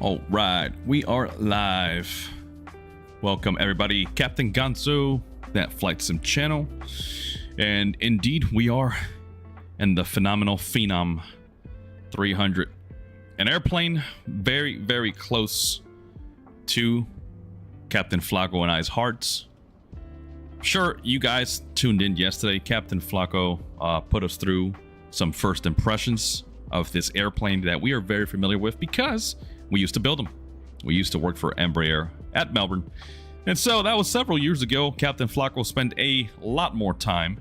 All right, we are live. Welcome everybody, Captain Gonzo, that flight sim channel, and indeed we are in the phenomenal Phenom 300, an airplane very close to Captain Flako and I's hearts. Sure, you guys tuned in yesterday. Captain Flako put us through some first impressions of this airplane that we are very familiar with because we used to build them. We used to work for Embraer at Melbourne. And so that was several years ago. Captain Flako spent a lot more time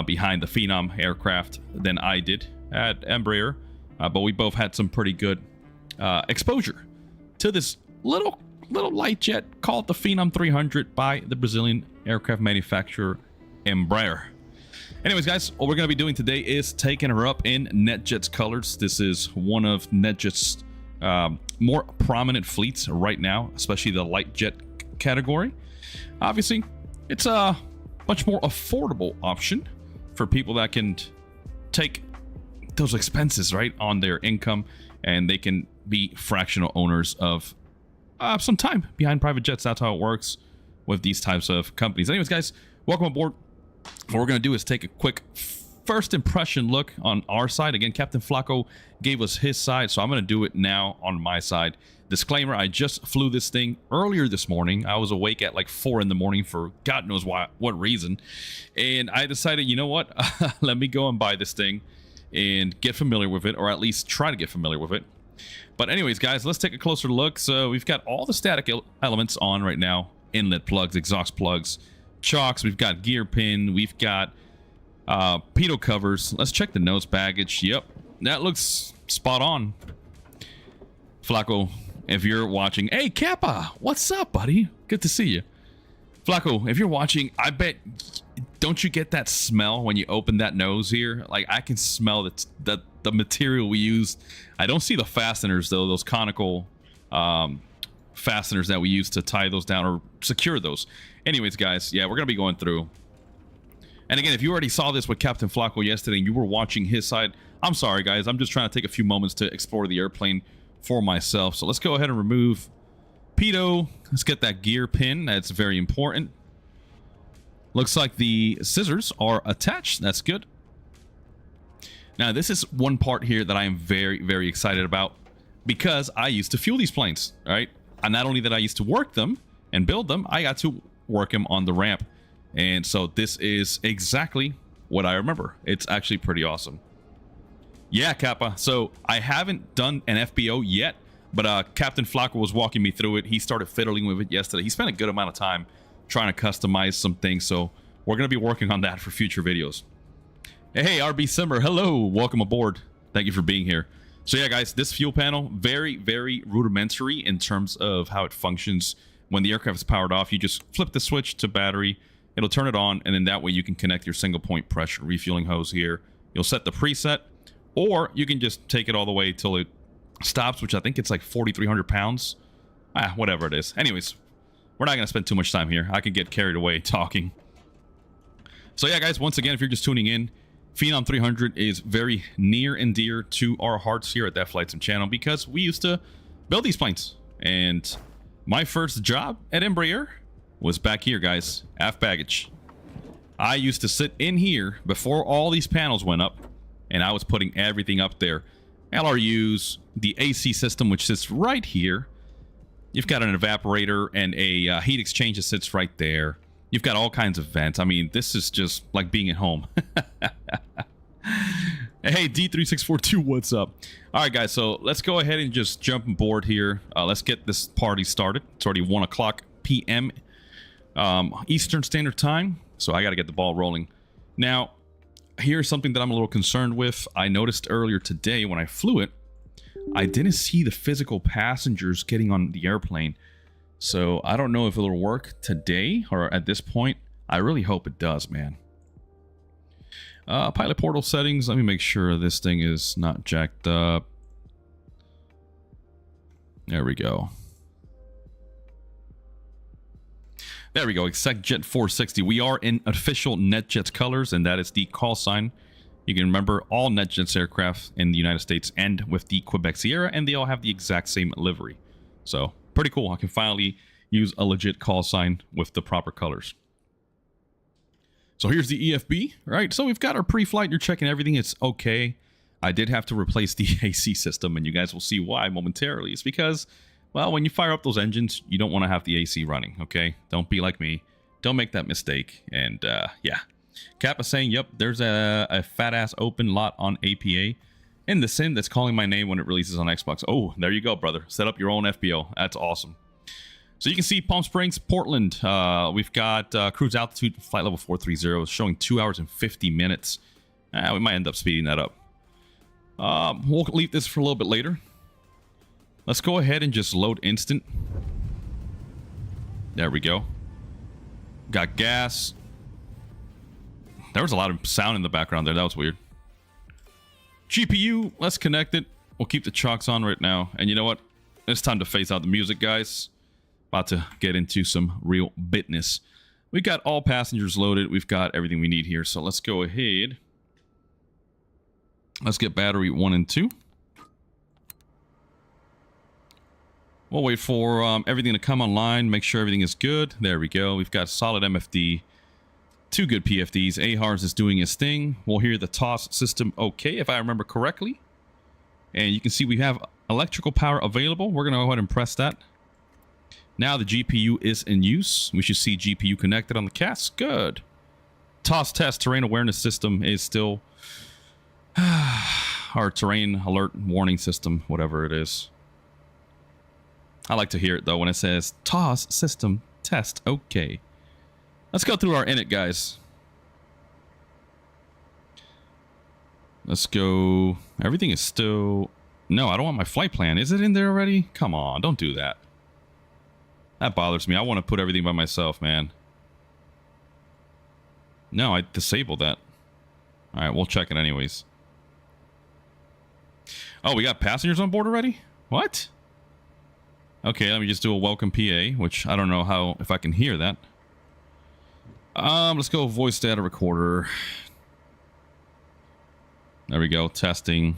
behind the Phenom aircraft than I did at Embraer. But we both had some pretty good exposure to this little light jet called the Phenom 300 by the Brazilian aircraft manufacturer Embraer. Anyways, guys, what we're going to be doing today is taking her up in NetJet's colors. This is one of NetJet's more prominent fleets right now, especially the light jet category. Obviously, it's a much more affordable option for people that can take those expenses right on their income, and they can be fractional owners of some time behind private jets. That's how it works with these types of companies. Anyways, guys, welcome aboard. What we're going to do is take a quick first impression look on our side. Again, Captain Flako gave us his side, so I'm going to do it now on my side. Disclaimer, I just flew this thing earlier this morning. I was awake at like 4 in the morning for God knows what reason. And I decided, you know what? Let me go and buy this thing and get familiar with it, or at least try to get familiar with it. But anyways, guys, let's take a closer look. So we've got all the static elements on right now. Inlet plugs, exhaust plugs, chocks. We've got gear pin. We've got pitot covers. Let's check the nose baggage. Yep, that looks spot on. Flako, if you're watching, hey Kappa, what's up, buddy? Good to see you. Flako, if you're watching, I bet, don't you get that smell when you open that nose here? Like, I can smell the material we used. I don't see the fasteners though, those conical fasteners that we use to tie those down or secure those. Anyways, guys, yeah, we're gonna be going through. And again, if you already saw this with Captain Flako yesterday and you were watching his side, I'm sorry, guys. I'm just trying to take a few moments to explore the airplane for myself. So let's go ahead and remove pitot. Let's get that gear pin. That's very important. Looks like the scissors are attached. That's good. Now, this is one part here that I am very excited about because I used to fuel these planes, right? And not only that I used to work them and build them, I got to work them on the ramp. And so this is exactly what I remember. It's actually pretty awesome. Yeah, Kappa. So I haven't done an FBO yet, but Captain Flako was walking me through it. He started fiddling with it yesterday. He spent a good amount of time trying to customize some things. So we're going to be working on that for future videos. Hey, RB Simmer. Hello. Welcome aboard. Thank you for being here. So yeah, guys, this fuel panel, very rudimentary in terms of how it functions. When the aircraft is powered off, you just flip the switch to battery. It'll turn it on, and then that way you can connect your single point pressure refueling hose here. You'll set the preset, or you can just take it all the way till it stops, which I think it's like 4,300 pounds. Whatever it is. Anyways, we're not going to spend too much time here. I could get carried away talking. So yeah, guys, once again, if you're just tuning in, Phenom 300 is very near and dear to our hearts here at That Flight Sim channel because we used to build these planes. And my first job at Embraer was back here, guys, aft baggage. I used to sit in here before all these panels went up, and I was putting everything up there. LRUs, the AC system, which sits right here. You've got an evaporator and a heat exchange that sits right there. You've got all kinds of vents. I mean, this is just like being at home. Hey, D3642, what's up? All right, guys, so let's go ahead and just jump on board here. Let's get this party started. It's already 1 o'clock p.m. Eastern Standard Time, so I got to get the ball rolling. Now, here's something that I'm a little concerned with. I noticed earlier today when I flew it, I didn't see the physical passengers getting on the airplane. So I don't know if it'll work today or at this point. I really hope it does, man. Pilot portal settings. Let me make sure this thing is not jacked up. There we go. There we go. ExecJet 460. We are in official NetJet's colors, and that is the call sign You can remember all NetJets aircraft in the United States end with the Quebec Sierra, and they all have the exact same livery. So pretty cool. I can finally use a legit call sign with the proper colors. So here's the EFB, right? So we've got our pre-flight. You're checking everything. It's okay. I did have to replace the AC system, and you guys will see why momentarily. It's because, well, when you fire up those engines, you don't want to have the AC running, okay? Don't be like me. Don't make that mistake. And yeah. Capt is saying, yep, there's a fat-ass open lot on APA in the sim that's calling my name when it releases on Xbox. Oh, there you go, brother. Set up your own FBO. That's awesome. So you can see Palm Springs, Portland. We've got cruise altitude, flight level 430, showing 2 hours and 50 minutes. We might end up speeding that up. We'll leave this for a little bit later. Let's go ahead and just load instant. There we go. Got gas. There was a lot of sound in the background there. That was weird. GPU, let's connect it. We'll keep the chocks on right now. And you know what? It's time to phase out the music, guys. About to get into some real business. We got all passengers loaded. We've got everything we need here. So let's go ahead. Let's get battery 1 and 2. We'll wait for everything to come online. Make sure everything is good. There we go. We've got solid MFD. 2 good PFDs. AHARS is doing his thing. We'll hear the TOS system okay, if I remember correctly. And you can see we have electrical power available. We're going to go ahead and press that. Now the GPU is in use. We should see GPU connected on the CAS. Good. TOS test terrain awareness system is still our terrain alert warning system, whatever it is. I like to hear it though when it says TOS system test okay. Let's go through our init, guys. Let's go. Everything is still... No, I don't want my flight plan. Is it in there already? Come on, don't do that. That bothers me. I want to put everything by myself, man. No, I disabled that. All right, we'll check it anyways. Oh, we got passengers on board already? What? Okay, let me just do a welcome PA, which I don't know how, if I can hear that. Let's go voice data recorder. There we go, testing.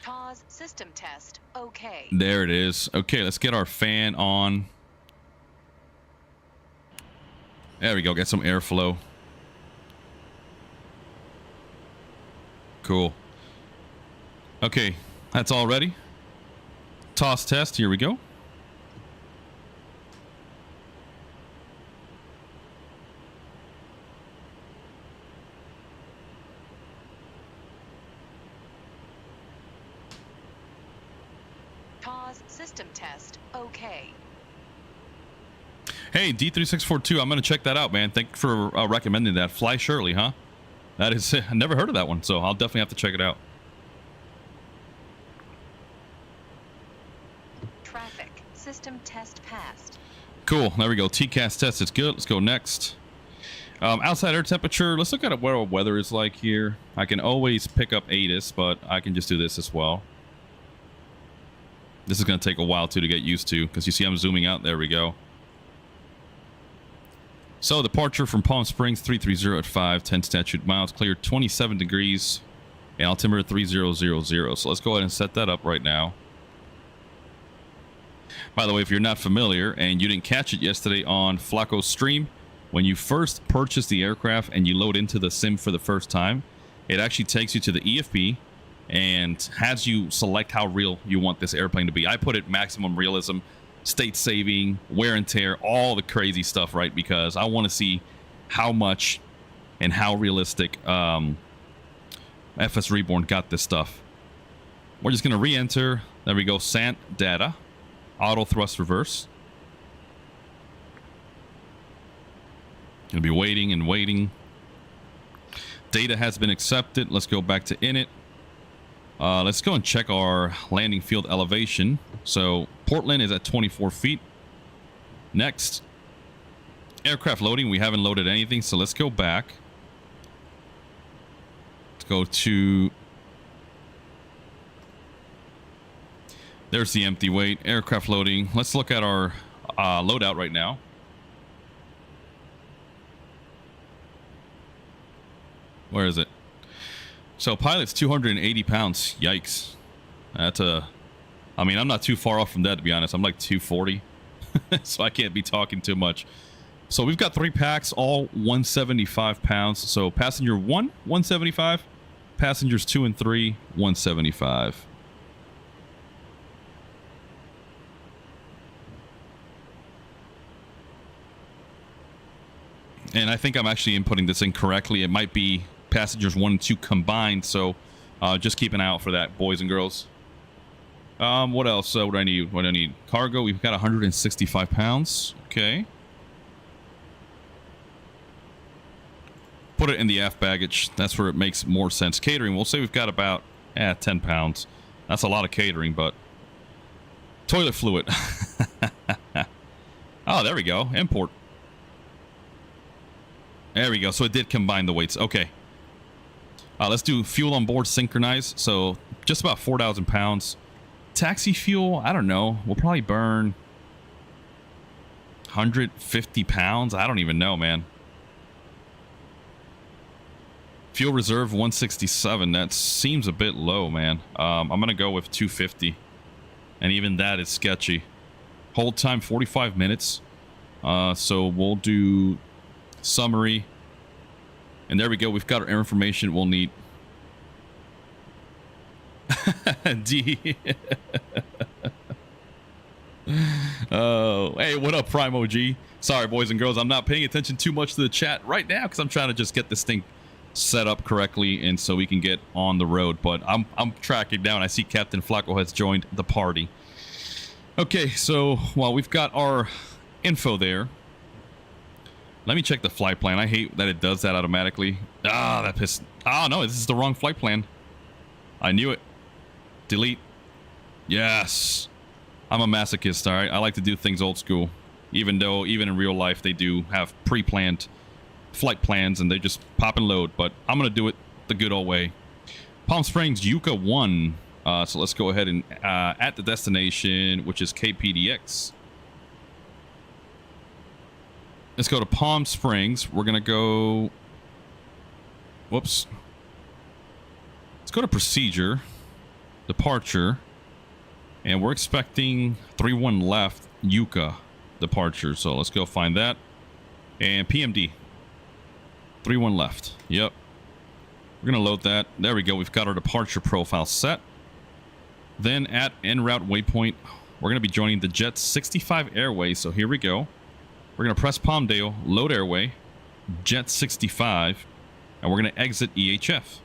TOS system test, okay. There it is. Okay, let's get our fan on. There we go, get some airflow. Cool. Okay, that's all ready. TOS test, here we go. TOS system test, okay. Hey, D3642, I'm going to check that out, man. Thank you for recommending that. Fly Shirley, huh? That is, I never heard of that one, so I'll definitely have to check it out. Traffic system test passed. Cool, there we go. TCAS test is good. Let's go next. Outside air temperature, let's look at what our weather is like here. I can always pick up ATIS, but I can just do this as well. This is going to take a while, too, to get used to, because you see I'm zooming out. There we go. So, departure from Palm Springs, 330 at 5, 10 statute miles, cleared 27 degrees, and altimeter 3000. So, let's go ahead and set that up right now. By the way, if you're not familiar and you didn't catch it yesterday on Flako's stream, when you first purchase the aircraft and you load into the sim for the first time, it actually takes you to the EFB and has you select how real you want this airplane to be. I put it maximum realism, state saving, wear and tear, all the crazy stuff, right? Because I want to see how much and how realistic FSReborn got this stuff. We're just going to re-enter. There we go. Sant data. Auto thrust reverse. Gonna be waiting and waiting. Data has been accepted. Let's go back to init. Let's go and check our landing field elevation. So Portland is at 24 feet. Next, aircraft loading. We haven't loaded anything, so let's go back. Let's go to... There's the empty weight. Aircraft loading. Let's look at our loadout right now. Where is it? So pilot's 280 pounds. Yikes. That's a... I mean, I'm not too far off from that, to be honest. I'm like 240. So I can't be talking too much. So we've got 3 packs, all 175 pounds. So passenger 1, 175. Passengers 2 and 3, 175. And I think I'm actually inputting this incorrectly. It might be passengers 1 and 2 combined. So just keep an eye out for that, boys and girls. What else? What do I need? What do I need? Cargo. We've got 165 pounds. Okay. Put it in the aft baggage. That's where it makes more sense. Catering. We'll say we've got about 10 pounds. That's a lot of catering, but toilet fluid. Oh, there we go. Import. There we go. So it did combine the weights. Okay. Let's do fuel on board synchronize. So just about 4,000 pounds. Taxi fuel, I don't know. We'll probably burn 150 pounds. I don't even know, man. Fuel reserve 167. That seems a bit low, man. I'm going to go with 250. And even that is sketchy. Hold time 45 minutes. So we'll do summary. And there we go. We've got our information we'll need. D. Oh, hey, what up, Prime OG? Sorry, boys and girls, I'm not paying attention too much to the chat right now because I'm trying to just get this thing set up correctly and so we can get on the road. But I'm tracking down. I see Captain Flako has joined the party. Okay, so while we've got our info there, let me check the flight plan. I hate that it does that automatically. Ah, that pissed. Oh no, this is the wrong flight plan. I knew it. Delete. Yes. I'm a masochist, all right? I like to do things old school. Even though, even in real life, they do have pre-planned flight plans and they just pop and load. But I'm going to do it the good old way. Palm Springs, Yucca 1. So let's go ahead and at the destination, which is KPDX. Let's go to Palm Springs. We're going to go... Whoops. Let's go to procedure. Departure. And we're expecting 3-1 left, Yucca departure. So let's go find that. And PMD. 3-1 left. Yep. We're going to load that. There we go. We've got our departure profile set. Then at en route waypoint, we're going to be joining the Jet 65 airway. So here we go. We're going to press Palmdale, load airway, Jet 65, and we're going to exit EHF.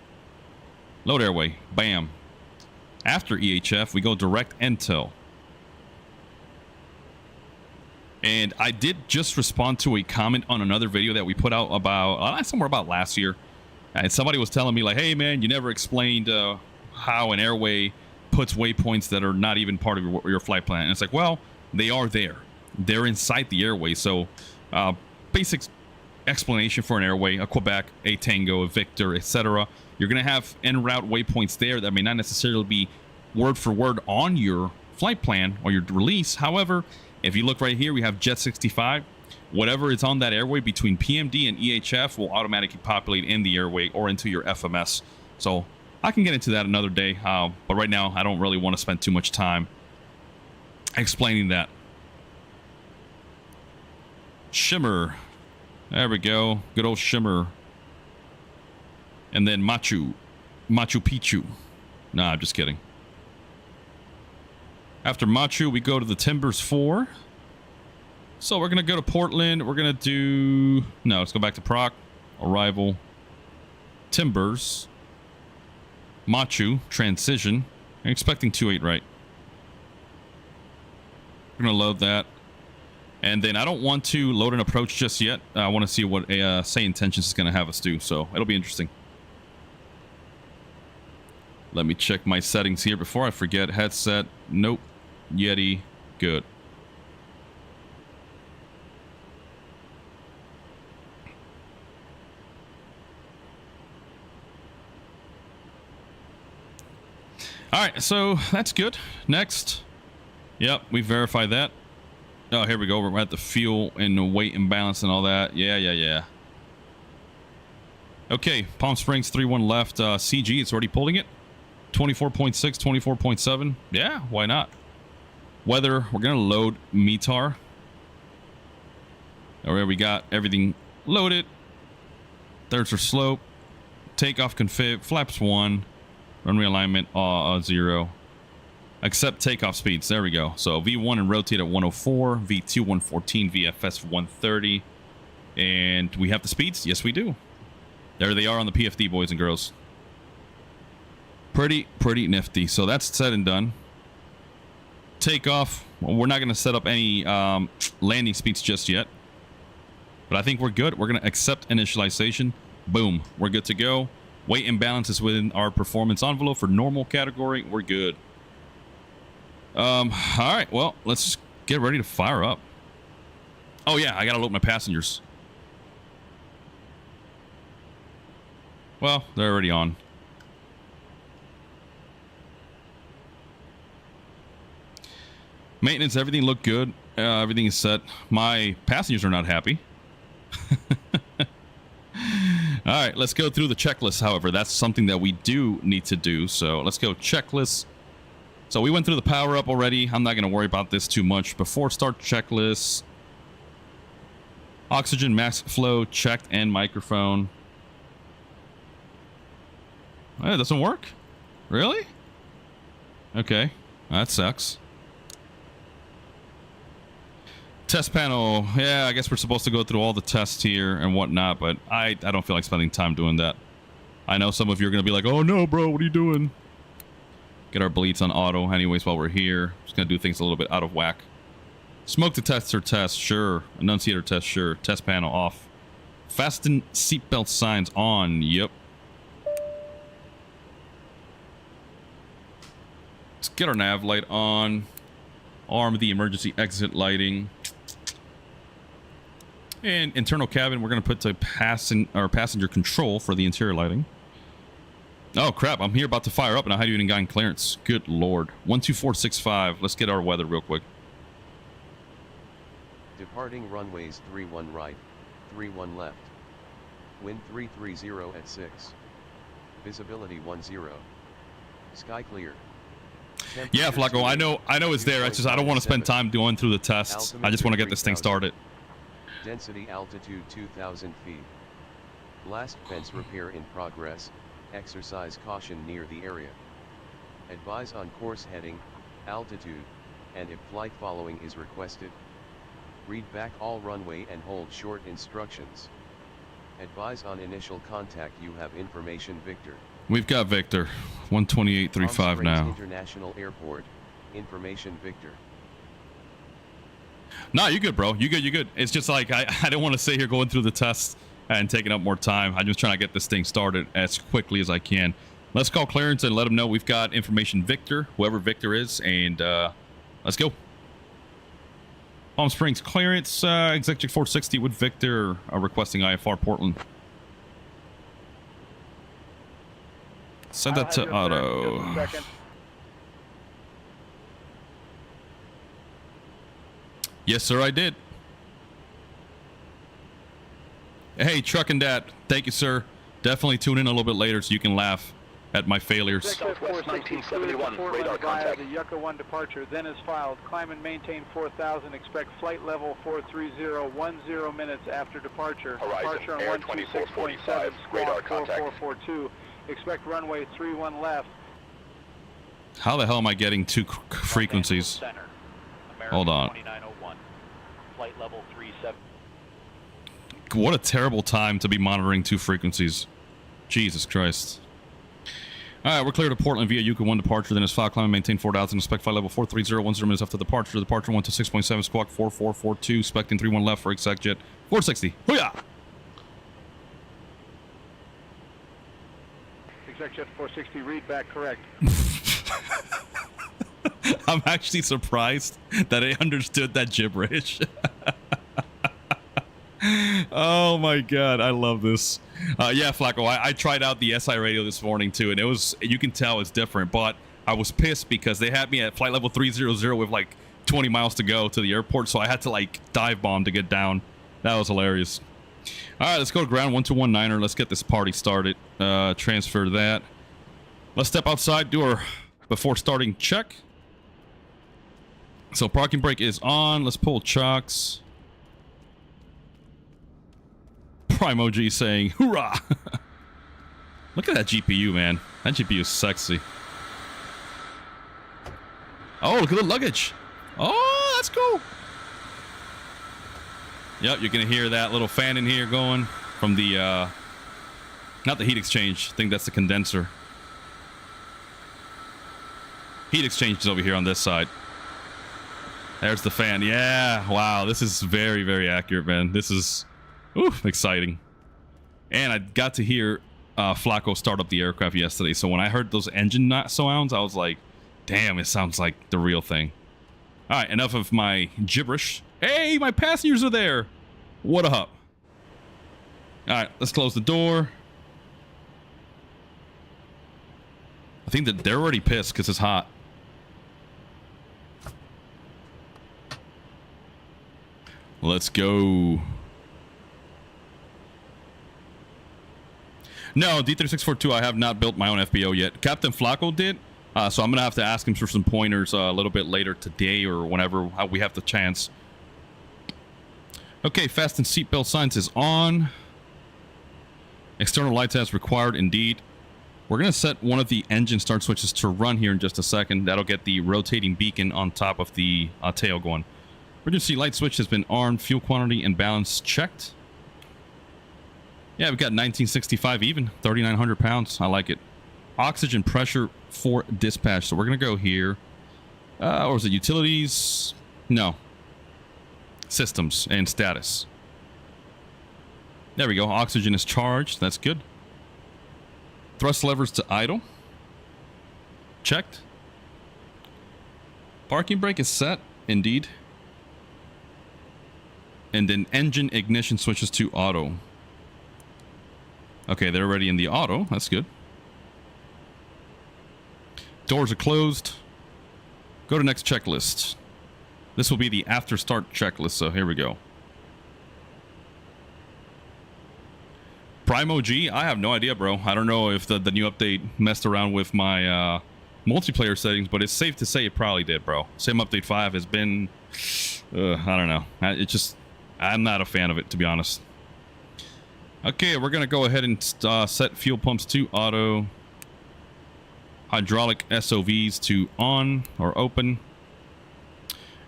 Load airway. Bam. After EHF, we go direct Intel. And I did just respond to a comment on another video that we put out about, somewhere about last year. And somebody was telling me like, hey man, you never explained how an airway puts waypoints that are not even part of your flight plan. And it's like, well, they are there. They're inside the airway. So basic explanation for an airway, a Quebec, a Tango, a Victor, etc. You're going to have en route waypoints there that may not necessarily be word for word on your flight plan or your release. However, if you look right here, we have Jet 65. Whatever is on that airway between PMD and EHF will automatically populate in the airway or into your FMS. So I can get into that another day. But right now, I don't really want to spend too much time explaining that. Shimmer. There we go. Good old Shimmer. And then Machu Picchu. Nah, I'm just kidding. After Machu, we go to the Timbers 4. So we're going to go to Portland. We're going to do... No, let's go back to Proc. Arrival. Timbers. Machu. Transition. I'm expecting 2-8 right. We're going to load that. And then I don't want to load an approach just yet. I want to see what say intentions is going to have us do. So it'll be interesting. Let me check my settings here before I forget. Headset. Nope. Yeti. Good. All right. So that's good. Next. Yep. We verified that. Oh, here we go. We're at the fuel and the weight imbalance and all that. Yeah. Okay, Palm Springs 3-1 left. CG, it's already pulling it. 24.6, 24.7. Yeah, why not? Weather, we're going to load METAR. All right, we got everything loaded. There's our slope. Takeoff config, flaps 1. Runway alignment, 0. Accept takeoff speeds. There we go. So V1 and rotate at 104. V2, 114. VFS, 130. And we have the speeds? Yes, we do. There they are on the PFD, boys and girls. Pretty nifty. So that's said and done. Takeoff. Well, we're not going to set up any landing speeds just yet. But I think we're good. We're going to accept initialization. Boom. We're good to go. Weight imbalance is within our performance envelope for normal category. We're good. All right. Well, let's get ready to fire up. Oh, yeah. I got to load my passengers. Well, they're already on. Maintenance, everything looked good. Everything is set. My passengers are not happy. All right, let's go through the checklist. However, that's something that we do need to do. So let's go checklist. So we went through the power up already. I'm not going to worry about this too much. Before start checklist. Oxygen max flow checked and microphone. Oh, it doesn't work? Really? Okay, that sucks. Test panel. Yeah, I guess we're supposed to go through all the tests here and whatnot, but I don't feel like spending time doing that. I know some of you are going to be like, oh no, bro, what are you doing? Get our bleeds on auto anyways while we're here. Just going to do things a little bit out of whack. Smoke detector test, sure. Annunciator test, sure. Test panel off. Fasten seatbelt signs on, yep. Let's get our nav light on. Arm the emergency exit lighting. And internal cabin, we're going to put to passenger control for the interior lighting. Oh, crap. I'm here about to fire up, and I haven't even gotten clearance. Good Lord. 12465. Let's get our weather real quick. Departing runways 31 right, 31 left. Wind 330 at 6. Visibility 10. Sky clear. Yeah, Flako, I know it's there. It's just I don't want to spend time going through the tests. I just want to get this thing started. Density altitude 2,000 feet. Blast fence repair in progress. Exercise caution near the area. Advise on course heading, altitude, and if flight following is requested. Read back all runway and hold short instructions. Advise on initial contact. You have information Victor. We've got Victor. 128.35 now. International Airport. Information Victor. No, you're good, bro. You're good. It's just like I don't want to sit here going through the tests and taking up more time. I'm just trying to get this thing started as quickly as I can. Let's call clearance and let them know we've got information Victor, whoever Victor is, and let's go. Palm Springs clearance, Executive 460 with Victor requesting IFR Portland. Send that to auto. Yes, sir, I did. Hey, Truck and Dad. Thank you, sir. Definitely tune in a little bit later so you can laugh at my failures. Southwest 1971, radar contact. The Yucca 1 departure, then is filed. Climb and maintain 4,000. Expect flight level 430, 10 minutes after departure. Horizon, Departure on Air 126.7, radar squawk contact. 4442. Expect runway 31 left. How the hell am I getting two frequencies? Center, Hold on. 2901, flight level 37. What a terrible time to be monitoring two frequencies. Jesus Christ. All right, we're clear to Portland via Yucca 1 departure, then is file climb and maintain 4,000, expect flight level 430, 10 minutes after departure. Departure 1 to 6.7, squawk 4442, expecting 31 left for exec jet 460. Hoo-yah! Exec jet 460, read back correct. I'm actually surprised that I understood that gibberish. Oh my god, I love this. Yeah, Flako, I tried out the SI radio this morning too, and it was, you can tell it's different, but I was pissed because they had me at flight level 300 with like 20 miles to go to the airport, so I had to like dive bomb to get down. That was hilarious. All right, let's go to ground 1219er. Let's get this party started. Transfer that. Let's step outside, do our before starting check. So parking brake is on. Let's pull chocks. Primo G saying, hoorah! Look at that GPU, man. That GPU is sexy. Oh, look at the luggage. Oh, that's cool. Yep, you're going to hear that little fan in here going from the, not the heat exchange. I think that's the condenser. Heat exchange is over here on this side. There's the fan. Yeah, wow. This is very, very accurate, man. This is exciting. And I got to hear Flako start up the aircraft yesterday. So when I heard those engine sounds, I was like, damn, it sounds like the real thing. All right, enough of my gibberish. Hey, my passengers are there. What up? All right, let's close the door. I think that they're already pissed because it's hot. Let's go. No, D3642, I have not built my own FBO yet. Captain Flako did. So I'm going to have to ask him for some pointers a little bit later today or whenever we have the chance. Okay, fasten seatbelt signs is on. External lights as required, indeed. We're going to set one of the engine start switches to run here in just a second. That'll get the rotating beacon on top of the tail going. Emergency light switch has been armed. Fuel quantity and balance checked. Yeah, we've got 1965 even. 3,900 pounds. I like it. Oxygen pressure for dispatch. So we're going to go here. Or is it utilities? No. Systems and status. There we go. Oxygen is charged. That's good. Thrust levers to idle. Checked. Parking brake is set. Indeed. And then engine ignition switches to auto. Okay, they're already in the auto. That's good. Doors are closed. Go to next checklist. This will be the after start checklist, so here we go. Primo G, I have no idea, bro. I don't know if the new update messed around with my multiplayer settings, but it's safe to say it probably did, bro. Sim Update 5 has been... I don't know. I'm not a fan of it, to be honest. Okay, we're going to go ahead and set fuel pumps to auto. Hydraulic SOVs to on or open.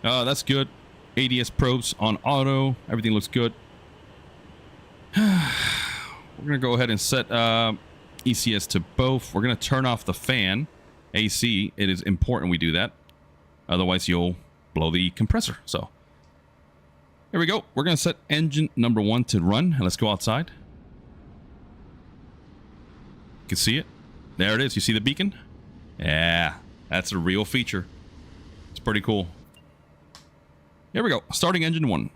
That's good. ADS probes on auto. Everything looks good. We're going to go ahead and set ECS to both. We're going to turn off the fan. AC. It is important we do that. Otherwise, you'll blow the compressor. So, here we go. We're going to set engine number 1 to run. Let's go outside. You can see it. There it is. You see the beacon? Yeah, that's a real feature. It's pretty cool. Here we go. Starting engine 1.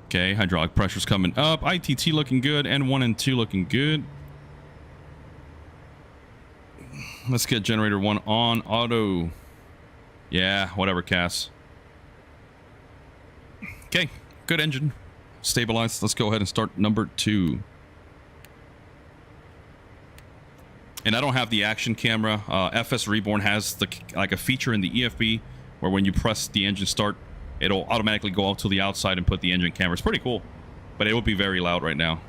Okay, hydraulic pressure's coming up. ITT looking good. N1 and 2 looking good. Let's get generator 1 on auto. Yeah, whatever, Cass. Okay, good engine. Stabilized. Let's go ahead and start number 2. And I don't have the action camera. FSReborn has like a feature in the EFB where when you press the engine start, it'll automatically go out to the outside and put the engine camera. It's pretty cool, but it would be very loud right now.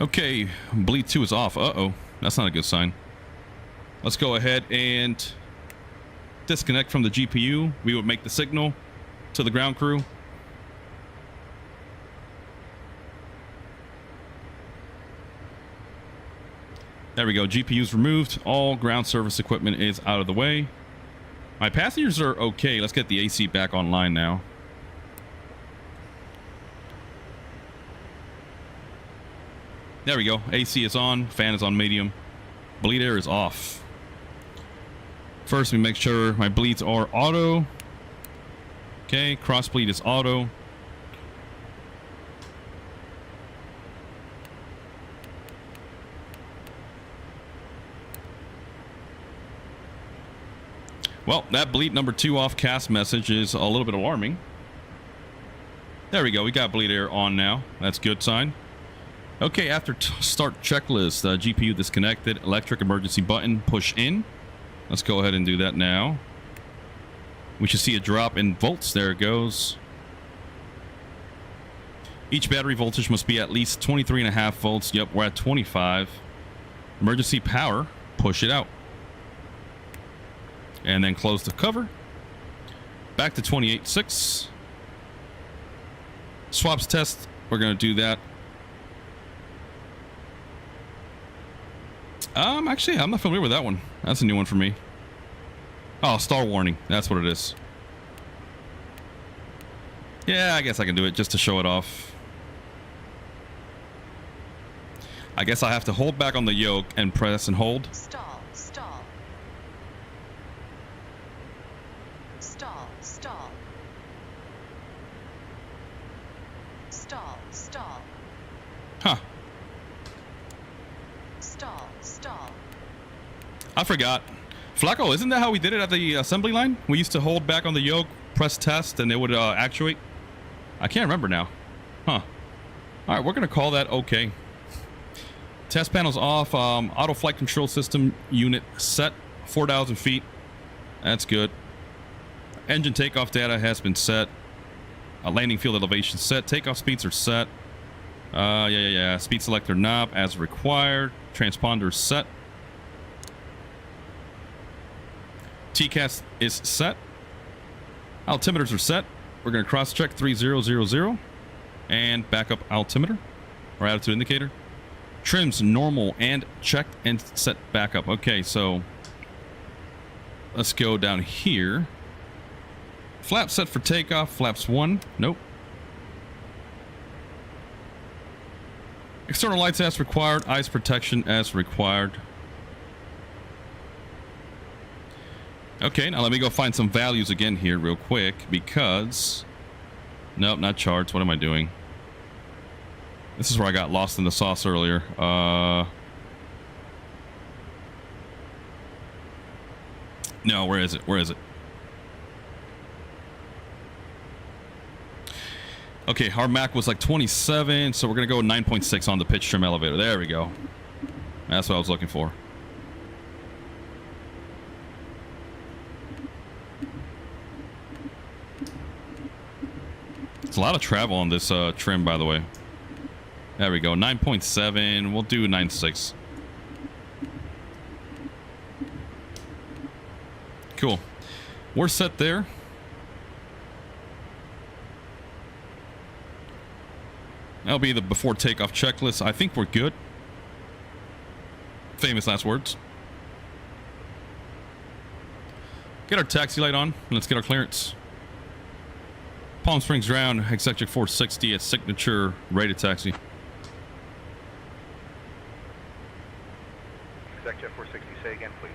Okay, bleed 2 is off. Uh-oh, that's not a good sign. Let's go ahead and disconnect from the GPU. We would make the signal to the ground crew. There we go. GPU's removed. All ground service equipment is out of the way. My passengers are okay. Let's get the AC back online now. There we go. AC is on. Fan is on medium. Bleed air is off. First, we make sure my bleeds are auto. Okay, cross bleed is auto. Well, that bleed number 2 off cast message is a little bit alarming. There we go. We got bleed air on now. That's a good sign. Okay, after start checklist, GPU disconnected, electric emergency button, push in. Let's go ahead and do that now. We should see a drop in volts. There it goes. Each battery voltage must be at least 23.5 volts. Yep, we're at 25. Emergency power, push it out. And then close the cover. Back to 28.6. Swaps test, we're going to do that. Actually, I'm not familiar with that one. That's a new one for me. Oh, star warning. That's what it is. Yeah, I guess I can do it just to show it off. I guess I have to hold back on the yoke and press and hold. Stall, stall. Stall, stall. Stall, stall. Huh. Stall, stall. I forgot. Flako, isn't that how we did it at the assembly line? We used to hold back on the yoke, press test, and it would actuate. I can't remember now. Huh. All right, we're going to call that okay. Test panels off. Auto flight control system unit set. 4,000 feet. That's good. Engine takeoff data has been set. Landing field elevation set. Takeoff speeds are set. Yeah. Speed selector knob as required. Transponder set. TCAS is set. Altimeters are set. We're going to cross-check 3000 and backup altimeter or altitude indicator. Trims normal and checked and set backup. Okay, so let's go down here. Flap set for takeoff. Flaps 1. Nope. External lights as required. Eyes protection as required. Okay, now let me go find some values again here real quick because... Nope, not charts. What am I doing? This is where I got lost in the sauce earlier. No, where is it? Where is it? Okay, our Mac was like 27, so we're going to go 9.6 on the pitch trim elevator. There we go. That's what I was looking for. It's a lot of travel on this trim, by the way. There we go. 9.7. We'll do 9.6. Cool. We're set there. That'll be the before takeoff checklist. I think we're good. Famous last words. Get our taxi light on. Let's get our clearance. Palm Springs ground, executive 460 at signature, ready to taxi. Executive 460, say again, please.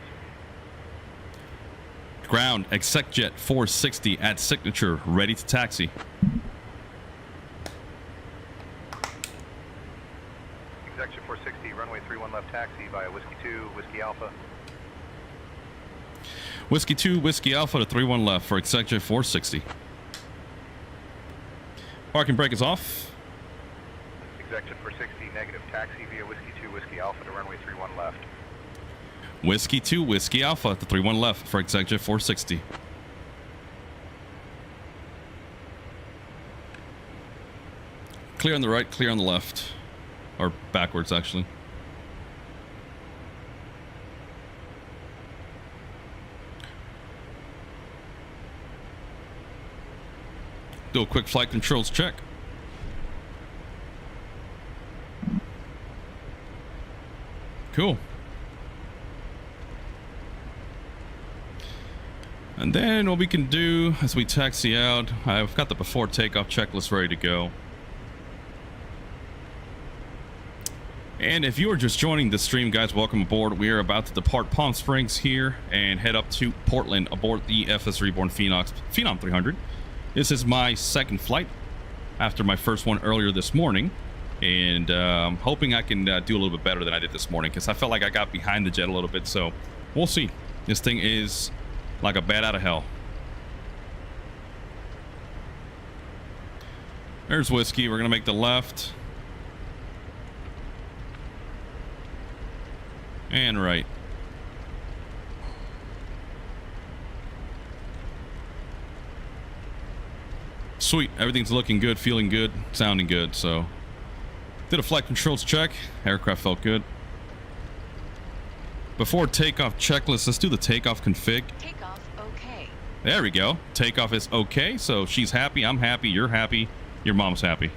Ground, execjet 460 at signature, ready to taxi. Executive 460, runway 31 left taxi via Whiskey 2, Whiskey Alpha. Whiskey 2, Whiskey Alpha to 31 left for executive 460. Parking brake is off. Executive 460, negative. Taxi via Whiskey 2, Whiskey Alpha to runway 31 left. Whiskey 2, Whiskey Alpha to 31 left for executive 460. Clear on the right, clear on the left. Or backwards, actually. Do a quick flight controls check. Cool. And then what we can do as we taxi out, I've got the before takeoff checklist ready to go. And if you are just joining the stream, guys, welcome aboard. We are about to depart Palm Springs here and head up to Portland aboard the FSReborn Phenom 300. This is my second flight after my first one earlier this morning, and hoping I can do a little bit better than I did this morning, because I felt like I got behind the jet a little bit. So we'll see. This thing is like a bat out of hell. There's Whiskey. We're gonna make the left and right. Sweet. Everything's looking good, feeling good, sounding good. So did a flight controls check. Aircraft felt good. Before takeoff checklist, let's do the takeoff config. Takeoff okay. There we go. Takeoff is okay. So she's happy, I'm happy, you're happy, your mom's happy.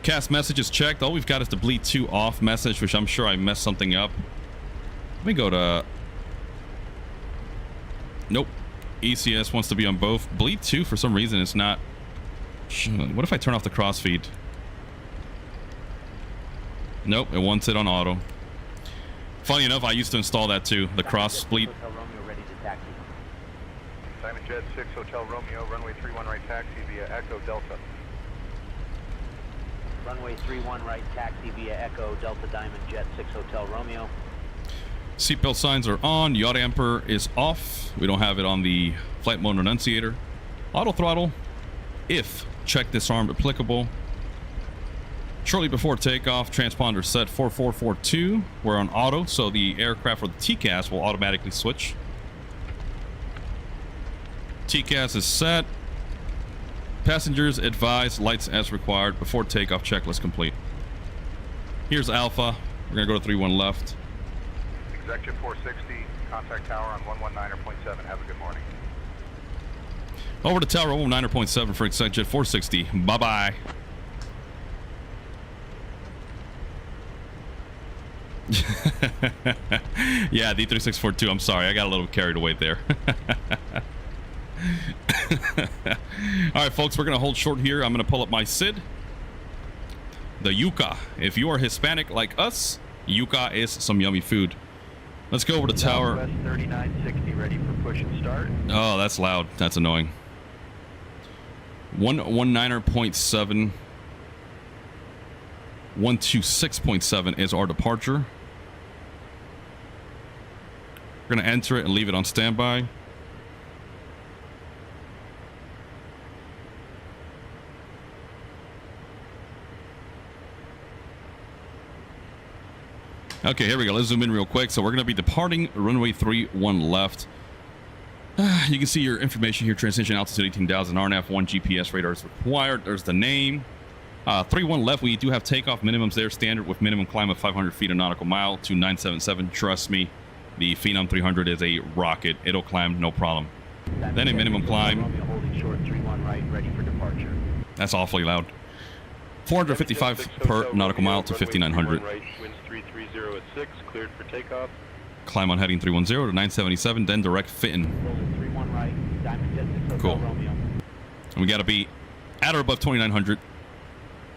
Cast message is checked. All we've got is the bleed 2 off message, which I'm sure I messed something up. Let me go to... Nope. ECS wants to be on both. Bleed 2 for some reason is not... What if I turn off the crossfeed? Nope, it wants it on auto. Funny enough, I used to install that too, the cross bleed. Diamond Jet 6 Hotel Romeo, runway 31 right taxi via Echo Delta. Runway 31 right taxi via Echo Delta Diamond Jet 6 Hotel Romeo. Seatbelt signs are on. Yacht damper is off. We don't have it on the flight mode annunciator. Auto throttle, if check disarm applicable. Shortly before takeoff, transponder set 4442. We're on auto, so the aircraft or the TCAS will automatically switch. TCAS is set. Passengers advise lights as required. Before takeoff, checklist complete. Here's Alpha. We're gonna go to 31 left. Executive 460, contact tower on 119.7. Have a good morning. Over to tower 119.7 for Executive 460. Bye bye. Yeah, D3642. I'm sorry, I got a little carried away there. All right, folks, we're gonna hold short here. I'm gonna pull up my SID. The yuca. If you are Hispanic like us, yuca is some yummy food. Let's go over to tower. Southwest 3960, ready for push and start. Oh, that's loud. That's annoying. 119.7. 126.7 is our departure. We're gonna enter it and leave it on standby. Okay, here we go. Let's zoom in real quick. So we're going to be departing runway 31 left. You can see your information here. Transition altitude 18,000. RNAV 1 GPS radar is required. There's the name. 31 left. We do have takeoff minimums there. Standard with minimum climb of 500 feet a nautical mile to 977. Trust me, the Phenom 300 is a rocket. It'll climb, no problem. Then a minimum climb. Holding short 31 right, ready for departure. That's awfully loud. 455 per nautical mile to 5,900. Right, winds 330 at 6, cleared for takeoff. Climb on heading 310 to 977, then direct Phenom. 31 right, Diamond Jet 6 Cool. Hotel Romeo. And we got to be at or above 2,900.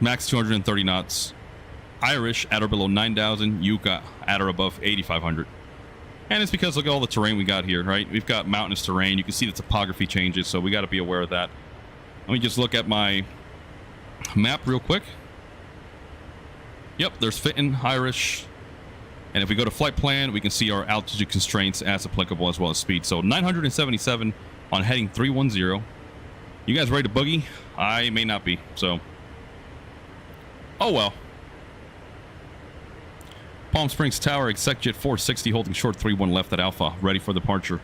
Max 230 knots. Irish at or below 9,000. Yucca at or above 8,500. And it's because look at all the terrain we got here, right? We've got mountainous terrain. You can see the topography changes, so we got to be aware of that. Let me just look at my map real quick. Yep, there's Phenom, Irish. And if we go to flight plan, we can see our altitude constraints as applicable as well as speed. So 977 on heading 310. You guys ready to boogie? I may not be, so. Oh well. Palm Springs Tower, Executive 460, holding short 31 left at Alpha, ready for departure.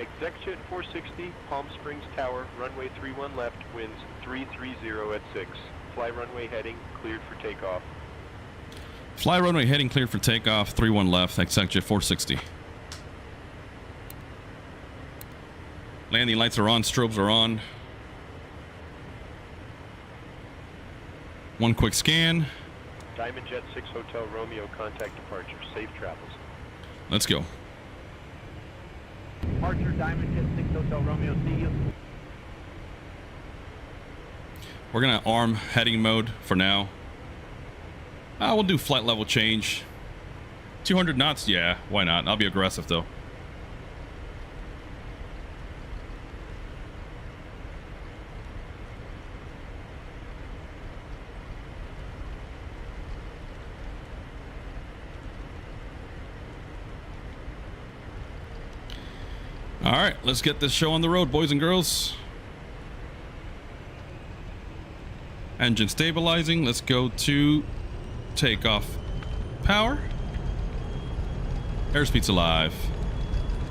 Executive 460, Palm Springs Tower, runway 31 left, winds 330 at 6. Fly runway heading, cleared for takeoff. Fly runway heading cleared for takeoff, 31 left, Executive 460. Landing lights are on, strobes are on. One quick scan. Diamond Jet 6 Hotel Romeo, contact departure. Safe travels. Let's go. Departure, Diamond Jet 6 Hotel Romeo, see you. We're gonna arm heading mode for now. We'll do flight level change. 200 knots, yeah, why not? I'll be aggressive though. All right, let's get this show on the road, boys and girls. Engine stabilizing. Let's go to takeoff power. Airspeed's alive.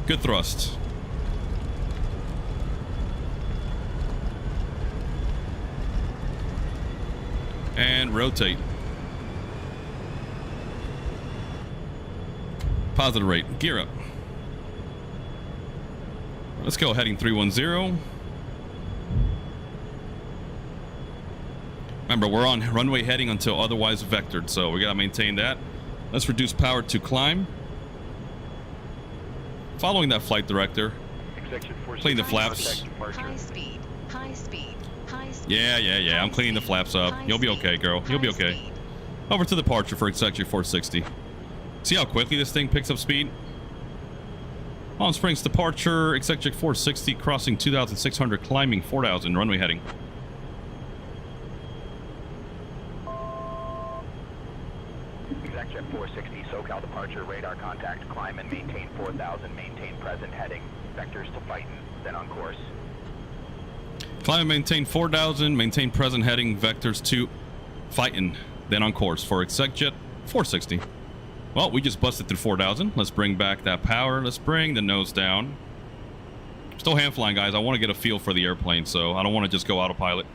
Good thrust. And rotate. Positive rate. Gear up. Let's go heading 310. Remember, we're on runway heading until otherwise vectored, so we gotta maintain that. Let's reduce power to climb. Following that flight director. Clean the flaps. High speed, high speed, high speed. Yeah. I'm cleaning the flaps up. You'll be okay, girl. You'll be okay. Over to departure for executive 460. See how quickly this thing picks up speed? Palm Springs departure, executive 460, crossing 2,600, climbing 4,000, runway heading. Executive 460, SoCal departure, radar contact, climb and maintain 4,000, maintain present heading, vectors to Phenom, then on course. Climb and maintain 4,000, maintain present heading, vectors to Phenom, then on course for executive 460. Well, we just busted through 4,000. Let's bring back that power. Let's bring the nose down. Still hand flying, guys. I want to get a feel for the airplane, so I don't want to just go autopilot.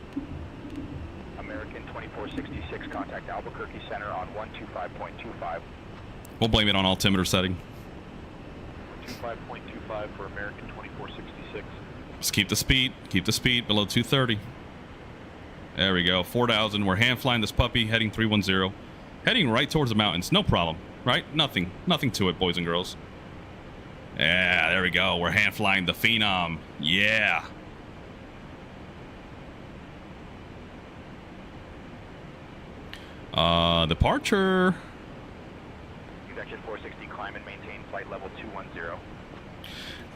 American 2466, contact Albuquerque Center on 125.25. We'll blame it on altimeter setting. 25.25 for American 2466. Just keep the speed below 230. There we go. 4,000. We're hand flying this puppy, heading 310. Heading right towards the mountains. No problem. Right? Nothing to it, boys and girls. Yeah, there we go. We're hand flying the Phenom. Yeah. Departure. Executive 460, climb and maintain flight level 210.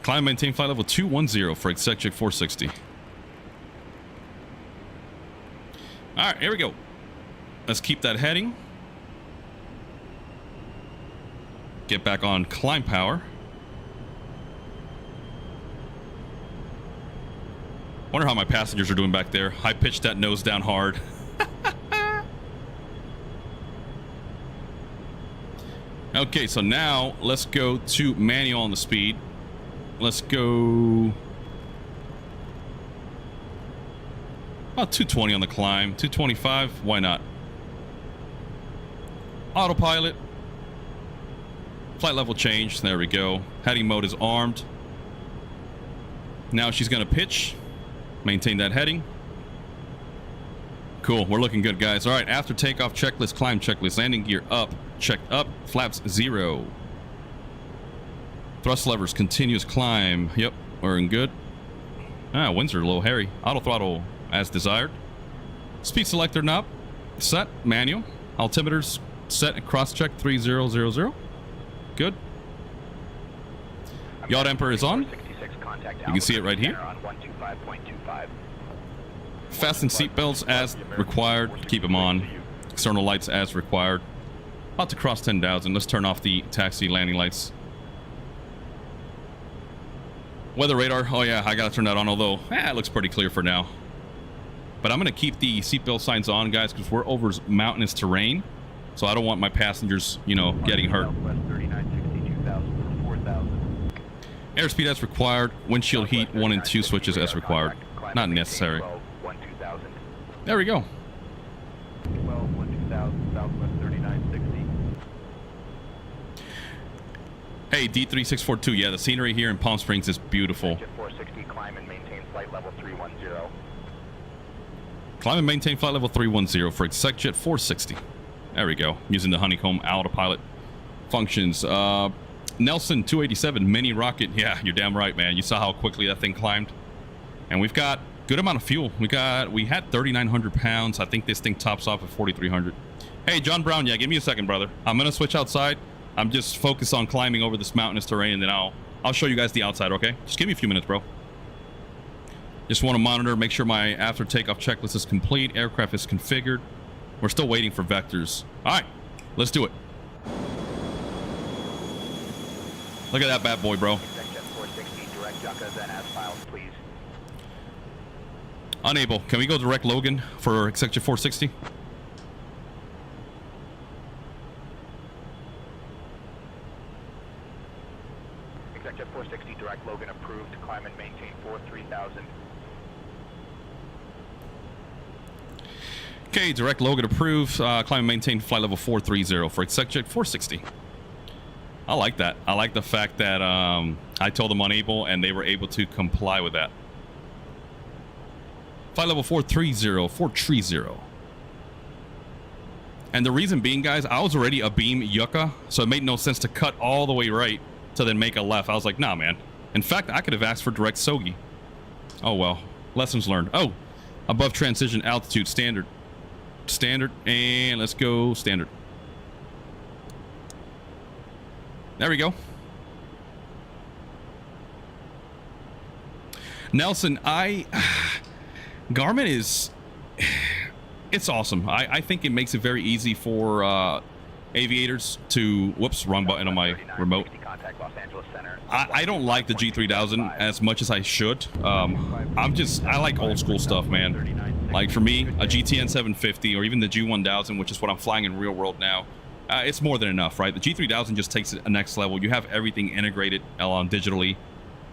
Climb and maintain flight level 210 for executive 460. All right, here we go. Let's keep that heading. Get back on climb power. Wonder how my passengers are doing back there. I pitched that nose down hard. Okay, so now let's go to manual on the speed. Let's go about 220 on the climb. 225, why not? Autopilot. Flight level change. There we go. Heading mode is armed. Now she's going to pitch. Maintain that heading. Cool. We're looking good, guys. All right. After takeoff checklist, climb checklist, landing gear up. Checked up. Flaps 0. Thrust levers, continuous climb. Yep. We're in good. Winds are a little hairy. Auto throttle as desired. Speed selector knob. Set. Manual. Altimeters set and cross check 3000. Good. Yacht Emperor is on. You can see it right here. Fasten seatbelts as required. Keep them on. External lights as required. About to cross 10,000. Let's turn off the taxi landing lights. Weather radar. Oh yeah, I gotta turn that on, although it looks pretty clear for now. But I'm gonna keep the seatbelt signs on, guys, because we're over mountainous terrain. So I don't want my passengers, you know, getting hurt. Airspeed as required. Windshield heat 1 and 2 switches as required. Not necessary. There we go. Hey, D3642. Yeah, the scenery here in Palm Springs is beautiful. 460, climb and maintain flight level 310. Climb and maintain flight level 310 for ExecJet 460. There we go. Using the honeycomb autopilot functions. Nelson 287 mini rocket. Yeah, you're damn right, man. You saw how quickly that thing climbed. And we've got good amount of fuel. We had 3,900 pounds. I think this thing tops off at 4,300. Hey, John Brown, yeah, give me a second, brother. I'm gonna switch outside. I'm just focused on climbing over this mountainous terrain, and then I'll show you guys the outside, okay? Just give me a few minutes, bro. Just want to monitor, make sure my after takeoff checklist is complete. Aircraft is configured. We're still waiting for vectors. All right, let's do it. Look at that bad boy, bro. Exec 460, direct Yucca, then as filed, please. Unable. Can we go direct Logan for Executive 460? Executive 460, direct Logan approved. Climb and maintain 43,000. Okay, direct Logan approved. Climb and maintain flight level 430 for Executive 460. I like that. I like the fact that I told them unable and they were able to comply with that. Flight level 430. And the reason being, guys, I was already a beam Yucca, so it made no sense to cut all the way right to then make a left. I was like, nah, man. In fact, I could have asked for direct Sogi. Oh, well. Lessons learned. Oh, above transition altitude, standard. Standard, and let's go standard. There we go. Nelson, Garmin is, it's awesome. I think it makes it very easy for aviators to, whoops, wrong button on my remote. I don't like the G3000 as much as I should. I like old school stuff, man. Like for me, a GTN 750 or even the G1000, which is what I'm flying in real world now, it's more than enough, right? The G3000 just takes it a next level. You have everything integrated digitally.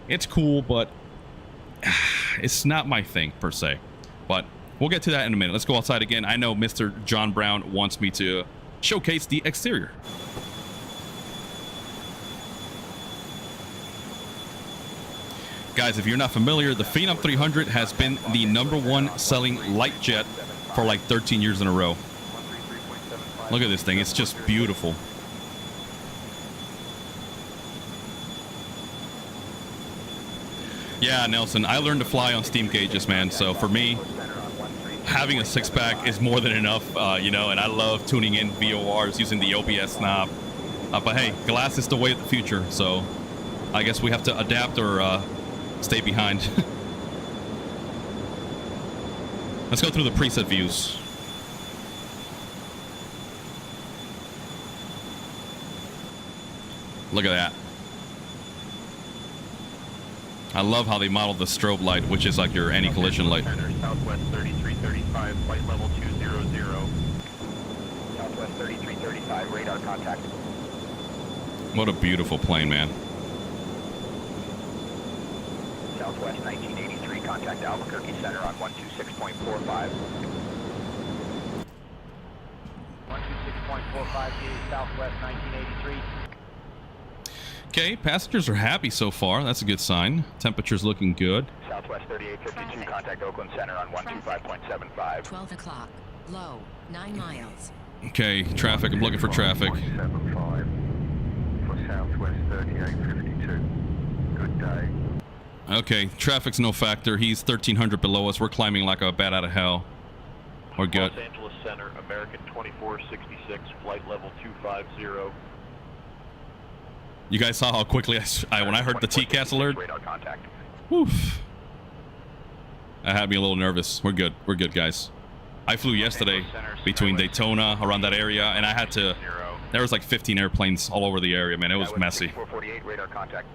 It's cool, but it's not my thing per se. But we'll get to that in a minute. Let's go outside again. I know Mr. John Brown wants me to showcase the exterior. Guys, if you're not familiar, the Phenom 300 has been the #1 selling light jet for like 13 years in a row. Look at this thing. It's just beautiful. Yeah, Nelson, I learned to fly on steam gauges, man. So for me, having a six-pack is more than enough, you know, and I love tuning in VORs using the OBS knob. But hey, glass is the way of the future, so I guess we have to adapt or stay behind. Let's go through the preset views. Look at that. I love how they modeled the strobe light, which is like your anti-collision light. Southwest 3335, flight level 200. Southwest 3335, radar contact. What a beautiful plane, man. Southwest 1983, contact Albuquerque Center on 126.45. 126.45 is Southwest 1983. Okay, passengers are happy so far. That's a good sign. Temperature's looking good. Southwest 3852, contact Oakland Center on 125.75. 12 o'clock. Low. 9 miles. Okay, traffic. I'm looking for traffic. 75 for Southwest 3852. Good day. Okay, traffic's no factor. He's 1,300 below us. We're climbing like a bat out of hell. We're good. Los Angeles Center, American 2466, flight level 250. You guys saw how quickly when I heard the TCAS alert. Radar contact. Woof. That had me a little nervous. We're good. We're good, guys. I flew yesterday between Daytona, around that area, and I had to... There was like 15 airplanes all over the area, man. It was messy. 448, radar contact.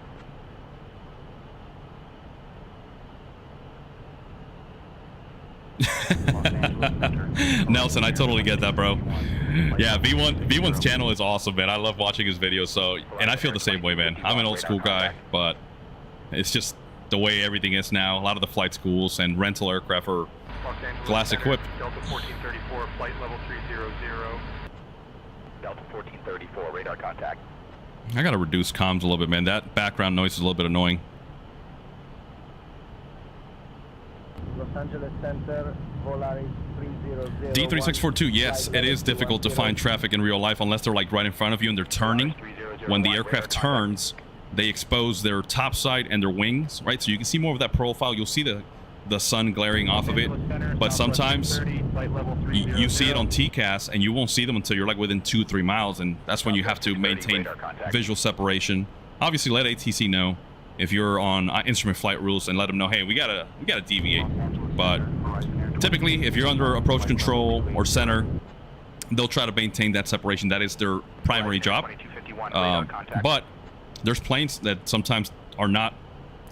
Nelson, I totally get that, bro. Yeah, V1's channel is awesome, man. I love watching his videos. So, and I feel the same way, man. I'm an old school guy, but it's just the way everything is now. A lot of the flight schools and rental aircraft are glass equipped. Delta 1434, flight level 300. Delta 1434, radar contact. I gotta reduce comms a little bit, man. That background noise is a little bit annoying. Los Angeles Center, Volaris 300. D3642, yes, it is difficult to find traffic in real life unless they're like right in front of you and they're turning. When the aircraft turns, they expose their top side and their wings, right? So you can see more of that profile. You'll see the the sun glaring off of it, but sometimes you see it on TCAS and you won't see them until you're like within 2-3 miles, and that's when you have to maintain visual separation. Obviously, let ATC know if you're on instrument flight rules and let them know, hey, we gotta deviate. But typically, if you're under approach control or center, they'll try to maintain that separation. That is their primary job. But there's planes that sometimes are not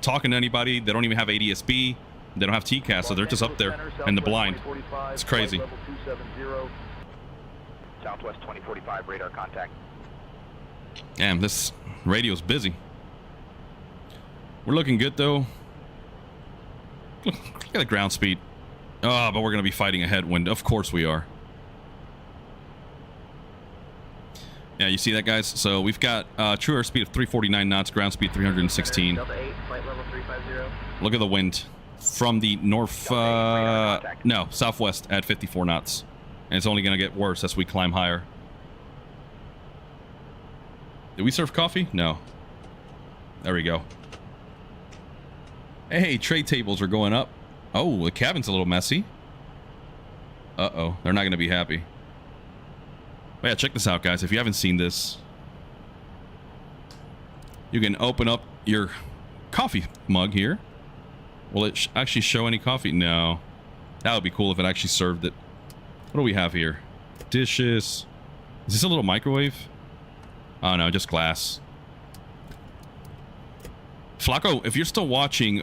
talking to anybody. They don't even have ADSB. They don't have TCAS, so they're just up there in the blind. It's crazy. Southwest 2045 radar contact. Damn, this radio's busy. We're looking good though. Look at the ground speed. Oh, but we're gonna be fighting a headwind. Of course we are. Yeah, you see that, guys? So we've got true airspeed of 349 knots, ground speed 316. Delta 8, flight level 350. Look at the wind from the north, no, southwest at 54 knots. And it's only going to get worse as we climb higher. Did we serve coffee? No. There we go. Hey, tray tables are going up. Oh, the cabin's a little messy. Uh-oh, they're not going to be happy. But yeah, check this out, guys. If you haven't seen this, you can open up your coffee mug here. Will it actually show any coffee? No. That would be cool if it actually served it. What do we have here? Dishes. Is this a little microwave? Oh, no, just glass. Flako, if you're still watching,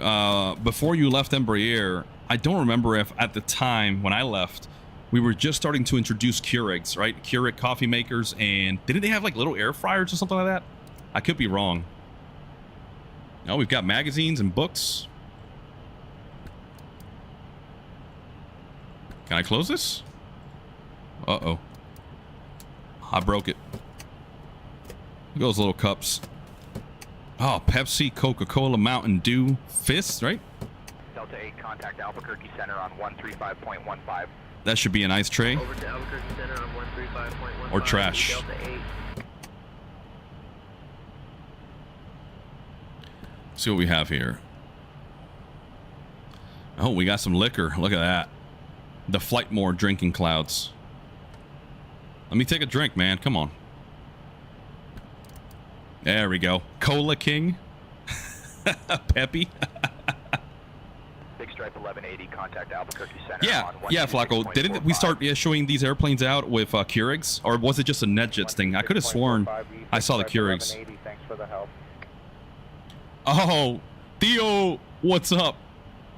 before you left Embraer, I don't remember if at the time when I left, we were just starting to introduce Keurigs, right? Keurig coffee makers, and didn't they have like little air fryers or something like that? I could be wrong. No, we've got magazines and books. Can I close this? Uh-oh. I broke it. Look at those little cups. Oh, Pepsi, Coca-Cola, Mountain Dew, Fizz, right? Delta 8, contact Albuquerque Center on 135.15. That should be a nice tray. Over to Albuquerque Center on 135.15. Or trash. Delta 8. See what we have here. Oh, we got some liquor. Look at that. The Flightmore drinking clouds. Let me take a drink, man. Come on. There we go. Cola King. Peppy. Big Stripe 1180, contact Albuquerque Center. Yeah, yeah, Flako. Didn't we start showing these airplanes out with Keurigs? Or was it just a NetJets thing? I could have sworn I saw the Keurigs. Thanks for the help. Oh, Theo, what's up?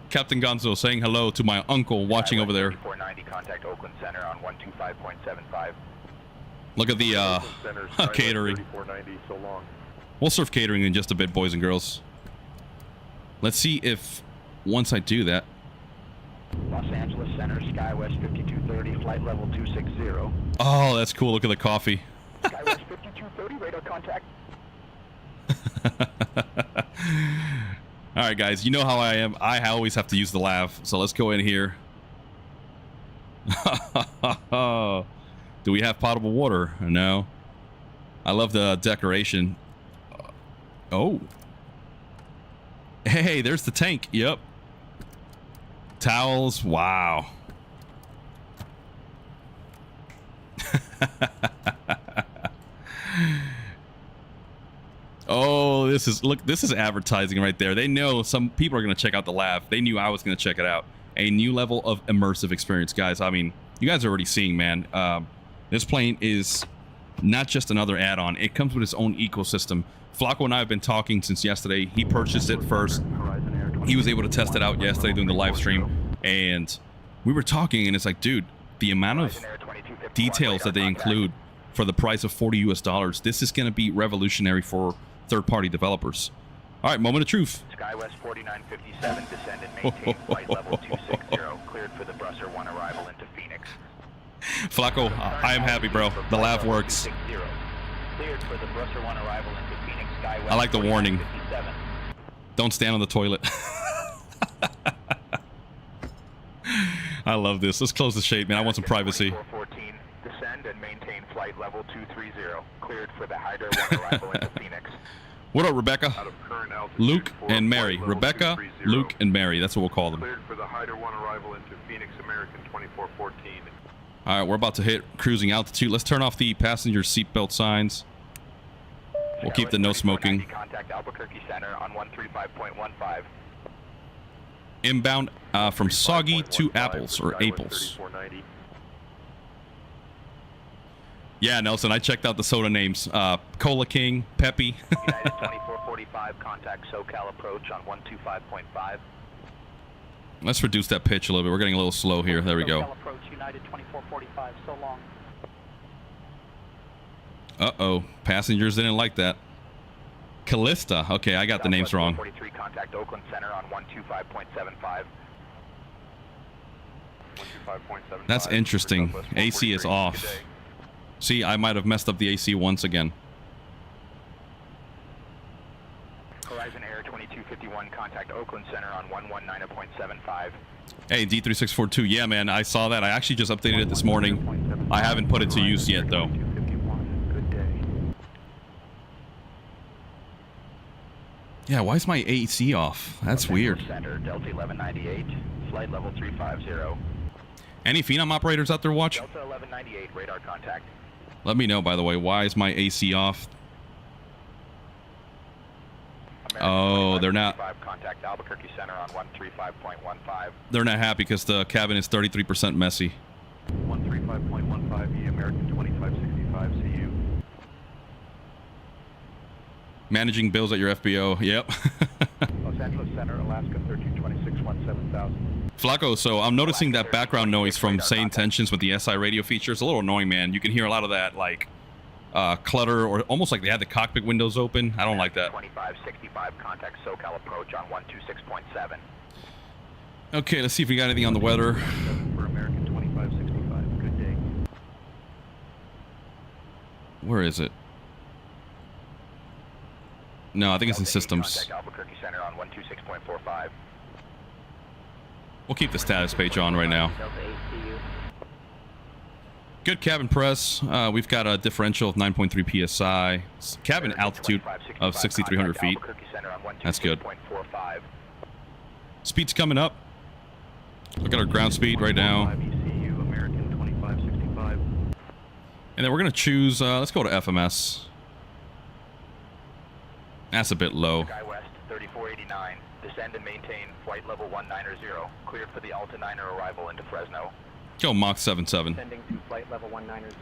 Captain Gonzo saying hello to my uncle watching over there. 490, contact Oakland Center on 125.75. Look at the catering. So long. We'll serve catering in just a bit, boys and girls. Let's see if once I do that. Los Angeles Center, SkyWest 5230, flight level 260. Oh, that's cool. Look at the coffee. SkyWest 5230, radar contact. All right, guys. You know how I am. I always have to use the lav. So let's go in here. Do we have potable water? No. I love the decoration. Oh. Hey, there's the tank. Yep. Towels. Wow. Oh, this is advertising right there. They know some people are going to check out the lab. They knew I was going to check it out. A new level of immersive experience, guys. I mean, you guys are already seeing, man. This plane is not just another add-on. It comes with its own ecosystem. Flako and I have been talking since yesterday. He purchased it first. He was able to test it out yesterday during the live stream. And we were talking, and it's like, dude, the amount of details that they include for the price of $40 US, this is going to be revolutionary for third-party developers. All right, moment of truth. SkyWest 4957, descend and maintain flight level 260, cleared for the Brusser 1 arrival into Phoenix. Flako, I am happy, bro. The lav works. Cleared for the Brusser 1 arrival into Phoenix, SkyWest. I like the warning. 57. Don't stand on the toilet. I love this. Let's close the shade, man. I want some privacy. 2414, descend and maintain flight level 230, cleared for the Hydra 1 arrival into Phoenix. What up, Rebecca? Out of current altitude Luke for and Mary. flight level Rebecca, 230. Luke, and Mary. That's what we'll call them. Cleared for the Hyder 1 arrival into Phoenix American 2414. All right, we're about to hit cruising altitude. Let's turn off the passenger seatbelt signs. We'll keep the no smoking. Contact Albuquerque Center on 135.15. Inbound from Soggy to Apples, or Aples. 3490. Yeah, Nelson, I checked out the soda names. Cola King, Peppy. United 2445, contact SoCal approach on 125.5. Let's reduce that pitch a little bit. We're getting a little slow here. There we go. SoCal approach, United 2445, so long. Uh-oh. Passengers didn't like that. Callista. Okay, I got the names wrong. 43, contact Oakland Center on 125.75. 125.75. That's interesting. Southwest AC is 143. off. Good day. See, I might have messed up the AC once again. Horizon Air 2251, contact Oakland Center on 119.75. Hey, D3642. Yeah, man, I saw that. I actually just updated it this morning. I haven't put it to use yet, though. 2251, good day. Yeah, why is my AC off? That's weird. Center, Delta 1198, flight level 350. Any Phenom operators out there watch? Delta 1198, radar contact. Let me know, by the way. Why is my AC off? Oh, they're not. Contact Albuquerque Center on 135.15. They're not happy because the cabin is 33% messy. 135.15 E American 2565. See you. Managing bills at your FBO. Yep. Los Angeles Center, Alaska 1326 17000. Flako, so I'm noticing that background noise from Sane Tensions with the SI radio feature. It's a little annoying, man. You can hear a lot of that, like, clutter, or almost like they had the cockpit windows open. I don't like that. 2565, contact SoCal approach on 126.7. Okay, let's see if we got anything on the weather. For American 2565. Good day. Where is it? No, I think it's in systems. Contact Albuquerque Center on 126.45. We'll keep the status page on right now. Delta ACU. Good cabin press. We've got a differential of 9.3 psi. Cabin altitude of 6,300 feet. That's good. Speed's coming up. Look at our ground speed right now. American 2565. And then we're going to choose, let's go to FMS. That's a bit low. SkyWest 3489, descend and maintain flight level 190, cleared for the Alta 9er arrival into Fresno. Go Mach 77. Descending to flight level 190.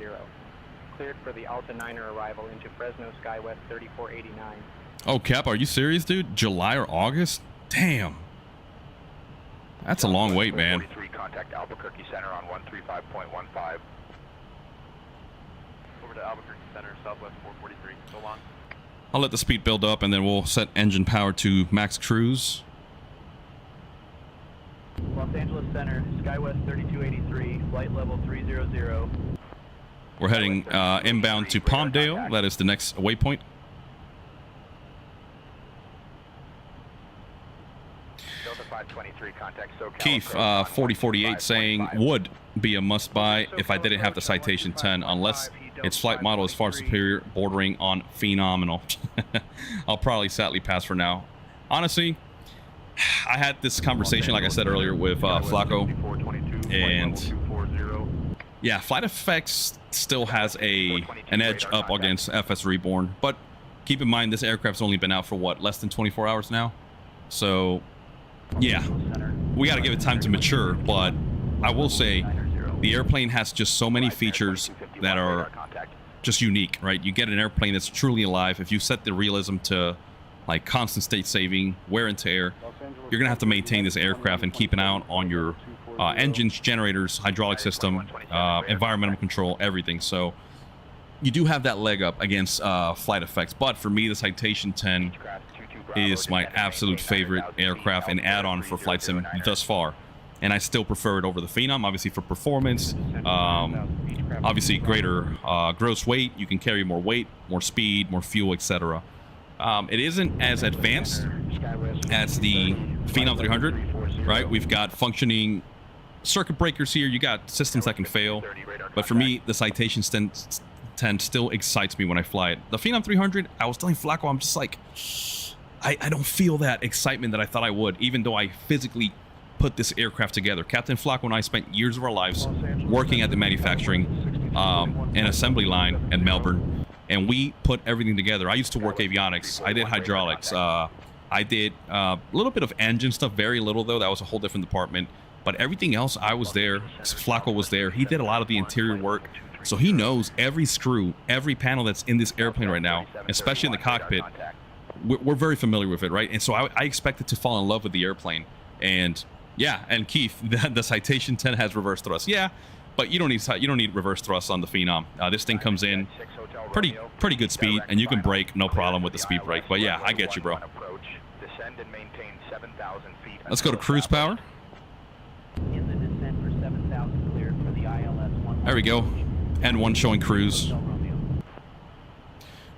Cleared for the Alta 9er arrival into Fresno, SkyWest 3489. Oh, Cap, are you serious, dude? July or August? Damn. That's a long wait, man. 43, contact Albuquerque Center on 135.15. Over to Albuquerque Center, Southwest 443. So long. I'll let the speed build up, and then we'll set engine power to max cruise. Los Angeles Center, SkyWest 3283, flight level 300. We're heading inbound to Palmdale. That is the next waypoint. Delta 523, contact SoCal. Keith, 4048 saying, would be a must-buy if I didn't have the Citation 10, unless its flight model is far superior, bordering on phenomenal. I'll probably sadly pass for now. Honestly, I had this conversation, like I said earlier, with Flako, and yeah, Flight Effects still has an edge up against FSReborn, but keep in mind this aircraft's only been out for what, less than 24 hours now? So yeah, we got to give it time to mature, but I will say the airplane has just so many features that are just unique, right? You get an airplane that's truly alive. If you set the realism to like constant state saving, wear and tear, you're gonna have to maintain this aircraft and keep an eye on your engines, generators, hydraulic system, environmental control, everything. So you do have that leg up against Flight Effects. But for me, the Citation 10 is my absolute favorite aircraft and add-on for Flight Sim thus far. And I still prefer it over the Phenom, obviously for performance, obviously greater gross weight. You can carry more weight, more speed, more fuel, etc. It isn't as advanced as the Phenom 300, right? We've got functioning circuit breakers here. You got systems that can fail. But for me, the Citation 10 still excites me when I fly it. The Phenom 300, I was telling Flako, I'm just like, I don't feel that excitement that I thought I would, even though I physically put this aircraft together. Captain Flako and I spent years of our lives working at the manufacturing and assembly line in Melbourne, and we put everything together. I used to work avionics. I did hydraulics. I did a little bit of engine stuff, very little though. That was a whole different department. But everything else, I was there. Flako was there. He did a lot of the interior work. So he knows every screw, every panel that's in this airplane right now, especially in the cockpit. We're very familiar with it, right? And so I expected to fall in love with the airplane. And yeah, and Keith, the Citation 10 has reverse thrust. Yeah, but you don't need reverse thrust on the Phenom. This thing comes in pretty good speed, and you can brake no problem with the speed brake. But yeah, I get you, bro. Let's go to cruise power. There we go. N1 showing cruise.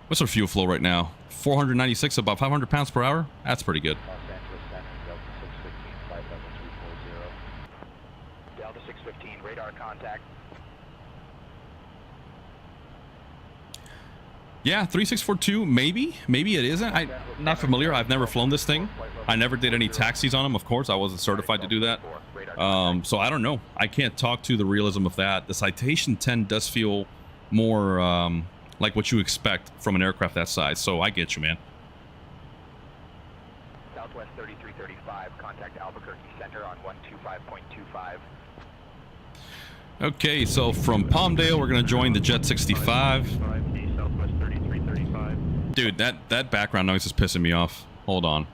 What's our fuel flow right now? 496, about 500 pounds per hour. That's pretty good. Delta 615, radar contact. Yeah, 3642, maybe it isn't. I'm not familiar. I've never flown this thing. I never did any taxis on them, of course. I wasn't certified to do that. So I don't know. I can't talk to the realism of that. The Citation 10 does feel more like what you expect from an aircraft that size. So I get you, man. Southwest 3335, contact Albuquerque Center on 125.25. Okay, so from Palmdale, we're going to join the Jet 65. Southwest 3335. Dude, that background noise is pissing me off. Hold on.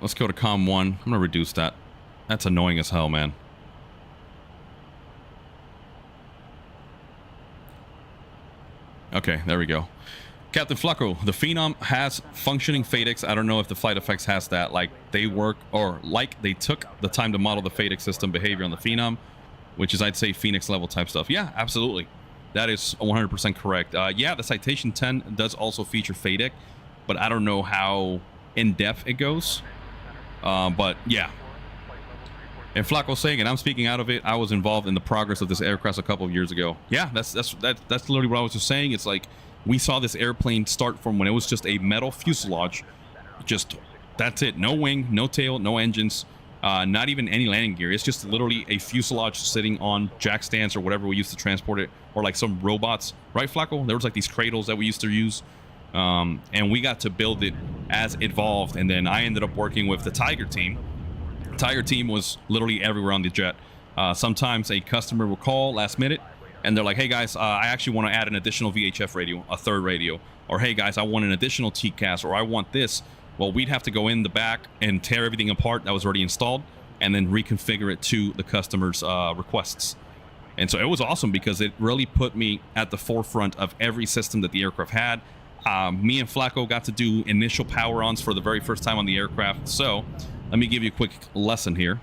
Let's go to COM 1. I'm going to reduce that. That's annoying as hell, man. Okay, there we go. Captain Flako, the Phenom has functioning FADEX. I don't know if the Flight Effects has that. Like, they work, or like they took the time to model the FADEX system behavior on the Phenom, which is, I'd say, Phoenix level type stuff. Yeah, absolutely. That is 100% correct. Yeah, the Citation 10 does also feature FADEC, but I don't know how in-depth it goes. But yeah. And Flako saying, and I'm speaking out of it, I was involved in the progress of this aircraft a couple of years ago. Yeah, that's literally what I was just saying. It's like we saw this airplane start from when it was just a metal fuselage. Just, that's it. No wing, no tail, no engines, not even any landing gear. It's just literally a fuselage sitting on jack stands or whatever we used to transport it, or like some robots. Right, Flako? There was like these cradles that we used to use. And we got to build it as it evolved, and then I ended up working with the Tiger team. The Tiger team was literally everywhere on the jet. Sometimes a customer will call last minute and they're like, hey guys, I actually want to add an additional VHF radio, a third radio, or hey guys, I want an additional TCAS, or I want this. Well, we'd have to go in the back and tear everything apart that was already installed and then reconfigure it to the customer's requests. And so it was awesome because it really put me at the forefront of every system that the aircraft had. Me and Flako got to do initial power-ons for the very first time on the aircraft. So let me give you a quick lesson here.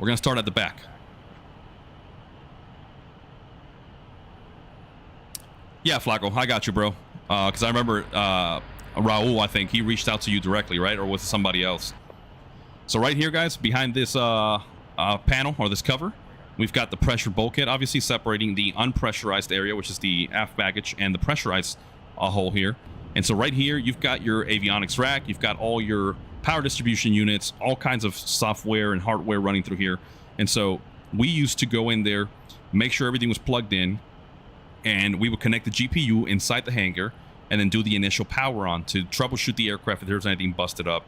We're going to start at the back. Yeah, Flako, I got you, bro. Because I remember Raul, I think, he reached out to you directly, right? Or was it somebody else? So right here, guys, behind this panel or this cover, we've got the pressure bulkhead, obviously separating the unpressurized area, which is the aft baggage, and the pressurized hole here. And so right here, you've got your avionics rack, you've got all your power distribution units, all kinds of software and hardware running through here. And so we used to go in there, make sure everything was plugged in, and we would connect the GPU inside the hangar and then do the initial power on to troubleshoot the aircraft if there's anything busted up.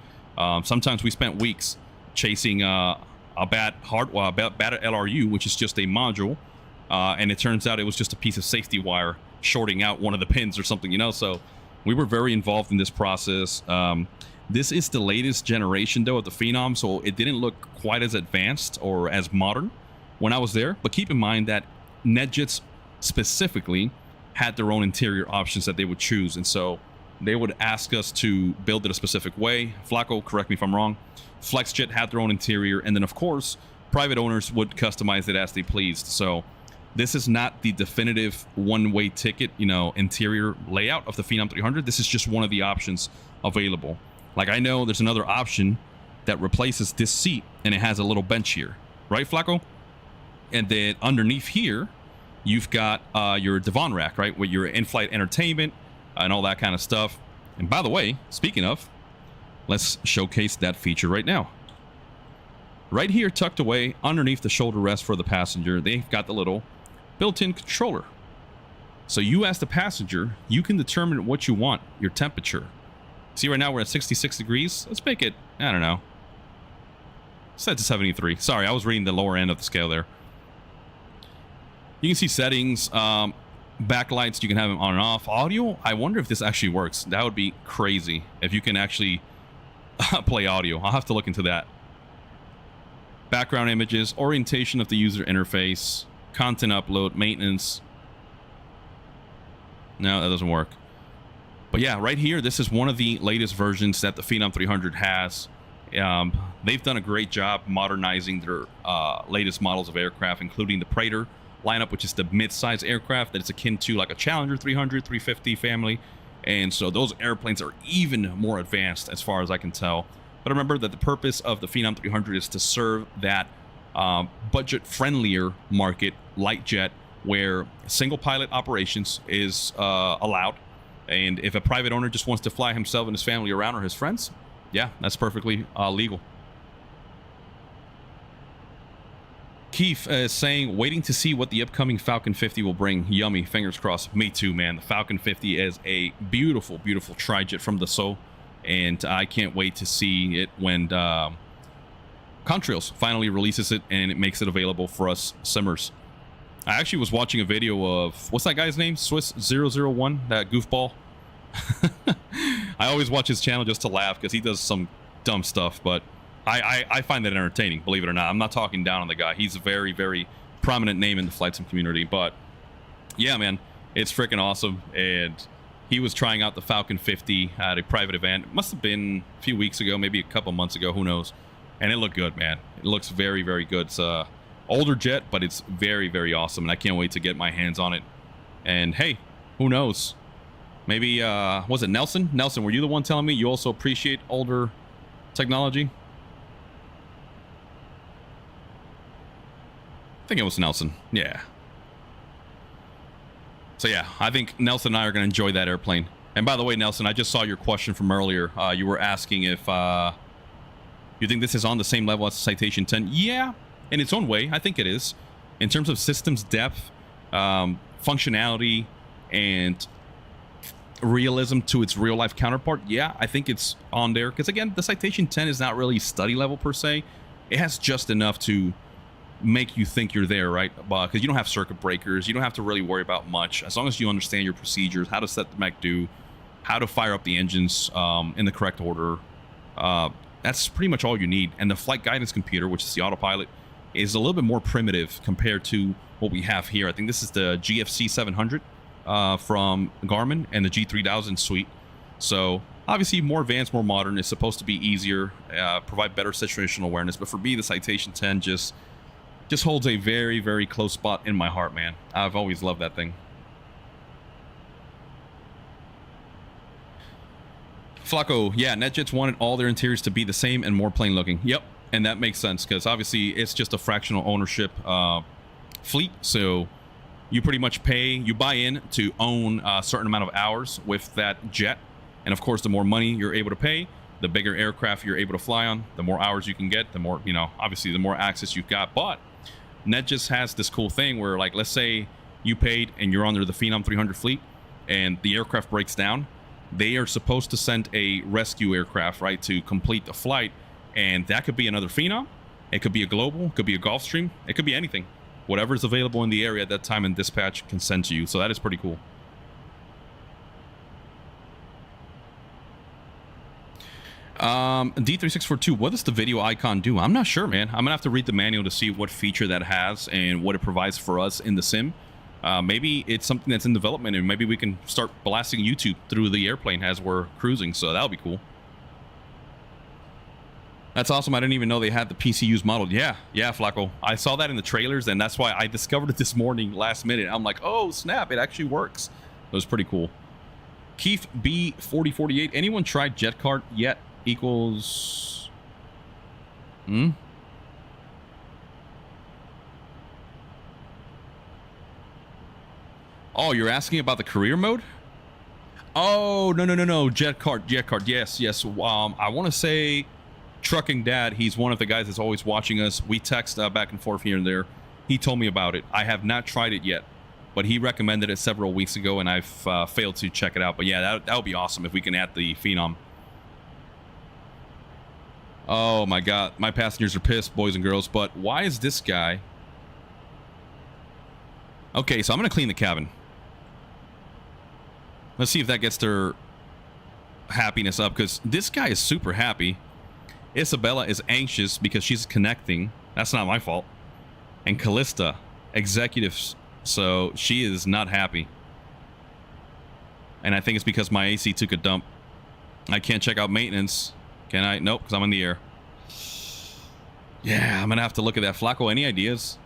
Sometimes we spent weeks chasing a bad LRU, which is just a module, and it turns out it was just a piece of safety wire shorting out one of the pins or something, you know. So we were very involved in this process. This is the latest generation though of the Phenom, so it didn't look quite as advanced or as modern when I was there. But keep in mind that NetJets specifically had their own interior options that they would choose, and so they would ask us to build it a specific way. Flako, correct me if I'm wrong. FlexJet had their own interior, and then of course private owners would customize it as they pleased. So this is not the definitive one-way ticket, you know, interior layout of the Phenom 300. This is just one of the options available. Like, I know there's another option that replaces this seat, and it has a little bench here, right, Flako? And then underneath here, you've got your divan rack, right? With your in-flight entertainment and all that kind of stuff. And by the way, speaking of, let's showcase that feature right now. Right here, tucked away underneath the shoulder rest for the passenger, they've got the little built-in controller. So you as the passenger, you can determine what you want, your temperature. See, right now we're at 66 degrees. Let's make it, I don't know, set to 73. Sorry, I was reading the lower end of the scale there. You can see settings, backlights, you can have them on and off. Audio, I wonder if this actually works. That would be crazy if you can actually play audio. I'll have to look into that. Background images, orientation of the user interface, content upload, maintenance. No, that doesn't work. But yeah, right here, this is one of the latest versions that the Phenom 300 has. They've done a great job modernizing their latest models of aircraft, including the Praetor lineup, which is the mid-size aircraft that is akin to like a Challenger 300, 350 family. And so those airplanes are even more advanced as far as I can tell. But remember that the purpose of the Phenom 300 is to serve that budget-friendlier market, light jet, where single pilot operations is allowed. And if a private owner just wants to fly himself and his family around, or his friends, yeah, that's perfectly legal. Keith is saying, waiting to see what the upcoming Falcon 50 will bring. Yummy, fingers crossed. Me too, man. The Falcon 50 is a beautiful, beautiful tri-jet from Dassault, and I can't wait to see it when Contrails finally releases it and it makes it available for us simmers. I actually was watching a video of, what's that guy's name? Swiss 001, that goofball. I always watch his channel just to laugh because he does some dumb stuff, but I find that entertaining, believe it or not. I'm not talking down on the guy. He's a very, very prominent name in the flight sim community, but yeah, man, it's freaking awesome. And he was trying out the Falcon 50 at a private event. It must have been a few weeks ago, maybe a couple months ago, who knows. And it looked good, man. It looks very, very good. It's a older jet, but it's very, very awesome, and I can't wait to get my hands on it. And hey, who knows? Maybe, was it Nelson? Nelson, were you the one telling me you also appreciate older technology? I think it was Nelson. Yeah. So yeah, I think Nelson and I are going to enjoy that airplane. And by the way, Nelson, I just saw your question from earlier. You were asking if you think this is on the same level as Citation 10. Yeah, in its own way, I think it is. In terms of systems depth, functionality, and realism to its real-life counterpart, yeah, I think it's on there. Because again, the Citation 10 is not really study level per se. It has just enough to make you think you're there, right? Because you don't have circuit breakers, you don't have to really worry about much, as long as you understand your procedures, how to set the mech do, how to fire up the engines in the correct order. That's pretty much all you need. And the flight guidance computer, which is the autopilot, is a little bit more primitive compared to what we have here. I think this is the GFC 700 from Garmin and the G3000 suite. So obviously more advanced, more modern. It's supposed to be easier, provide better situational awareness. But for me, the Citation 10 just holds a very, very close spot in my heart, man. I've always loved that thing. Flako, yeah, NetJets wanted all their interiors to be the same and more plain looking. Yep, and that makes sense because obviously it's just a fractional ownership fleet. So you pretty much pay, you buy in to own a certain amount of hours with that jet. And of course, the more money you're able to pay, the bigger aircraft you're able to fly on, the more hours you can get, the more, you know, obviously the more access you've got. But NetJets has this cool thing where, like, let's say you paid and you're under the Phenom 300 fleet and the aircraft breaks down, they are supposed to send a rescue aircraft, right, to complete the flight. And that could be another Phenom, it could be a Global, it could be a Gulfstream, it could be anything. Whatever is available in the area at that time and dispatch can send to you. So that is pretty cool. D3642, what does the video icon do? I'm not sure, man. I'm gonna have to read the manual to see what feature that has and what it provides for us in the sim. Maybe it's something that's in development, and maybe we can start blasting YouTube through the airplane as we're cruising, so that'll be cool. That's awesome. I didn't even know they had the PCUs modeled. Yeah, Flako. I saw that in the trailers, and that's why I discovered it this morning, last minute. I'm like, oh, snap, it actually works. It was pretty cool. Keith B4048, anyone tried JetCart yet? Equals... Oh, you're asking about the career mode? Oh, no. Jet cart. Yes. I want to say Trucking Dad. He's one of the guys that's always watching us. We text back and forth here and there. He told me about it. I have not tried it yet, but he recommended it several weeks ago, and I've failed to check it out. But yeah, that would be awesome if we can add the Phenom. Oh my God, my passengers are pissed, boys and girls. But why is this guy? Okay, so I'm gonna clean the cabin. Let's see if that gets their happiness up, because this guy is super happy. Isabella is anxious because she's connecting. That's not my fault. And Callista, executives, so she is not happy. And I think it's because my AC took a dump. I can't check out maintenance. Can I? Nope, because I'm in the air. Yeah, I'm gonna have to look at that. Flako, any ideas?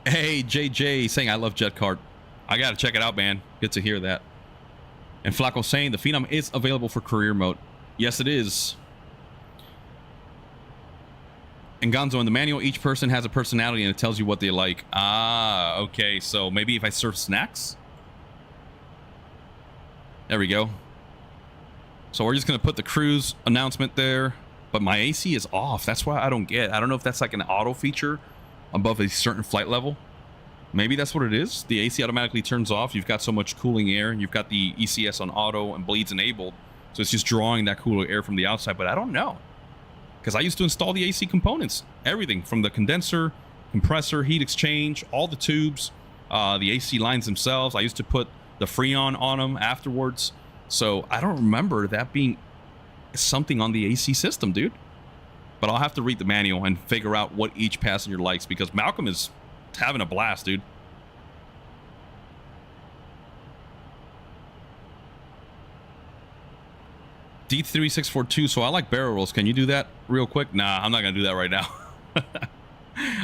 Hey, JJ saying I love Jet Cart. I gotta check it out, man. Good to hear that. And Flako saying the Phenom is available for career mode. Yes, it is. And Gonzo, in the manual, each person has a personality and it tells you what they like. Ah, okay. So maybe if I serve snacks? There we go. So we're just going to put the cruise announcement there. But my AC is off. That's why I don't get. I don't know if that's like an auto feature above a certain flight level. Maybe that's what it is. The AC automatically turns off. You've got so much cooling air. You've got the ECS on auto and bleeds enabled. So it's just drawing that cooler air from the outside. But I don't know. Because I used to install the AC components. Everything from the condenser, compressor, heat exchange, all the tubes, the AC lines themselves. I used to put the Freon on them afterwards. So I don't remember that being something on the AC system, dude. But I'll have to read the manual and figure out what each passenger likes, because Malcolm is having a blast, dude. D3642, so I like barrel rolls. Can you do that real quick? Nah, I'm not gonna do that right now.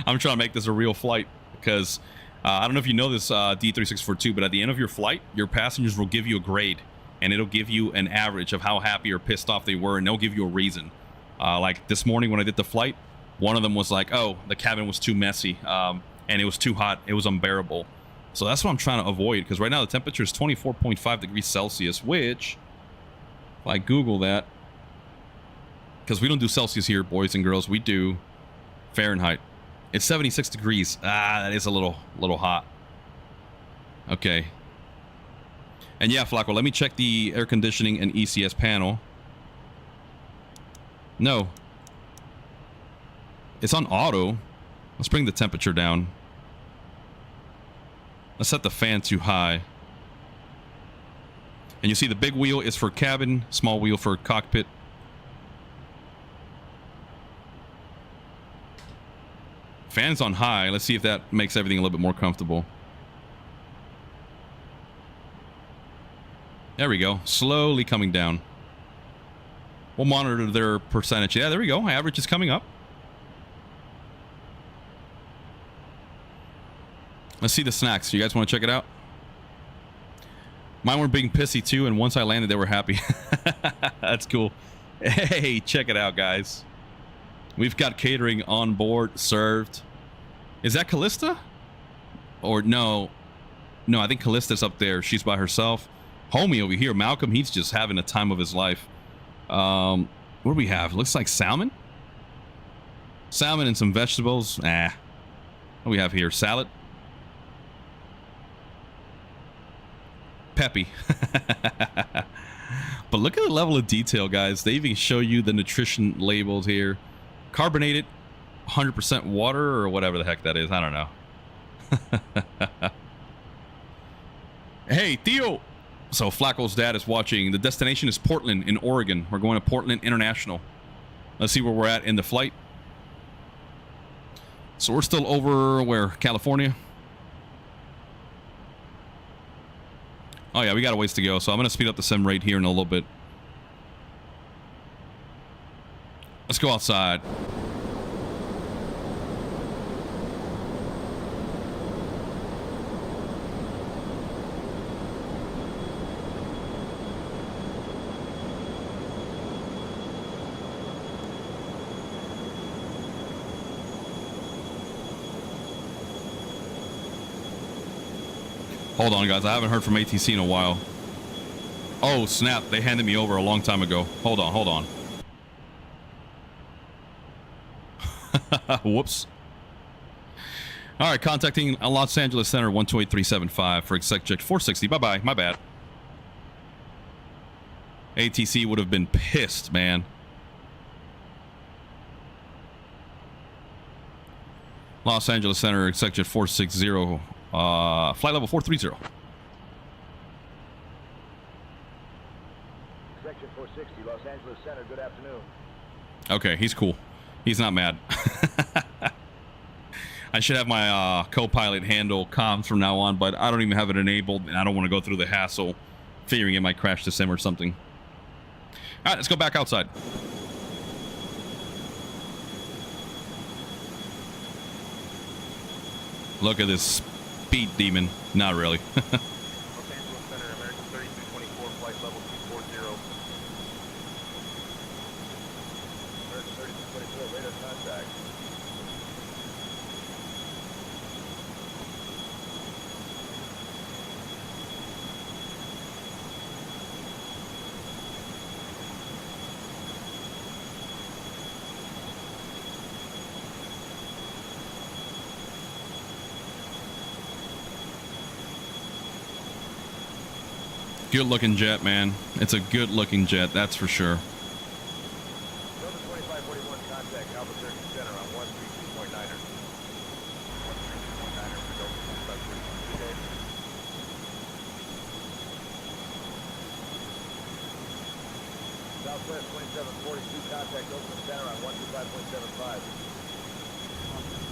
I'm trying to make this a real flight, because I don't know if you know this, D3642, but at the end of your flight, your passengers will give you a grade, and it'll give you an average of how happy or pissed off they were, and they'll give you a reason. Like this morning when I did the flight, one of them was like, oh, the cabin was too messy, and it was too hot, it was unbearable. So that's what I'm trying to avoid, because right now the temperature is 24.5 degrees Celsius, which, if I Google that, because we don't do Celsius here, boys and girls, we do Fahrenheit. It's 76 degrees. Ah, that is a little hot. Okay. And yeah, Flako, let me check the air conditioning and ECS panel. No. It's on auto. Let's bring the temperature down. Let's set the fan too high. And you see the big wheel is for cabin, small wheel for cockpit. Fan's on high. Let's see if that makes everything a little bit more comfortable. There we go. Slowly coming down. We'll monitor their percentage. Yeah, there we go. Average is coming up. Let's see the snacks. You guys want to check it out? Mine were being pissy too, and once I landed, they were happy. That's cool. Hey, check it out, guys. We've got catering on board, served. Is that Callista? Or no? No, I think Callista's up there. She's by herself. Homie over here, Malcolm, he's just having a time of his life. What do we have? Looks like salmon? Salmon and some vegetables. What do we have here? Salad? Peppy. But look at the level of detail, guys. They even show you the nutrition labels here. Carbonated, 100% water, or whatever the heck that is. I don't know. Hey, Theo. So Flako's dad is watching. The destination is Portland in Oregon. We're going to Portland International. Let's see where we're at in the flight. So we're still over where? California? Oh yeah, we got a ways to go. So I'm going to speed up the sim rate here in a little bit. Let's go outside. Hold on, guys. I haven't heard from ATC in a while. Oh, snap. They handed me over a long time ago. Hold on, hold on. Whoops. All right, contacting Los Angeles Center 128375 for exec 460. Bye-bye. My bad. ATC would have been pissed, man. Los Angeles Center, exec 460, flight level 430. Section 460, Los Angeles Center, good afternoon. Okay, he's cool. He's not mad. I should have my co-pilot handle comms from now on, but I don't even have it enabled, and I don't want to go through the hassle figuring it might crash the sim or something. All right, let's go back outside. Look at this speed demon. Not really. Los Angeles Center, American 3224, flight level 240. American 3224, radar contact. Good looking jet, man. It's a good looking jet, that's for sure. Delta 2541, contact Alpha 30 Center on 132.9er. 132.9er for Delta 2541, good day. Southwest 2742, contact Oakland Center on 125.75.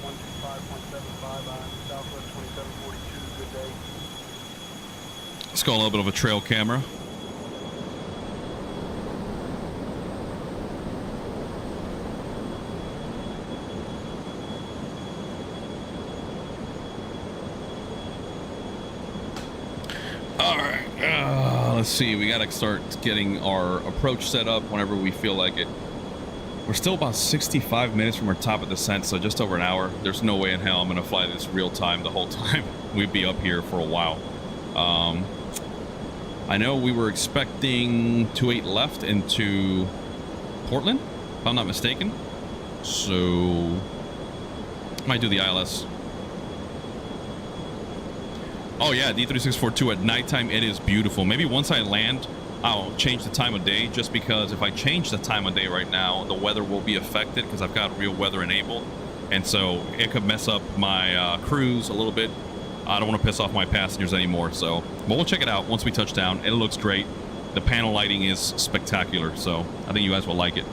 125.75 on Southwest 2742, good day. Let's go a little bit of a trail camera. All right, let's see. We got to start getting our approach set up whenever we feel like it. We're still about 65 minutes from our top of descent, so just over an hour. There's no way in hell I'm going to fly this real time the whole time. We'd be up here for a while. I know we were expecting 28 left into Portland, if I'm not mistaken. So, might do the ILS. Oh yeah, D3642 at nighttime, it is beautiful. Maybe once I land, I'll change the time of day, just because if I change the time of day right now, the weather will be affected because I've got real weather enabled. And so it could mess up my cruise a little bit. I don't want to piss off my passengers anymore, so but we'll check it out once we touch down. It looks great. The panel lighting is spectacular, so I think you guys will like it.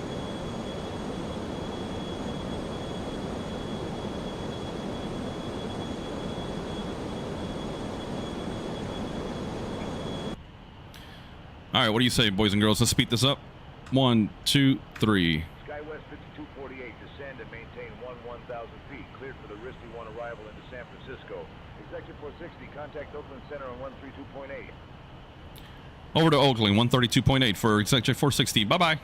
All right, what do you say, boys and girls? Let's speed this up. 1, 2, 3. Skywest 5248, descend and maintain 1,000 feet. Cleared for the Risty 1 arrival into San Francisco. Executive 460, contact Oakland Center on 132.8. Over to Oakland, 132.8 for Executive 460. Bye-bye.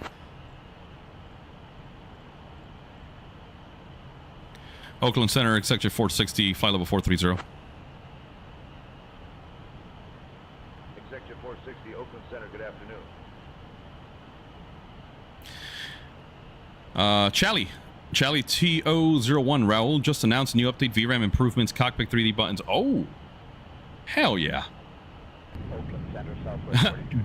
Oakland Center, Executive 460, flight level 430. Executive 460, Oakland Center, good afternoon. Charlie TO01, Raul just announced new update, VRAM improvements, cockpit 3D buttons. Oh, hell yeah.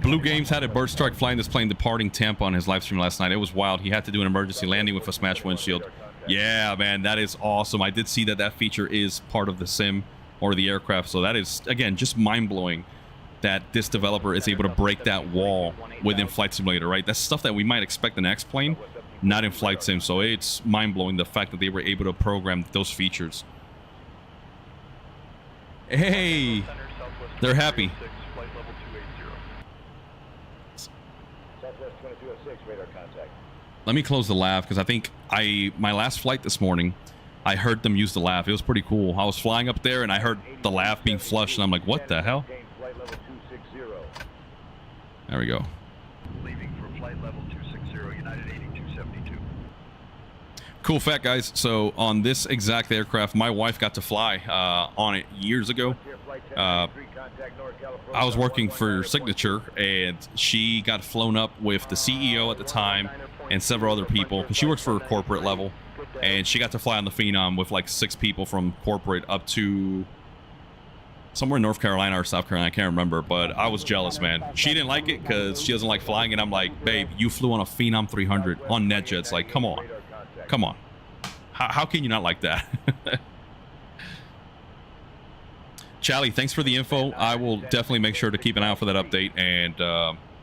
Blue Games had a bird strike flying this plane departing Tampa on his live stream last night. It was wild. He had to do an emergency landing with a smashed windshield. Yeah, man, that is awesome. I did see that that feature is part of the sim or the aircraft. So that is, again, just mind-blowing that this developer is able to break that wall within Flight Simulator, right? That's stuff that we might expect in X-Plane, not in Flight Sim. So it's mind-blowing the fact that they were able to program those features. Hey, they're happy. Southwest 2206, radar contact. Let me close the lav because I think my last flight this morning, I heard them use the lav. It was pretty cool. I was flying up there and I heard the lav being flushed and I'm like, what the hell? There we go. Leaving for flight level 260, United 8272. Cool fact, guys. So on this exact aircraft, my wife got to fly on it years ago. I was working for Signature, and she got flown up with the CEO at the time and several other people. She works for a corporate level, and she got to fly on the Phenom with like 6 people from corporate up to somewhere in North Carolina or South Carolina. I can't remember, but I was jealous, man. She didn't like it because she doesn't like flying, and I'm like, babe, you flew on a Phenom 300 on NetJets. Like, come on. Come on. How can you not like that? Charlie, thanks for the info. I will definitely make sure to keep an eye out for that update. And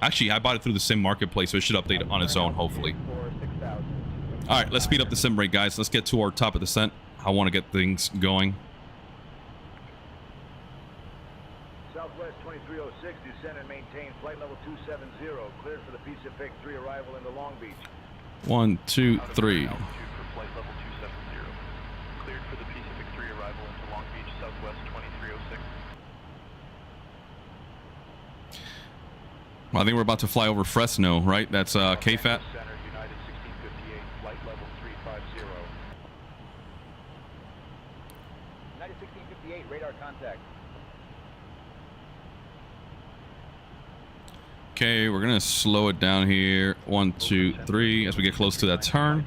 actually, I bought it through the sim marketplace, so it should update on its own, hopefully. All right, let's speed up the sim rate, guys. Let's get to our top of descent. I want to get things going. Southwest 2306, descend and maintain flight level 270. Cleared for the Pacific 3 arrival into Long Beach. 1, 2, 3. Flight level 270. Cleared for the Pacific 3 arrival into Long Beach, Southwest 2306. Well, I think we're about to fly over Fresno, right? That's KFAT. Center, United 1658, flight level 350. United 1658, radar contact. Okay, we're gonna slow it down here. 1, 2, 3 as we get close to that turn.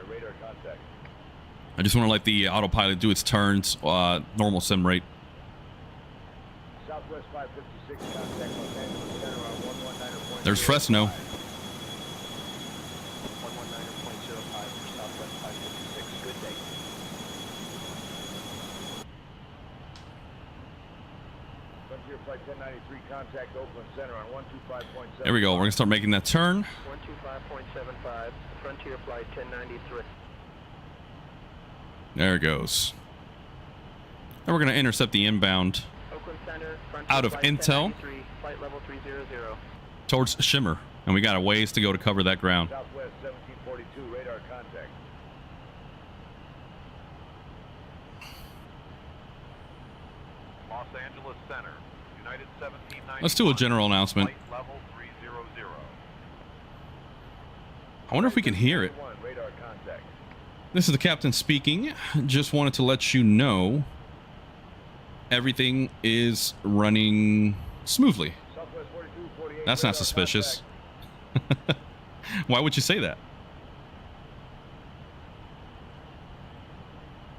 Radar contact. I just want to let the autopilot do its turns, normal sim rate. Southwest 556, contact Los Angeles Center on 119.05. There's Fresno. 119.05 for Southwest 556. Good day. Frontier Flight 1093, contact Oakland Center on 125.7. There we go. We're gonna start making that turn. 125.75, Frontier Flight 1093. There it goes. And we're gonna intercept the inbound Oakland Center, Frontier out of Flight intel 1093, flight level 300. towards Shimmer, and we got a ways to go to cover that ground. Southwest 1742, radar contact. Los Angeles Center, United 1790. Let's do a general announcement. Flight level 300. I wonder if we can hear it. Radar contact. This is the captain speaking. Just wanted to let you know everything is running smoothly. Southwest 4248. That's not suspicious. Why would you say that?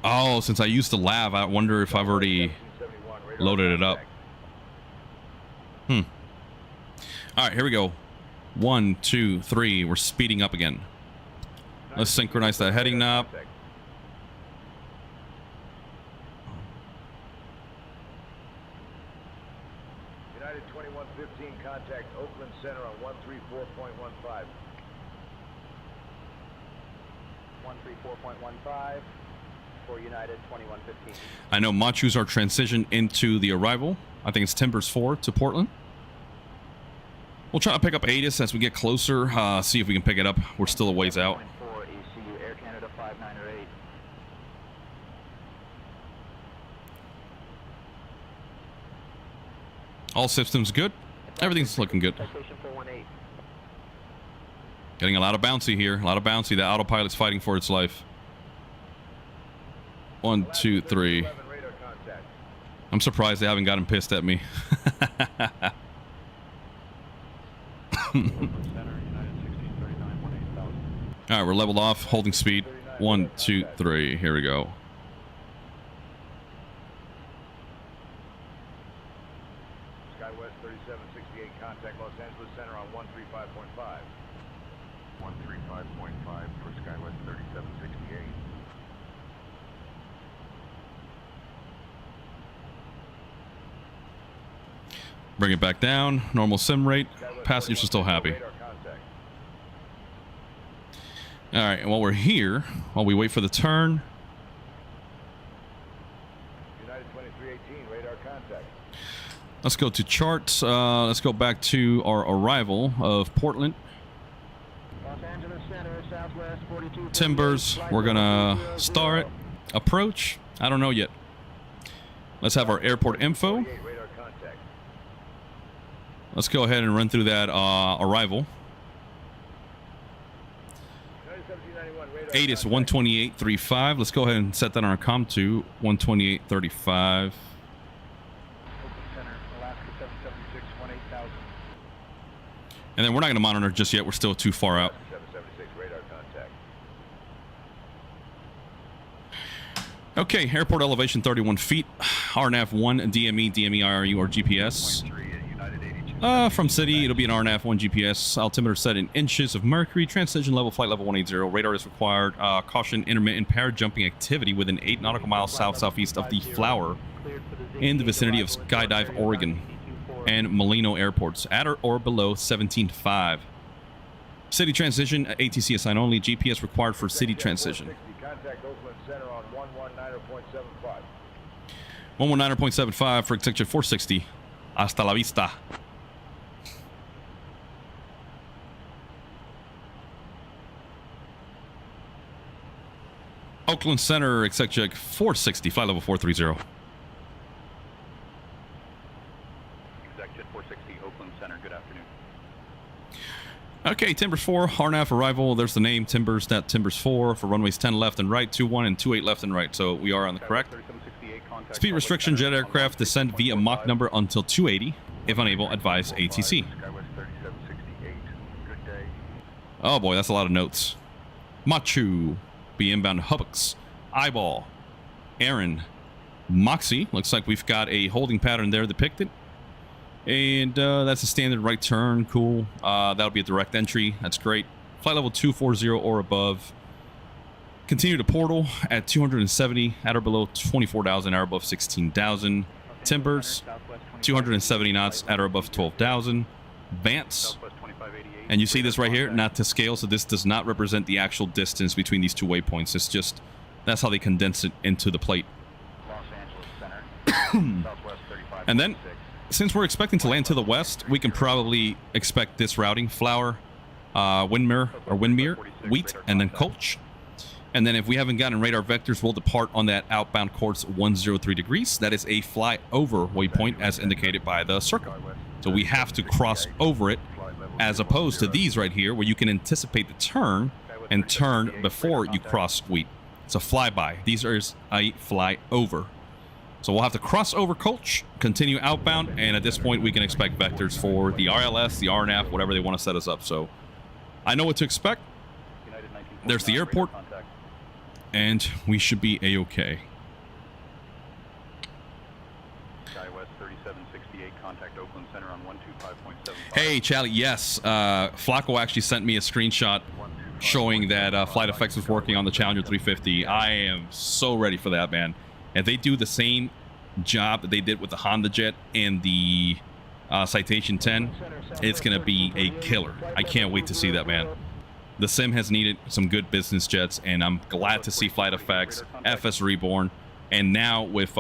Oh, since I used the lav, I wonder if I've already loaded it up. All right, here we go. 1, 2, 3. We're speeding up again. Let's synchronize that heading knob. United 2115, contact Oakland Center on 134.15. 134.15 for United 2115. I know Machu's our transition into the arrival. I think it's Timbers 4 to Portland. We'll try to pick up ATIS as we get closer. See if we can pick it up. We're still a ways out. For ECU Air Canada 598. All systems good. Everything's looking good. Citation 418. Getting a lot of bouncy here. A lot of bouncy. The autopilot's fighting for its life. 1, 2, 3. I'm surprised they haven't gotten pissed at me. All right, we're leveled off, holding speed. 1, 2, 3. Here we go. SkyWest 3768, contact Los Angeles Center on 135.5. 135.5 for Skywest 3768. Bring it back down. Normal sim rate. Passengers are still happy. All right, and while we're here, while we wait for the turn, United 2318, radar contact. let's go to charts. Let's go back to our arrival of Portland. Los Angeles Center, Southwest 42. Timbers. We're gonna star it. Approach. I don't know yet. Let's have our airport info. Radar contact. Let's go ahead and run through that arrival. 1791, radar 8 is contact. 128.35. Let's go ahead and set that on our comm to 128.35. Oakland Center, Alaska 776, 18,000. And then we're not going to monitor just yet. We're still too far out. 776, radar contact. Okay, airport elevation 31 feet. RNAV 1, DME, IRU, or GPS. From city, it'll be an RNAV 1 GPS. Altimeter set in inches of mercury. Transition level, flight level 180. Radar is required. Caution, intermittent parajumping activity within 8 nautical miles south-southeast of the Flower in the vicinity of Skydive, Oregon, and Molino airports, at or below 17.5. City transition, ATC assigned only. GPS required for city transition. Contact Oakland Center on 119.75. 119.75 for executive 460. Hasta la vista. Oakland Center, executive 460, flight level 430. Executive 460, Oakland Center, good afternoon. Okay, Timbers 4, RNAV arrival. There's the name, Timbers, that Timbers 4 for runways 10 left and right, 21 and 28 left and right. So we are on the correct. Speed restriction, jet aircraft descend via Mach number until 280. If unable, advise ATC. Oh boy, that's a lot of notes. Machu, be inbound Hubbocks, Eyeball, Aaron, Moxie. Looks like we've got a holding pattern there depicted. And that's a standard right turn. Cool. That'll be a direct entry. That's great. Flight level 240 or above. Continue to portal at 270, at or below 24,000, at or above 16,000. Timbers, 270 knots, at or above 12,000. Vance. And you see this right here, not to scale, so this does not represent the actual distance between these two waypoints. It's just, that's how they condense it into the plate. And then, since we're expecting to land to the west, we can probably expect this routing: Flower, Windmere, Wheat, and then Colch. And then if we haven't gotten radar vectors, we'll depart on that outbound course 103 degrees. That is a flyover waypoint as indicated by the circle. So we have to cross over it, as opposed to these right here where you can anticipate the turn and turn before you cross Wheat. It's a flyby. These are a flyover. So we'll have to cross over Colch, continue outbound, and at this point we can expect vectors for the RLS, the RNAV, whatever they want to set us up. So I know what to expect. There's the airport, and we should be A-okay. SkyWest 3768, contact Oakland Center on 125.75. Hey, Charlie, yes. Flako actually sent me a screenshot showing that Flight Effects was working on the Challenger 350. I am so ready for that, man. If they do the same job that they did with the Honda Jet and the Citation 10, it's going to be a killer. I can't wait to see that, man. The sim has needed some good business jets, and I'm glad to see Flight Effects, FSReborn, and now with,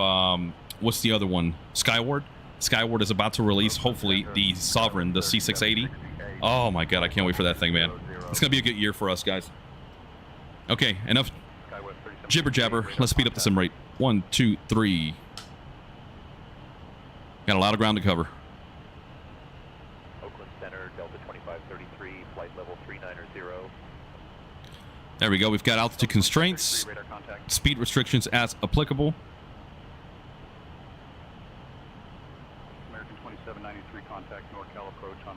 what's the other one? Skyward? Skyward is about to release, hopefully, the Sovereign, the C680. Oh my god, I can't wait for that thing, man. It's going to be a good year for us, guys. Okay, enough jibber jabber. Let's speed up the sim rate. 1, 2, 3. Got a lot of ground to cover. Oakland Center, Delta 2533, flight level 390. There we go. We've got altitude constraints, speed restrictions as applicable. American 2793, contact NorCal approach on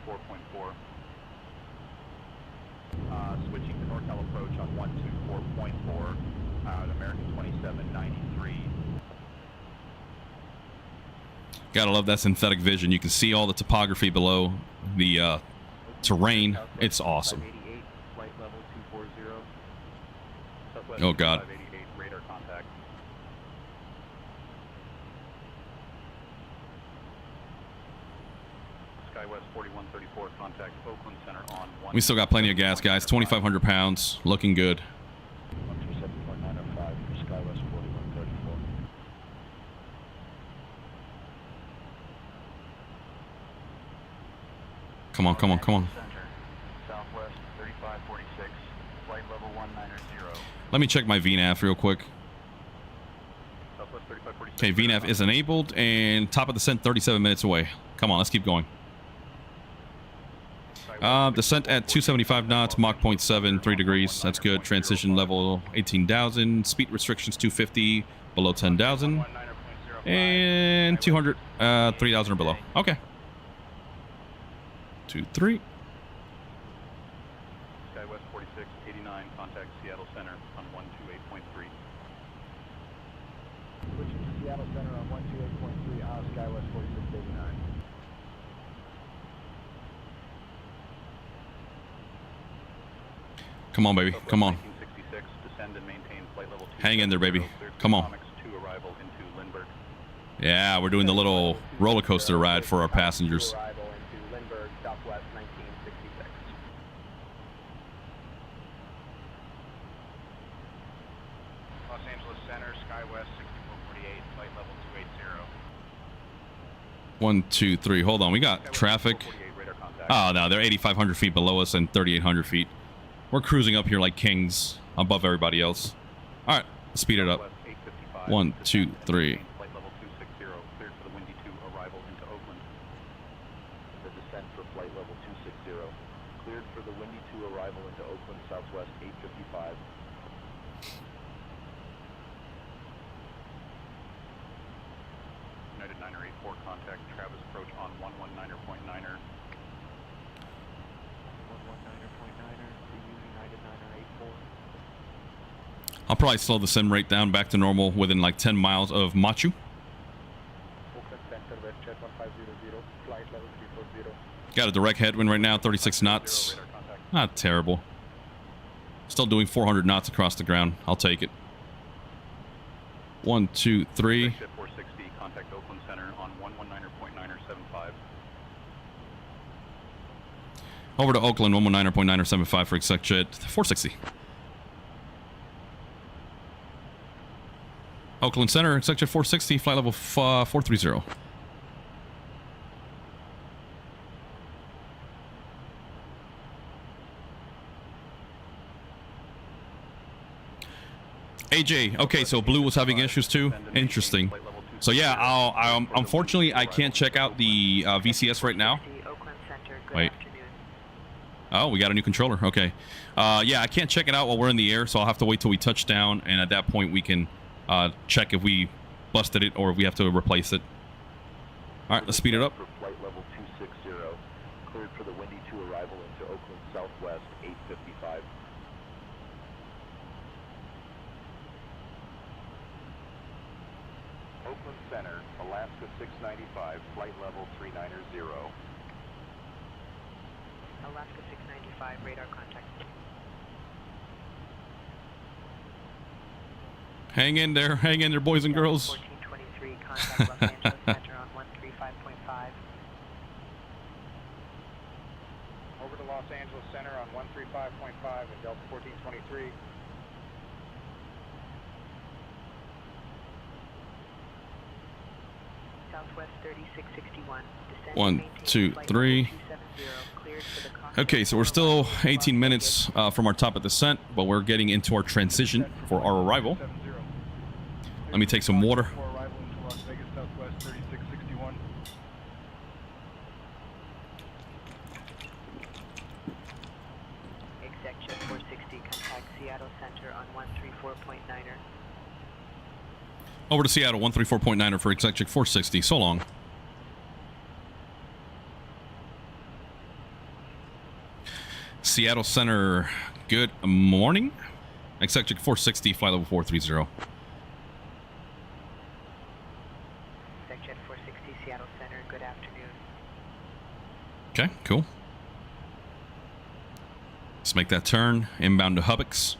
124.4. Switching to NorCal approach on 124.4. American 2793. Gotta love that synthetic vision. You can see all the topography below the terrain. It's awesome. Oh god. Radar contact. SkyWest 4134, contact Oakland Center on 1. We still got plenty of gas, guys. 2,500 pounds. Looking good. 127.905 for SkyWest 4134. Come on, come on, come on. Southwest 3546, flight level 190. Let me check my VNAV real quick. Southwest 3546. Okay, VNAV is enabled, and top of descent 37 minutes away. Come on, let's keep going. Descent at 275 knots, Mach 0.7, 3 degrees. That's good. Transition level 18,000. Speed restrictions 250, below 10,000. And 200, 3,000 or below. Okay. 23. SkyWest 4689, contact Seattle Center on 128.3. Switching to Seattle Center on 128.3, SkyWest 4689. Come on, baby. Come on. 1966, descend and maintain flight level 2. Hang in there, baby. Come on. To arrival into Lindbergh. Yeah, we're doing the little roller coaster ride for our passengers. Arrival into Lindbergh, Southwest 1966. Los Angeles Center, SkyWest 6448, flight level 280. 1, 2, 3. Hold on. We got traffic. Oh, no. They're 8,500 feet below us and 3,800 feet. We're cruising up here like kings above everybody else. All right. Speed it up. 1, 2, 3. Flight level 260, cleared for the Windy 2 arrival into Oakland. The descent for flight level 260. Cleared for the Windy 2 arrival into Oakland, Southwest 855. United 984, contact Travis approach on 119.9er. 119.9er, United 984. I'll probably slow the sim rate down back to normal within like 10 miles of Machu. Oakland Center, WestJet 1500, flight level 340. Got a direct headwind right now, 36 knots. Not terrible. Still doing 400 knots across the ground. I'll take it. 1, 2, 3. WestJet 460, contact Oakland Center on 119.9er75. Over to Oakland, 119.975 for exec jet 460. Oakland Center, exec jet 460, flight level 430. AJ, okay, so Blue was having issues too. Interesting. So yeah, I'll unfortunately I can't check out the VCS right now. Wait. Oh, we got a new controller. Okay. Yeah, I can't check it out while we're in the air, so I'll have to wait till we touch down, and at that point we can check if we busted it or if we have to replace it. All right, let's speed it up. For flight level 260, cleared for the Windy 2 arrival into Oakland, Southwest 855. Oakland Center, Alaska 695, flight level 390. Alaska 695, radar contact. Hang in there, boys and girls. 1423, contact Los Angeles Center on 135.5. Over to Los Angeles Center on 135.5 and Delta 1423. Southwest 3661. 1, 2, 3. Okay, so we're still 18 minutes from our top of descent, but we're getting into our transition for our arrival. Let me take some water. For arrival into Las Vegas, Southwest 3661. Exec jet 460, contact Seattle Center on 134.9er. Over to Seattle, 134.9er for exec jet 460. So long. Seattle Center, good morning. Exec jet 460, flight level 430. Exec jet 460, Seattle Center, good afternoon. Okay, cool. Let's make that turn inbound to Hubbix.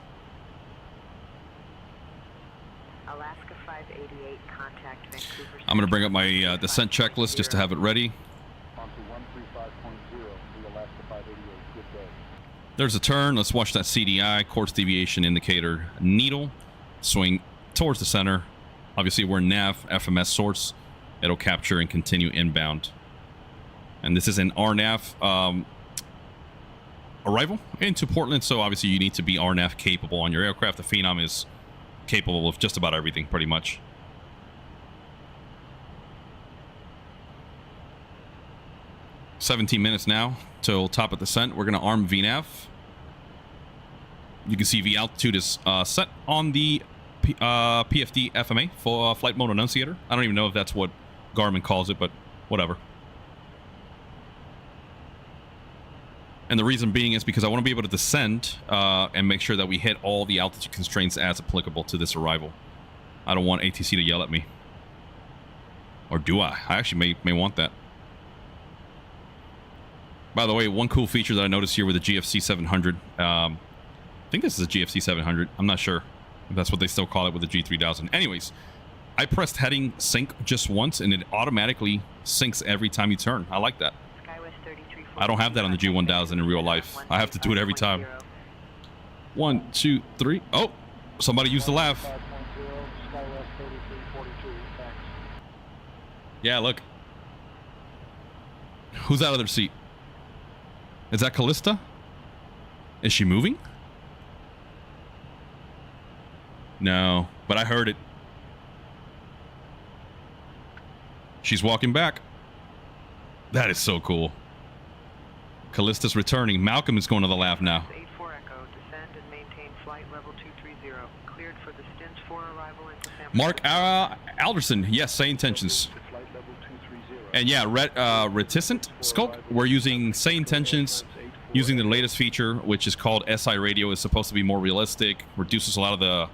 Alaska 588, contact Vancouver. I'm going to bring up my descent checklist just to have it ready. Onto 135.0, the Alaska 588, good day. There's a turn. Let's watch that CDI, course deviation indicator needle. Swing towards the center. Obviously, we're nav FMS source. It'll capture and continue inbound. And this is an RNAV arrival into Portland, so obviously you need to be RNAV capable on your aircraft. The Phenom is capable of just about everything, pretty much. 17 minutes now till top of descent. We're going to arm VNAV. You can see V altitude is set on the PFD FMA, for flight mode annunciator. I don't even know if that's what Garmin calls it, but whatever. And the reason being is because I want to be able to descend and make sure that we hit all the altitude constraints as applicable to this arrival. I don't want ATC to yell at me. Or do I? I actually may want that. By the way, one cool feature that I noticed here with the GFC 700, I think this is a GFC 700. I'm not sure if that's what they still call it with the G3000. Anyways, I pressed heading sync just once and it automatically syncs every time you turn. I like that. I don't have that on the G1000 in real life. I have to do it every time. 1, 2, 3. Oh, somebody used the laugh. Yeah, look. Who's that other seat? Is that Callista? Is she moving? No, but I heard it. She's walking back. That is so cool. Callista's returning. Malcolm is going to the laugh now. 84 Echo, descend and maintain flight level 230. Cleared for the stints for arrival into San Mark Alderson, yes, same intentions. And yeah, reticent skulk. We're using same intentions, using the latest feature, which is called SI radio. Is supposed to be more realistic, reduces a lot of the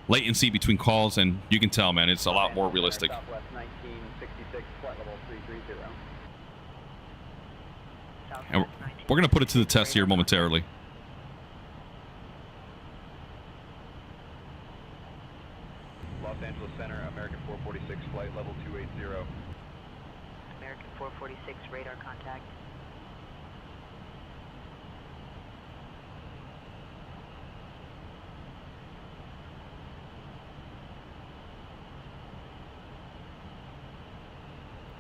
latency between calls, and you can tell, man, it's a lot more realistic. And we're going to put it to the test here momentarily. Los Angeles Center, American 446, flight level 280. American 446, radar contact.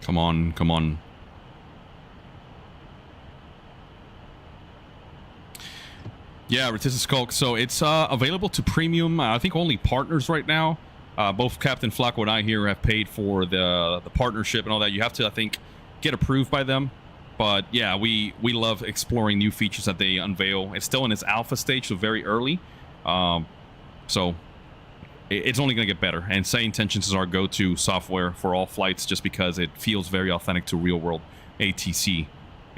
Come on, come on. Yeah, Reticent Skulk. So it's available to premium. I think only partners right now. Both Captain Flako and I here have paid for the partnership and all that. You have to, I think, get approved by them. But yeah, we love exploring new features that they unveil. It's still in its alpha stage, so very early. So it's only going to get better. And Say Intentions is our go-to software for all flights just because it feels very authentic to real-world ATC.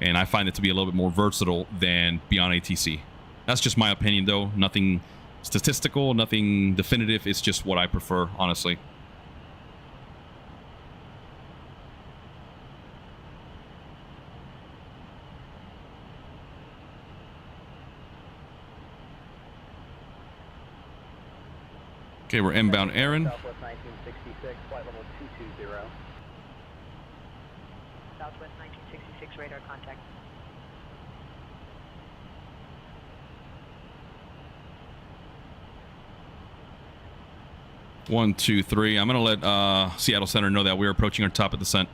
And I find it to be a little bit more versatile than Beyond ATC. That's just my opinion, though. Nothing statistical, nothing definitive. It's just what I prefer, honestly. Okay, we're inbound Aaron. Southwest 1966, flight level 220. Southwest 1966, radar contact. One, two, three. I'm going to let Seattle Center know that we're approaching our top of descent.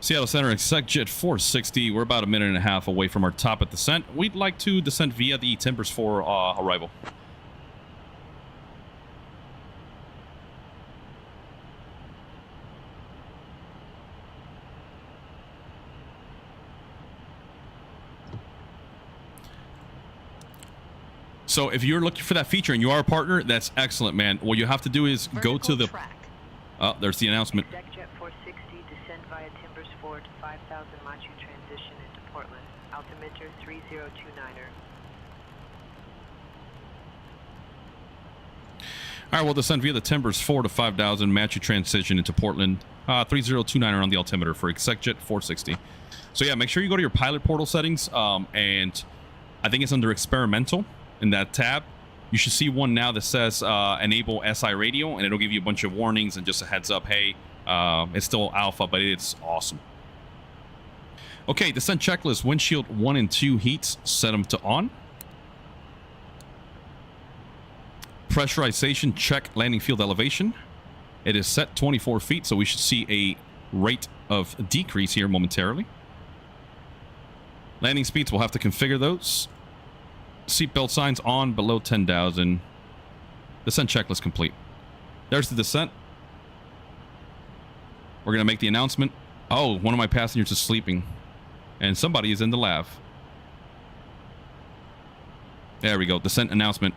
Seattle Center, ExecJet 460. We're about a minute and a half away from our top of descent. We'd like to descend via the Timbers 4 arrival. So if you're looking for that feature and you are a partner, that's excellent, man. What you have to do is go to the... Oh, there's the announcement. ExecJet 460, descend via Timbers 4 to 5000 Machu transition into Portland. Altimeter 3029er. All right, we'll descend via the Timbers 4 to 5000 Machu transition into Portland. 3029er on the altimeter for ExecJet 460. So yeah, make sure you go to your pilot portal settings, and I think it's under experimental. In that tab, you should see one now that says enable SI radio, and it'll give you a bunch of warnings and just a heads up. Hey, it's still alpha, but it's awesome. Okay, descent checklist. Windshield 1 and 2 heats, set them to on. Pressurization, check landing field elevation. It is set 24 feet, so we should see a rate of decrease here momentarily. Landing speeds, we'll have to configure those. Seatbelt signs on below 10,000. Descent checklist complete. There's the descent. We're going to make the announcement. Oh, one of my passengers is sleeping. And somebody is in the lav. There we go. Descent announcement.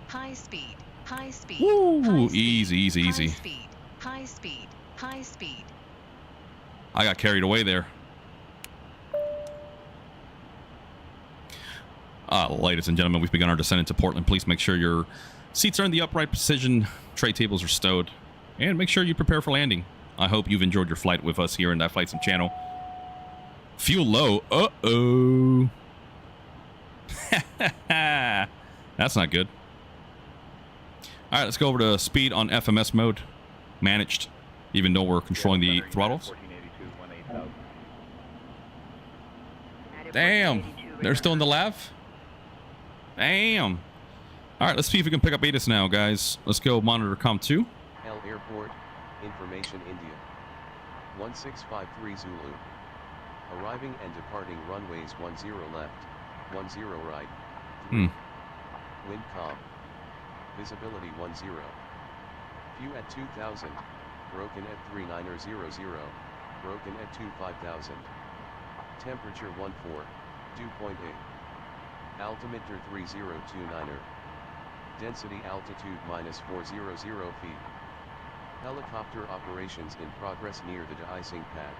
High speed. High speed. Woo! High speed, Easy, easy, easy. High speed. High speed. High speed. I got carried away there. Ladies and gentlemen, we've begun our descent into Portland. Please make sure your seats are in the upright position, tray tables are stowed, and make sure you prepare for landing. I hope you've enjoyed your flight with us here in that Flight Sim channel. Fuel low. Uh-oh. That's not good. All right, let's go over to speed on FMS mode. Managed, even though we're controlling the throttles. Damn, they're still in the lav? Damn. All right, let's see if we can pick up ATIS now, guys. Let's go monitor COM 2. L Airport, Information India. 1653 Zulu. Arriving and departing runways 10 left, 10 right. 3. Wind calm. Visibility 10. View at 2000. Broken at 3900. Broken at 25,000. Temperature 14, dew point 8. Altimeter 3029er. Density altitude -400 feet. Helicopter operations in progress near the de-icing pad.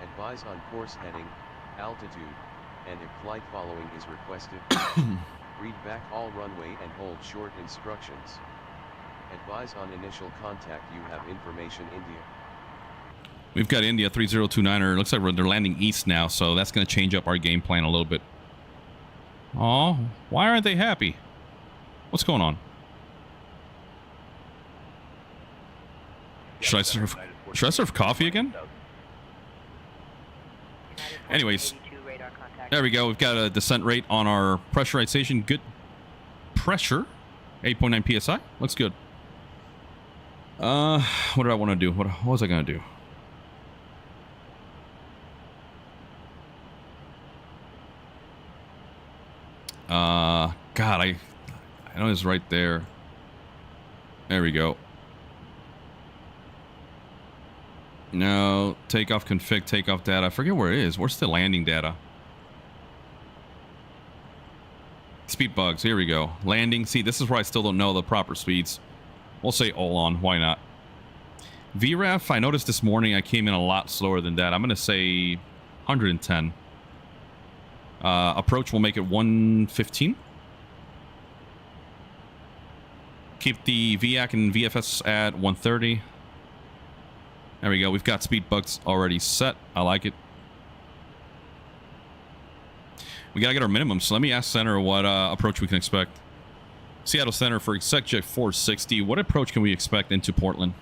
Advise on course heading, altitude, and if flight following is requested, read back all runway and hold short instructions. Advise on initial contact. You have Information India. We've got India 3029er. Looks like they're landing east now, so that's going to change up our game plan a little bit. Oh, why aren't they happy? What's going on? Should I serve coffee again? Anyways, there we go. We've got a descent rate on our pressurization. Good pressure. 8.9 psi. Looks good. What did I want to do? What was I going to do? God, I know it's right there. There we go. No, takeoff config, takeoff data. I forget where it is. Where's the landing data? Speed bugs. Here we go. Landing. See, this is where I still don't know the proper speeds. We'll say all on. Why not? VRAF, I noticed this morning I came in a lot slower than that. I'm going to say 110. Approach will make it 115. Keep the VAC and VFS at 130. There we go. We've got speed bugs already set. I like it. We got to get our minimum. So let me ask Center what approach we can expect. Seattle Center for ExecJet 460. What approach can we expect into Portland?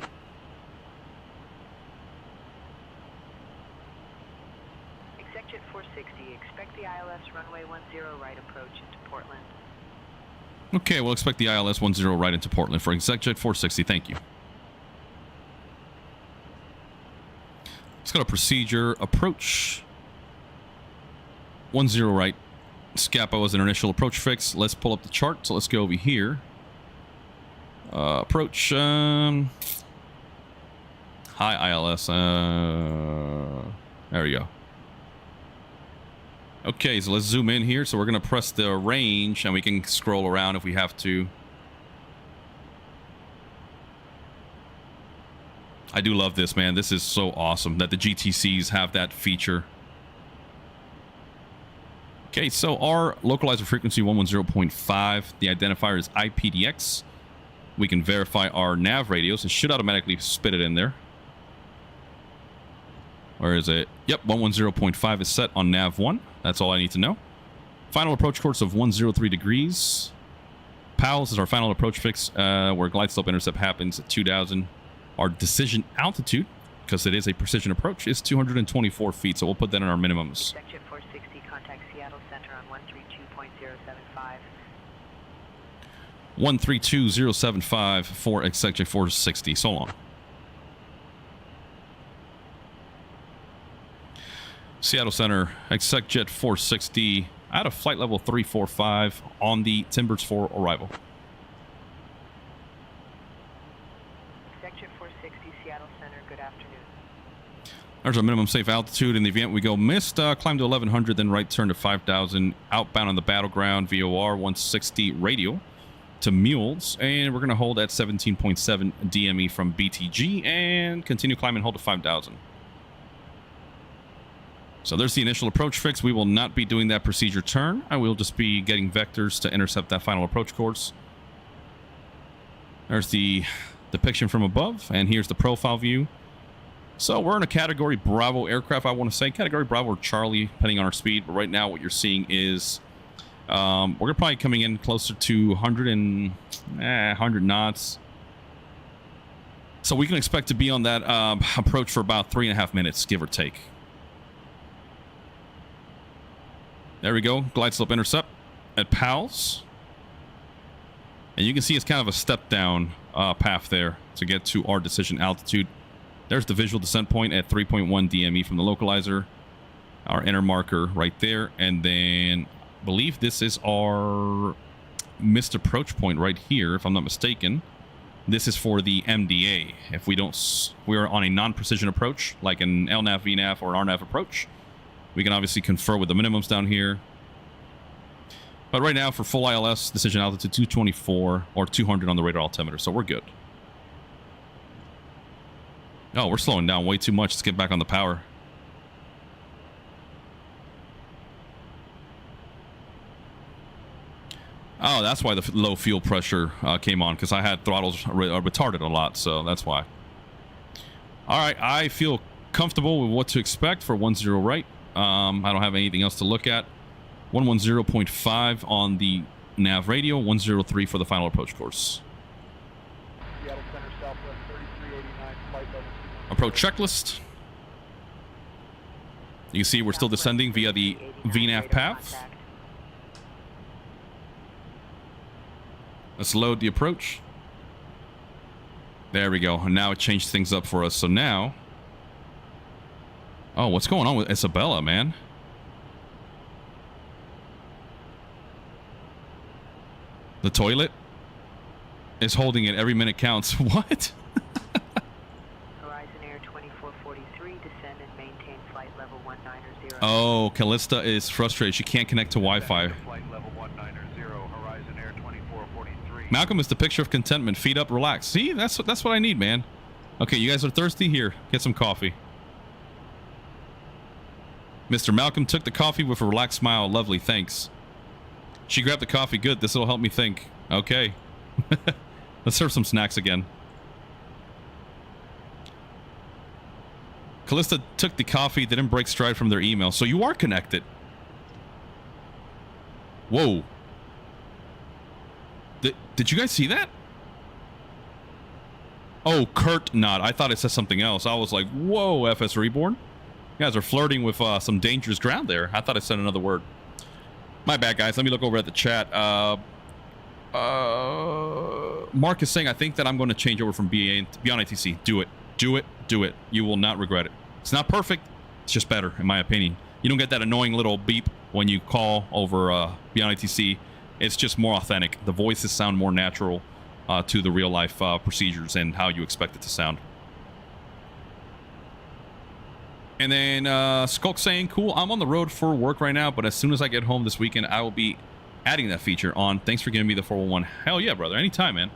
ExecJet 460, expect the ILS runway 10 right approach into Portland. Okay, we'll expect the ILS 10 right into Portland for ExecJet 460. Thank you. Let's go to procedure. Approach 10 right. Scapa was an initial approach fix. Let's pull up the chart. So let's go over here. Approach. High ILS. There we go. Okay, so let's zoom in here. So we're going to press the range and we can scroll around if we have to. I do love this, man. This is so awesome that the GTCs have that feature. Okay, so our localizer frequency 110.5. The identifier is IPDX. We can verify our nav radios. It should automatically spit it in there. Where is it? Yep, 110.5 is set on nav 1. That's all I need to know. Final approach course of 103 degrees. PALS is our final approach fix, where glide slope intercept happens at 2,000. Our decision altitude, because it is a precision approach, is 224 feet. So we'll put that in our minimums. ExecJet 460, contact Seattle Center on 132.075. 132.075 for ExecJet 460. So long. Seattle Center, ExecJet 460 out of flight level 345 on the Timbers 4 arrival. ExecJet 460, Seattle Center, good afternoon. There's our minimum safe altitude. In the event we go missed, climb to 1100, then right turn to 5000, outbound on the battleground, VOR 160 radial to Mules, and we're going to hold at 17.7 DME from BTG and continue climbing and hold to 5000. So there's the initial approach fix. We will not be doing that procedure turn. I will just be getting vectors to intercept that final approach course. There's the depiction from above, and here's the profile view. So we're in a Category Bravo aircraft, I want to say. Category Bravo or Charlie, depending on our speed. But right now what you're seeing is we're probably coming in closer to 100 knots. So we can expect to be on that approach for about 3.5 minutes, give or take. There we go. Glide slope intercept at PALS. And you can see it's kind of a step down path there to get to our decision altitude. There's the visual descent point at 3.1 DME from the localizer. Our inner marker right there. And then I believe this is our missed approach point right here, if I'm not mistaken. This is for the MDA. If we don't, we're on a non-precision approach, like an LNAV, VNAV, or RNAV approach. We can obviously confer with the minimums down here. But right now, for full ILS, decision altitude 224 or 200 on the radar altimeter, so we're good. Oh, we're slowing down way too much. Let's get back on the power. Oh, that's why the low fuel pressure came on, because I had throttles retarded a lot, so that's why. All right, I feel comfortable with what to expect for 10 right. I don't have anything else to look at. 110.5 on the nav radio, 103 for the final approach course. Seattle Center, Southwest 3389, flight level. Approach checklist. You can see we're still descending via the VNAV path. Let's load the approach. There we go. And now it changed things up for us. So now... Oh, what's going on with Isabella, man? The toilet is holding it. Every minute counts. What? Horizon Air 2443, descend and maintain flight level 190. Oh, Callista is frustrated. She can't connect to Wi-Fi. Flight level 190, Horizon Air 2443. Malcolm is the picture of contentment. Feet up, relax. See, that's what I need, man. Okay, you guys are thirsty? Here, get some coffee. Mr. Malcolm took the coffee with a relaxed smile. Lovely, thanks. She grabbed the coffee. Good, this will help me think. Okay. Let's serve some snacks again. Callista took the coffee, didn't break stride from their email. So you are connected. Whoa. Did you guys see that? Oh, Kurt not. I thought it said something else. I was like, whoa, FSReborn. You guys are flirting with some dangerous ground there. I thought it said another word. My bad, guys. Let me look over at the chat. Mark is saying, I think that I'm going to change over from BA to Beyond ATC. Do it. Do it. Do it. You will not regret it. It's not perfect. It's just better, in my opinion. You don't get that annoying little beep when you call over Beyond ATC. It's just more authentic. The voices sound more natural to the real-life procedures and how you expect it to sound. And then Skulk saying, cool, I'm on the road for work right now, but as soon as I get home this weekend, I will be adding that feature on. Thanks for giving me the 411. Hell yeah, brother. Anytime, man.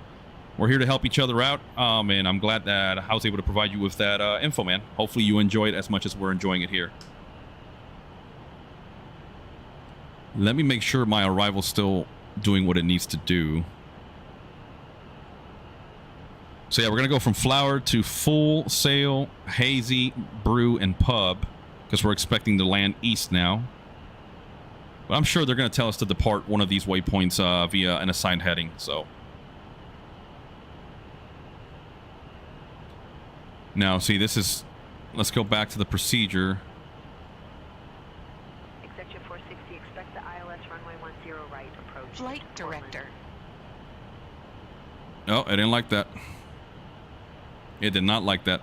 We're here to help each other out. And I'm glad that I was able to provide you with that info, man. Hopefully you enjoy it as much as we're enjoying it here. Let me make sure my arrival's still doing what it needs to do. So yeah, we're going to go from flower to full sail, hazy, brew, and pub, because we're expecting to land east now. But I'm sure they're going to tell us to depart one of these waypoints via an assigned heading, so. Now, see, this is... Let's go back to the procedure. Executive 460, expect the ILS runway 10 right approach. Flight director. Oh, I didn't like that. It did not like that.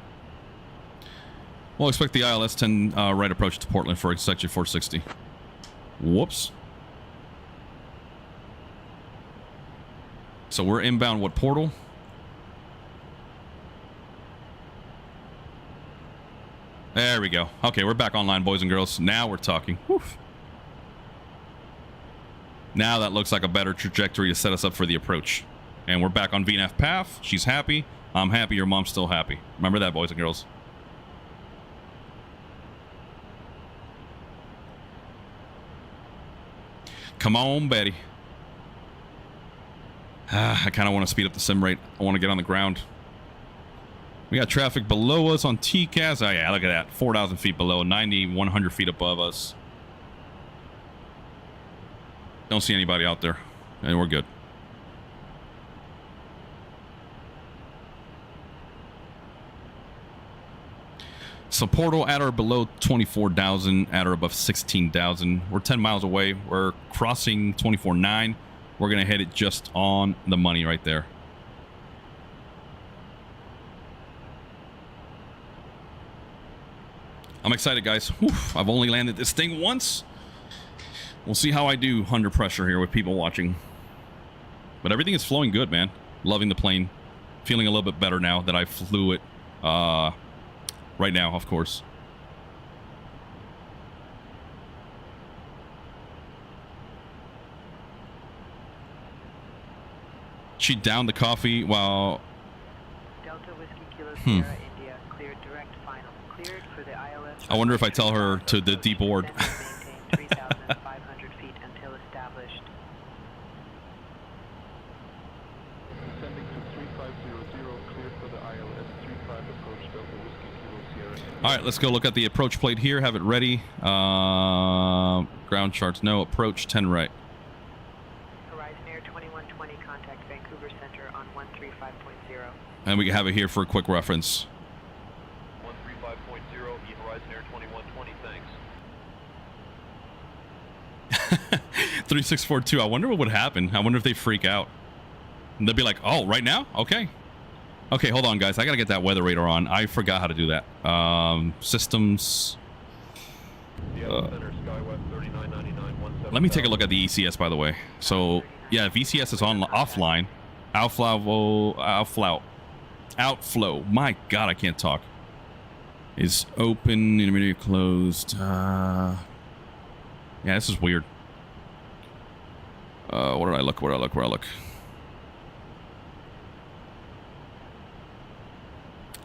We'll expect the ILS 10 right approach to Portland for Executive 460. Whoops. So we're inbound what portal? There we go. Okay, we're back online, boys and girls. Now we're talking. Whew. Now that looks like a better trajectory to set us up for the approach. And we're back on VNAV path. She's happy. I'm happy. Your mom's still happy. Remember that, boys and girls. Come on, Betty. I kind of want to speed up the sim rate. I want to get on the ground. We got traffic below us on TCAS. Oh, yeah, look at that. 4,000 feet below, 100 feet above us. Don't see anybody out there. And we're good. So portal at or below 24,000, at or above 16,000. We're 10 miles away. We're crossing 24.9. We're going to hit it just on the money right there. I'm excited, guys. Whew, I've only landed this thing once. We'll see how I do under pressure here with people watching. But everything is flowing good, man. Loving the plane. Feeling a little bit better now that I flew it right now, of course. She downed the coffee while... Delta Whiskey Kilo Sierra India, cleared direct final. Cleared for the ILS... I wonder if I tell her to the deboard. Maintain 3,500 feet until established. Descending to 3500, cleared for the ILS 35 approach Delta Whiskey Kilo Sierra India. All right, let's go look at the approach plate here. Have it ready. Ground charts, no. Approach 10 right. Horizon Air 2120, contact Vancouver Center on 135.0. And we have it here for a quick reference. 135.0, Horizon Air 2120, thanks. 3642. I wonder what would happen. I wonder if they freak out. And they'll be like, oh, right now? Okay. Okay, hold on, guys. I got to get that weather radar on. I forgot how to do that. Systems. Let me take a look at the ECS, by the way. So, yeah, if ECS is on offline, outflow. My God, I can't talk. Is open, intermediate, closed. Yeah, this is weird. Where did I look? Where did I look?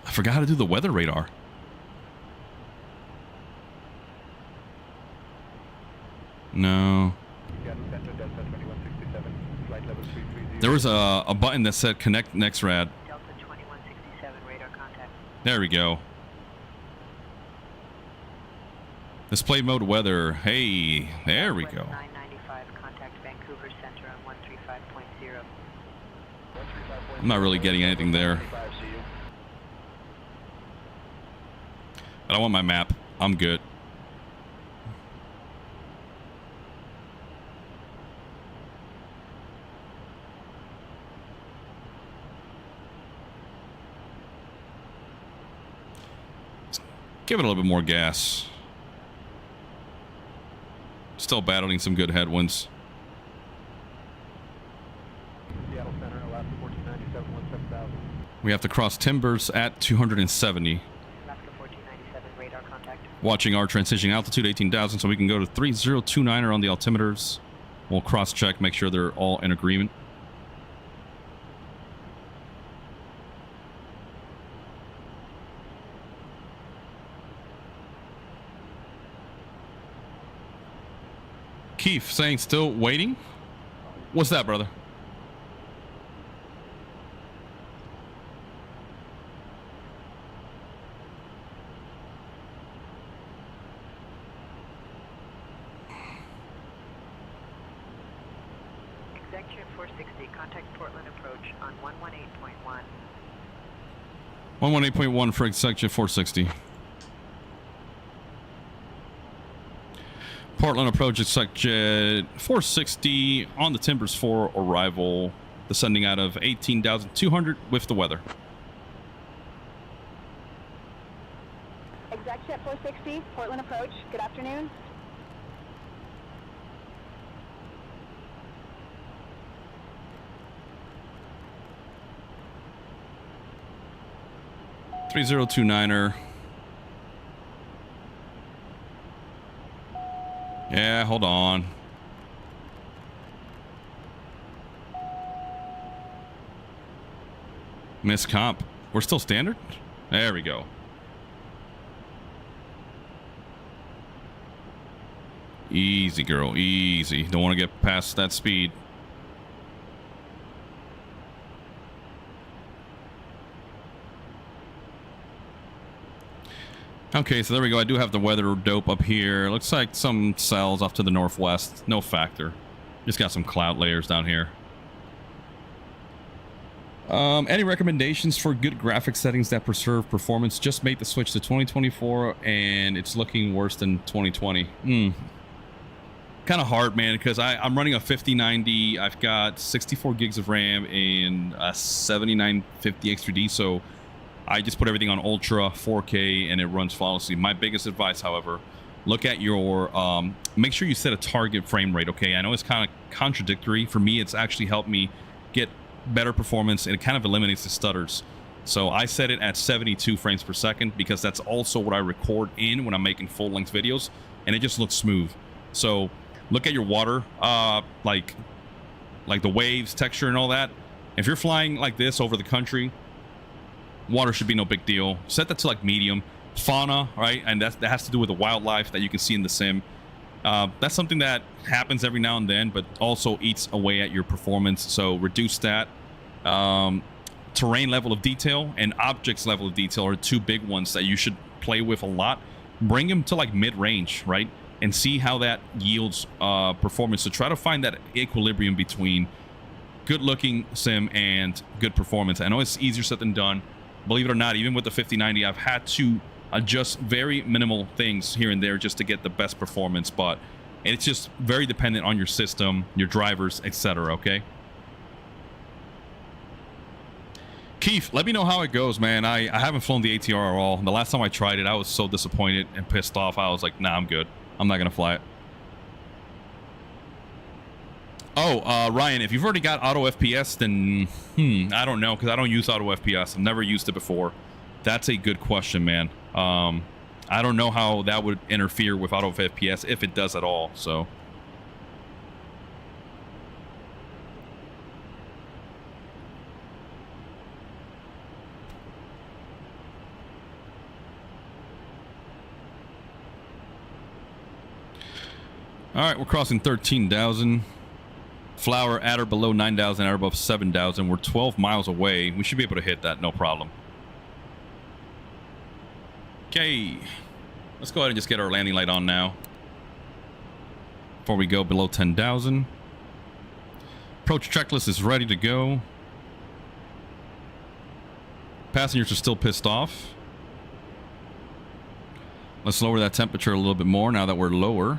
I forgot how to do the weather radar. No. There was a button that said connect next rad. Delta 2167, radar contact. There we go. Display mode weather. Hey, there we go. 995, contact Vancouver Center on 135.0. I'm not really getting anything there. But I want my map. I'm good. Give it a little bit more gas. Still battling some good headwinds. Seattle Center, Alaska 1497, 17000. We have to cross timbers at 270. Alaska 1497, radar contact. Watching our transition altitude 18,000, so we can go to 3029er on the altimeters. We'll cross-check, make sure they're all in agreement. Keith saying still waiting? What's that, brother? Executive 460, contact Portland approach on 118.1. 118.1 for Executive 460. Portland approach Executive 460 on the timbers for arrival, descending out of 18,200 with the weather. Executive 460, Portland approach. Good afternoon. Executive 3029er. hold on. Miss comp. We're still standard? There we go. Easy, girl. Easy. Don't want to get past that speed. Okay, so there we go. I do have the weather dope up here. Looks like some cells off to the northwest. No factor. Just got some cloud layers down here. Any recommendations for good graphic settings that preserve performance? Just made the switch to 2024 and it's looking worse than 2020. Kind of hard, man, because I'm running a 5090. I've got 64 gigs of RAM and a 7950 X3D, so I just put everything on ultra 4K and it runs flawlessly. My biggest advice, however, look at your make sure you set a target frame rate. Okay, I know it's kind of contradictory. For me, it's actually helped me get better performance and it kind of eliminates the stutters. So I set it at 72 frames per second because that's also what I record in when I'm making full-length videos, and it just looks smooth. So look at your water, like the waves, texture, and all that. If you're flying like this over the country, water should be no big deal. Set that to like medium. Fauna, right? And that has to do with the wildlife that you can see in the sim. That's something that happens every now and then, but also eats away at your performance. So reduce that. Terrain level of detail and objects level of detail are two big ones that you should play with a lot. Bring them to like mid-range, right? And see how that yields performance. So try to find that equilibrium between good looking sim and good performance. I know it's easier said than done. Believe it or not, even with the 5090, I've had to adjust very minimal things here and there just to get the best performance, but it's just very dependent on your system, your drivers, etc. Okay, Keith, let me know how it goes, man. I haven't flown the ATR at all. The last time I tried it, I was so disappointed and pissed off. I was like, nah, I'm good. I'm not gonna fly it. Oh, Ryan, if you've already got auto FPS, then I don't know, because I don't use auto FPS. I've never used it before. That's a good question, man. I don't know how that would interfere with auto FPS, if it does at all. So all right, we're crossing 13,000. Flower at or below 9,000, at or above 7,000. We're 12 miles away. We should be able to hit that, no problem. Okay, let's go ahead and just get our landing light on now before we go below 10,000. Approach checklist is ready to go. Passengers are still pissed off. Let's lower that temperature a little bit more now that we're lower.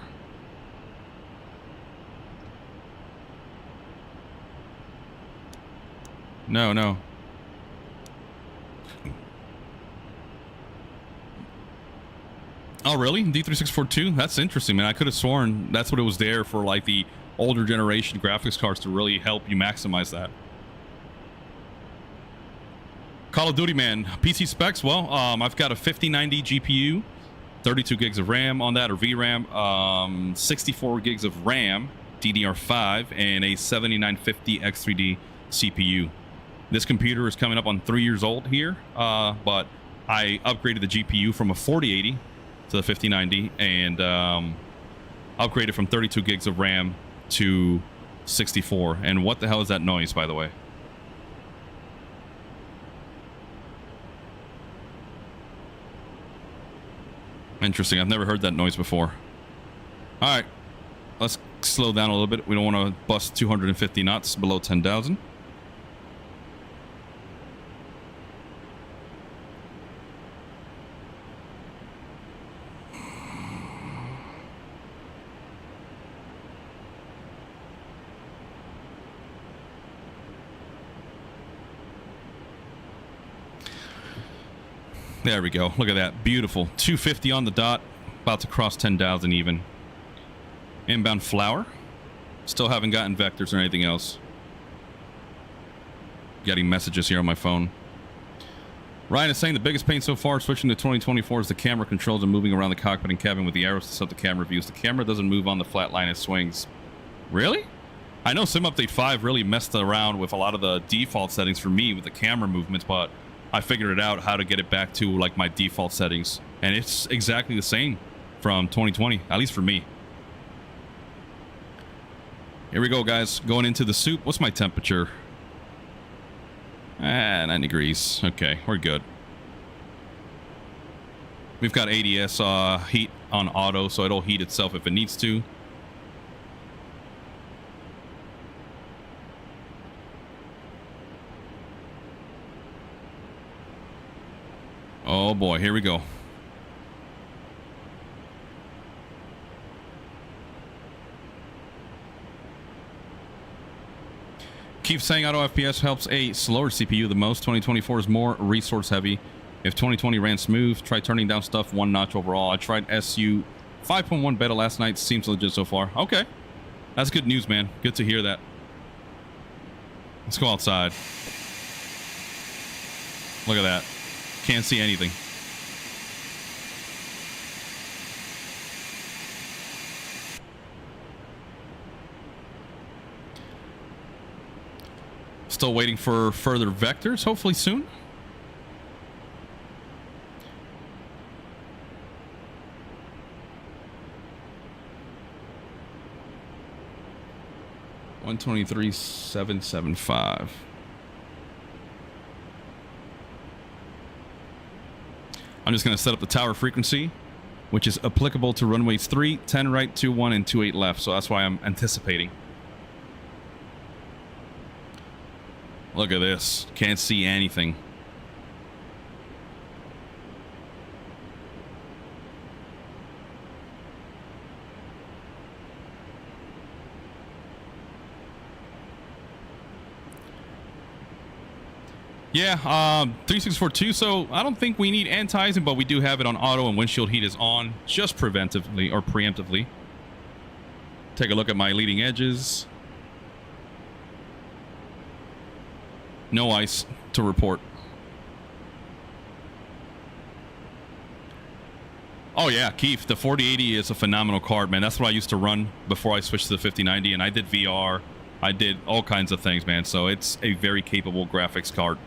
No. Oh, really? D3642? That's interesting, man. I could have sworn that's what it was there for, like, the older generation graphics cards to really help you maximize that. Call of Duty, man. PC specs? Well, I've got a 5090 GPU, 32 gigs of RAM on that, or VRAM, 64 gigs of RAM, DDR5, and a 7950 X3D CPU. This computer is coming up on 3 years old here, but I upgraded the GPU from a 4080 to the 5090 and upgraded from 32 gigs of RAM to 64. And what the hell is that noise, by the way? Interesting. I've never heard that noise before. All right, let's slow down a little bit. We don't want to bust 250 knots below 10,000. There we go. Look at that. Beautiful. 250 on the dot. About to cross 10,000 even. Inbound flower. Still haven't gotten vectors or anything else. Getting messages here on my phone. Ryan is saying the biggest pain so far switching to 2024 is the camera controls and moving around the cockpit and cabin with the arrows to set the camera views. The camera doesn't move on the flat line, it swings. Really? I know Sim Update 5 really messed around with a lot of the default settings for me with the camera movements, but I figured it out how to get it back to like my default settings. And it's exactly the same from 2020, at least for me. Here we go, guys. Going into the soup. What's my temperature? 9 degrees. Okay, we're good. We've got ADS heat on auto, so it'll heat itself if it needs to. Oh boy, here we go. Keep saying auto FPS helps a slower CPU the most. 2024 is more resource heavy. If 2020 ran smooth, try turning down stuff one notch overall. I tried SU 5.1 beta last night. Seems legit so far. Okay. That's good news, man. Good to hear that. Let's go outside. Look at that. Can't see anything. Still waiting for further vectors, hopefully soon. $123,775. I'm just going to set up the tower frequency, which is applicable to runways 3, 10 right, 21, and 28 left. So that's why I'm anticipating. Look at this. Can't see anything. Yeah, 3642. So I don't think we need anti-icing, but we do have it on auto, and windshield heat is on just preventively or preemptively. Take a look at my leading edges. No ice to report. Oh yeah, Keith, the 4080 is a phenomenal card, man. That's what I used to run before I switched to the 5090, and I did VR. I did all kinds of things, man. So it's a very capable graphics card.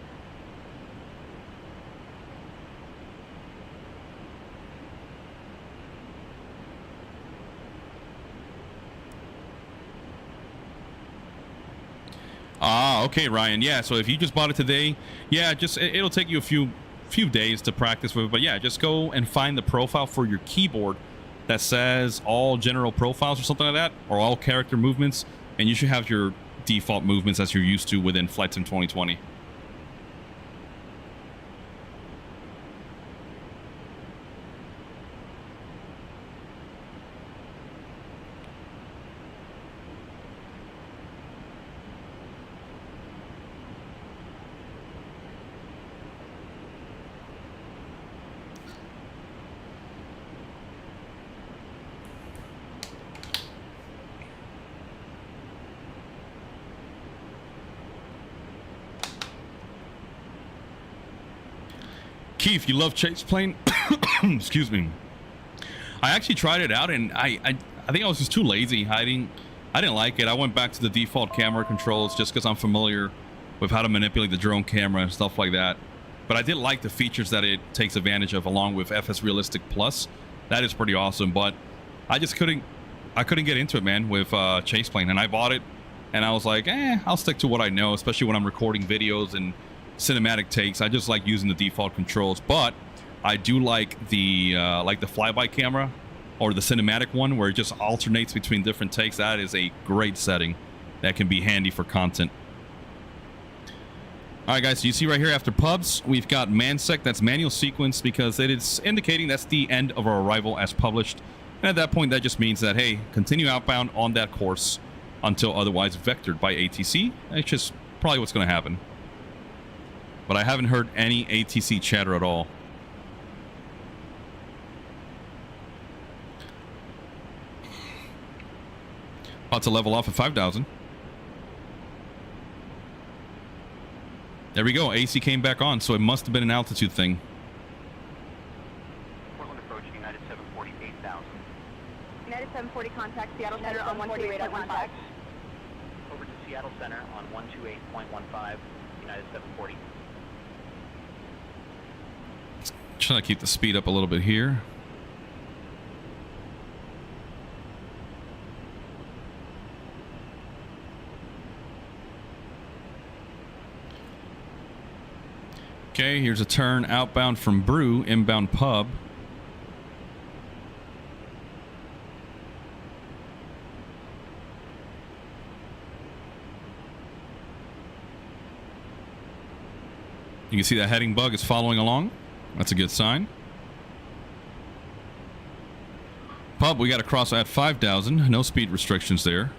Ah, okay, Ryan. Yeah, so if you just bought it today, yeah, just it'll take you a few days to practice with it. But yeah, just go and find the profile for your keyboard that says all general profiles or something like that, or all character movements, and you should have your default movements as you're used to within Flight Sim 2020. Keith, you love chase plane? Excuse me. I actually tried it out, and I think I was just too lazy. I didn't like it. I went back to the default camera controls just because I'm familiar with how to manipulate the drone camera and stuff like that. But I did like the features that it takes advantage of, along with FS Realistic Plus. That is pretty awesome. But I just couldn't get into it, man, with chase plane. And I bought it, and I was like, I'll stick to what I know, especially when I'm recording videos and cinematic takes. I just like using the default controls, but I do like the flyby camera or the cinematic one where it just alternates between different takes. That is a great setting that can be handy for content. All right, guys, so you see right here after pubs, we've got mansec. That's manual sequence because it is indicating that's the end of our arrival as published. And at that point, that just means that, hey, continue outbound on that course until otherwise vectored by ATC. That's just probably what's going to happen. But I haven't heard any ATC chatter at all. About to level off at 5,000. There we go. AC came back on, so it must have been an altitude thing. Portland approach, United 740, 8,000. United 740 contact Seattle Center on 128.15. Over to Seattle Center on 128.15, United 740. Trying to keep the speed up a little bit here. Okay, here's a turn outbound from Brew, inbound pub. You can see that heading bug is following along. That's a good sign. Pub, we got to cross at 5,000. No speed restrictions there.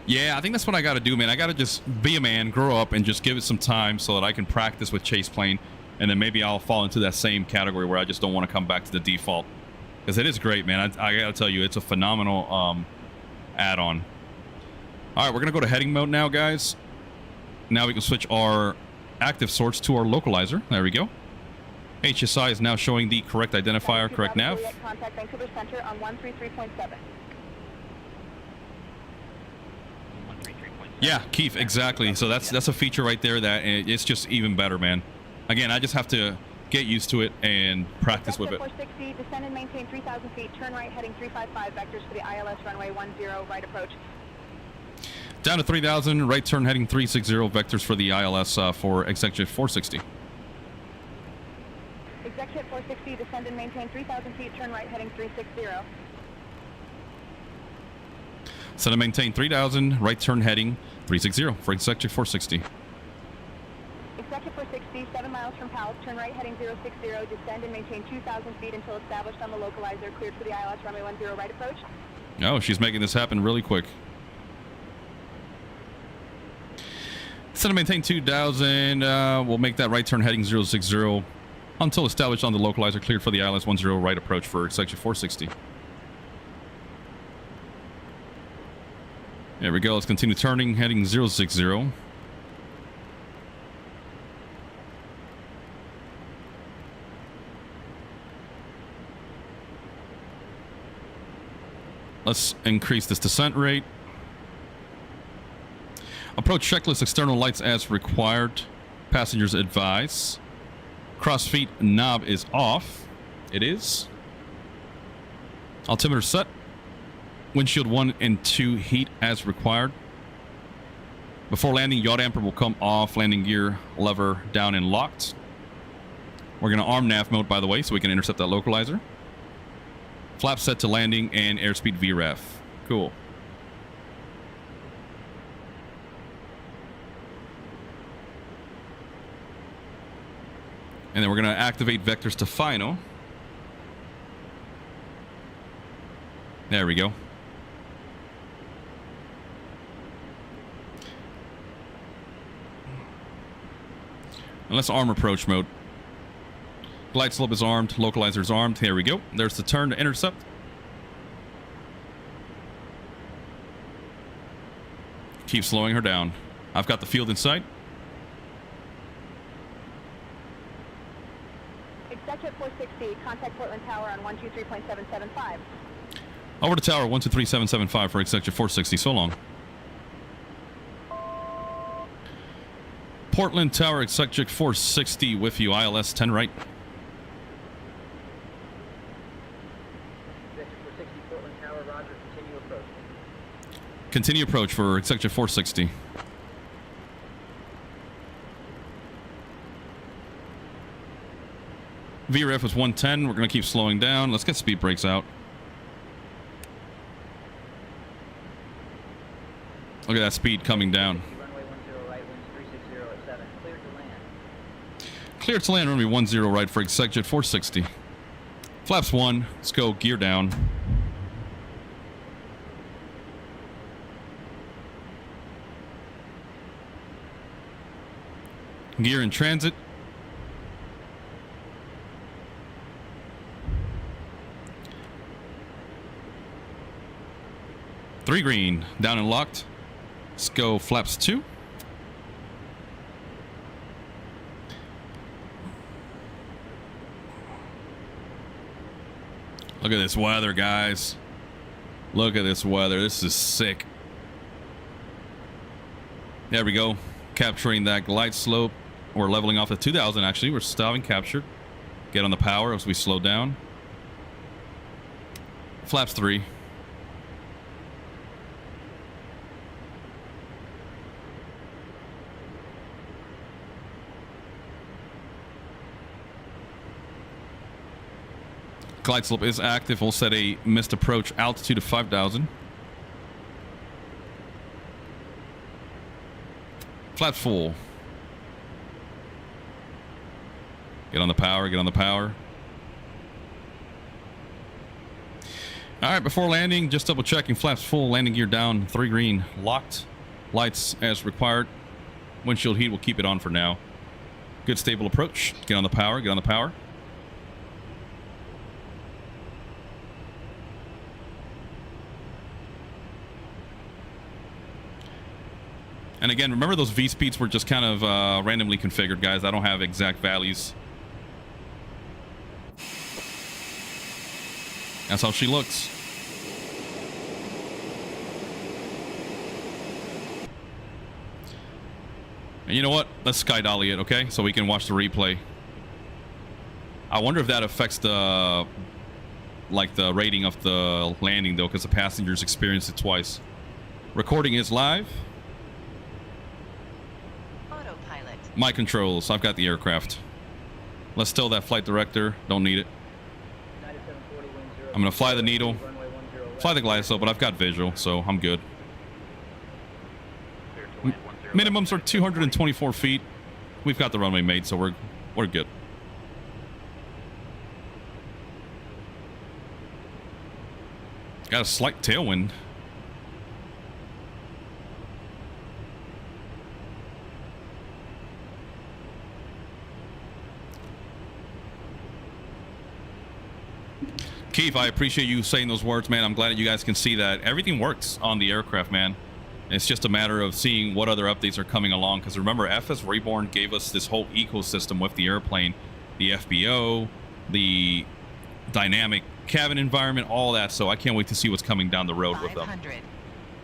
Yeah, I think that's what I got to do, man. I got to just be a man, grow up, and just give it some time so that I can practice with chase plane. And then maybe I'll fall into that same category where I just don't want to come back to the default. Because it is great, man. I got to tell you, it's a phenomenal add-on. All right, we're going to go to heading mode now, guys. Now we can switch our active sorts to our localizer. There we go. HSI is now showing the correct identifier, correct nav. Contact Vancouver Center on 133.7. Yeah, Keith, exactly. So that's a feature right there that it's just even better, man. Again, I just have to get used to it and practice with it. 460, descend and maintain 3,000 feet, turn right heading 355 vectors for the ILS runway 10, right approach. Down to 3,000, right turn heading 360 vectors for the ILS for executive 460. Executive 460, descend and maintain 3,000 feet, turn right heading 360. Set and maintain 3,000, right turn heading 360 for executive 460. Executive 460, 7 miles from Pals, turn right heading 060, descend and maintain 2,000 feet until established on the localizer, cleared for the ILS runway 10, right approach. Oh, she's making this happen really quick. Set and maintain 2,000, we'll make that right turn heading 060 until established on the localizer, cleared for the ILS 10, right approach for executive 460. There we go. Let's continue turning, heading 060. Let's increase this descent rate. Approach checklist, external lights as required. Passengers advise. Cross feet knob is off. It is. Altimeter set. Windshield 1 and 2 heat as required. Before landing, yaw damper will come off. Landing gear lever down and locked. We're going to arm nav mode, by the way, so we can intercept that localizer. Flap set to landing and airspeed VREF. Cool. And then we're going to activate vectors to final. There we go. And let's arm approach mode. Glide slope is armed, localizer is armed. Here we go. There's the turn to intercept. Keep slowing her down. I've got the field in sight. Executive 460, contact Portland Tower on 123.775. Over to tower 123.775 for executive 460. So long. Portland Tower, executive 460 with you. ILS 10 right. Continue approach for executive 460. VRF was 110. We're going to keep slowing down. Let's get speed brakes out. Look at that speed coming down. Runway 10 right, winds 360 at 7. Clear to land. Clear to land, runway 10 right for executive 460. Flaps 1. Let's go gear down. Gear in transit. 3 green, down and locked. Let's go flaps 2. Look at this weather, guys. Look at this weather. This is sick. There we go. Capturing that glide slope. We're leveling off at 2,000, actually. We're stopping captured. Get on the power as we slow down. Flaps 3. Glide slope is active. We'll set a missed approach altitude of 5,000. Flaps full. Get on the power, get on the power. All right, before landing, just double checking. Flaps full, landing gear down, 3 green, locked. Lights as required. Windshield heat, we'll keep it on for now. Good stable approach. Get on the power, get on the power. And again, remember those V speeds were just kind of randomly configured, guys. I don't have exact values. That's how she looks. And you know what? Let's sky dolly it, okay? So we can watch the replay. I wonder if that affects the rating of the landing, though, because the passengers experienced it twice. Recording is live. My controls. I've got the aircraft. Let's tell that flight director. Don't need it. I'm going to fly the needle. Fly the glide slope, but I've got visual, so I'm good. Minimums are 224 feet. We've got the runway made, so we're good. Got a slight tailwind. Keith, I appreciate you saying those words, man. I'm glad that you guys can see that everything works on the aircraft, man. It's just a matter of seeing what other updates are coming along. Because remember, FSReborn gave us this whole ecosystem with the airplane, the FBO, the dynamic cabin environment, all that. So I can't wait to see what's coming down the road with them.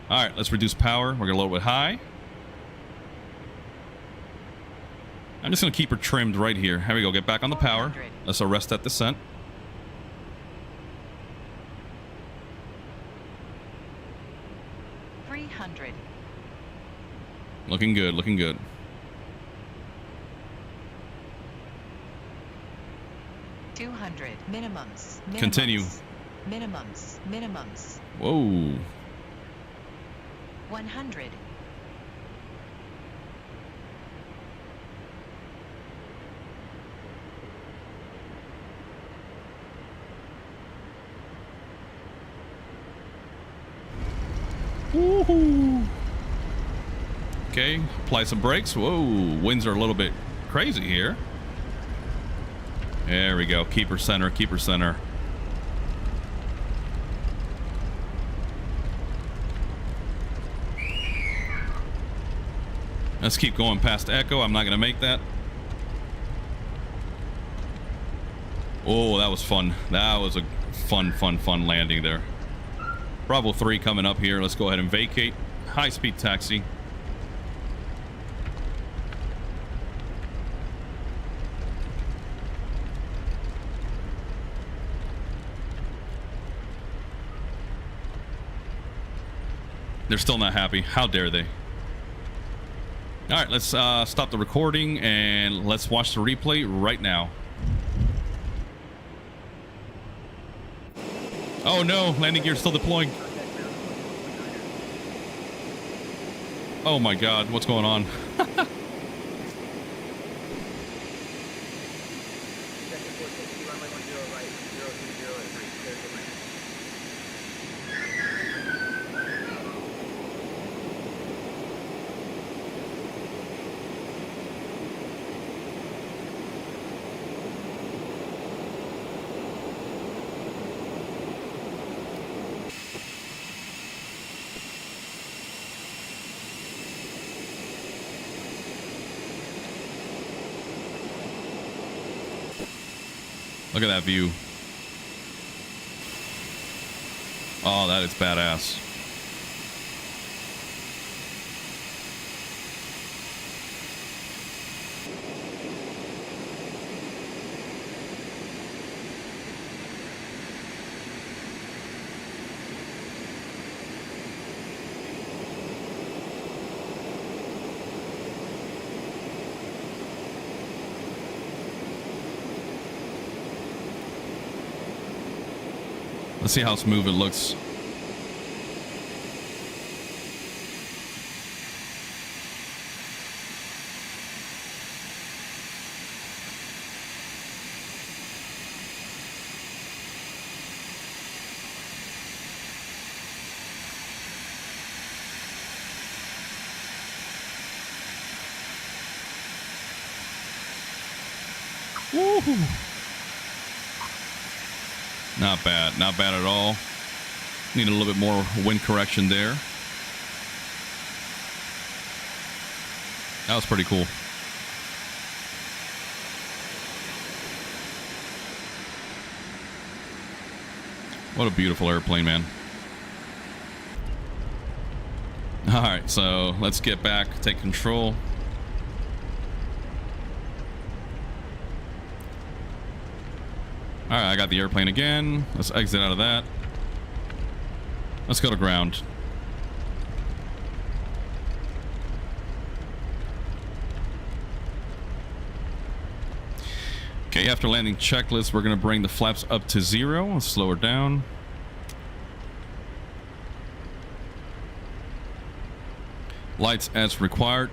All right, let's reduce power. We're gonna load it high. I'm just gonna keep her trimmed right here. Here we go. Get back on the power. Let's arrest that descent. Looking good, looking good. Minimums. Continue. Minimums. Whoa. 100. Woohoo. Okay, apply some brakes. Whoa, winds are a little bit crazy here. There we go. Keep her center, keep her center. Let's keep going past Echo. I'm not going to make that. Oh, that was fun. That was a fun landing there. Bravo 3 coming up here. Let's go ahead and vacate. High-speed taxi. They're still not happy. How dare they? All right, let's stop the recording and let's watch the replay right now. Oh no, landing gear still deploying. Oh my God, what's going on? Look at that view. Oh, that is badass. Let's see how smooth it looks. Woohoo! Not bad. Not bad at all. Need a little bit more wind correction there. That was pretty cool. What a beautiful airplane, man. All right, so let's get back, take control. All right, I got the airplane again. Let's exit out of that. Let's go to ground. Okay, after landing checklist, we're going to bring the flaps up to 0. Let's slow her down. Lights as required.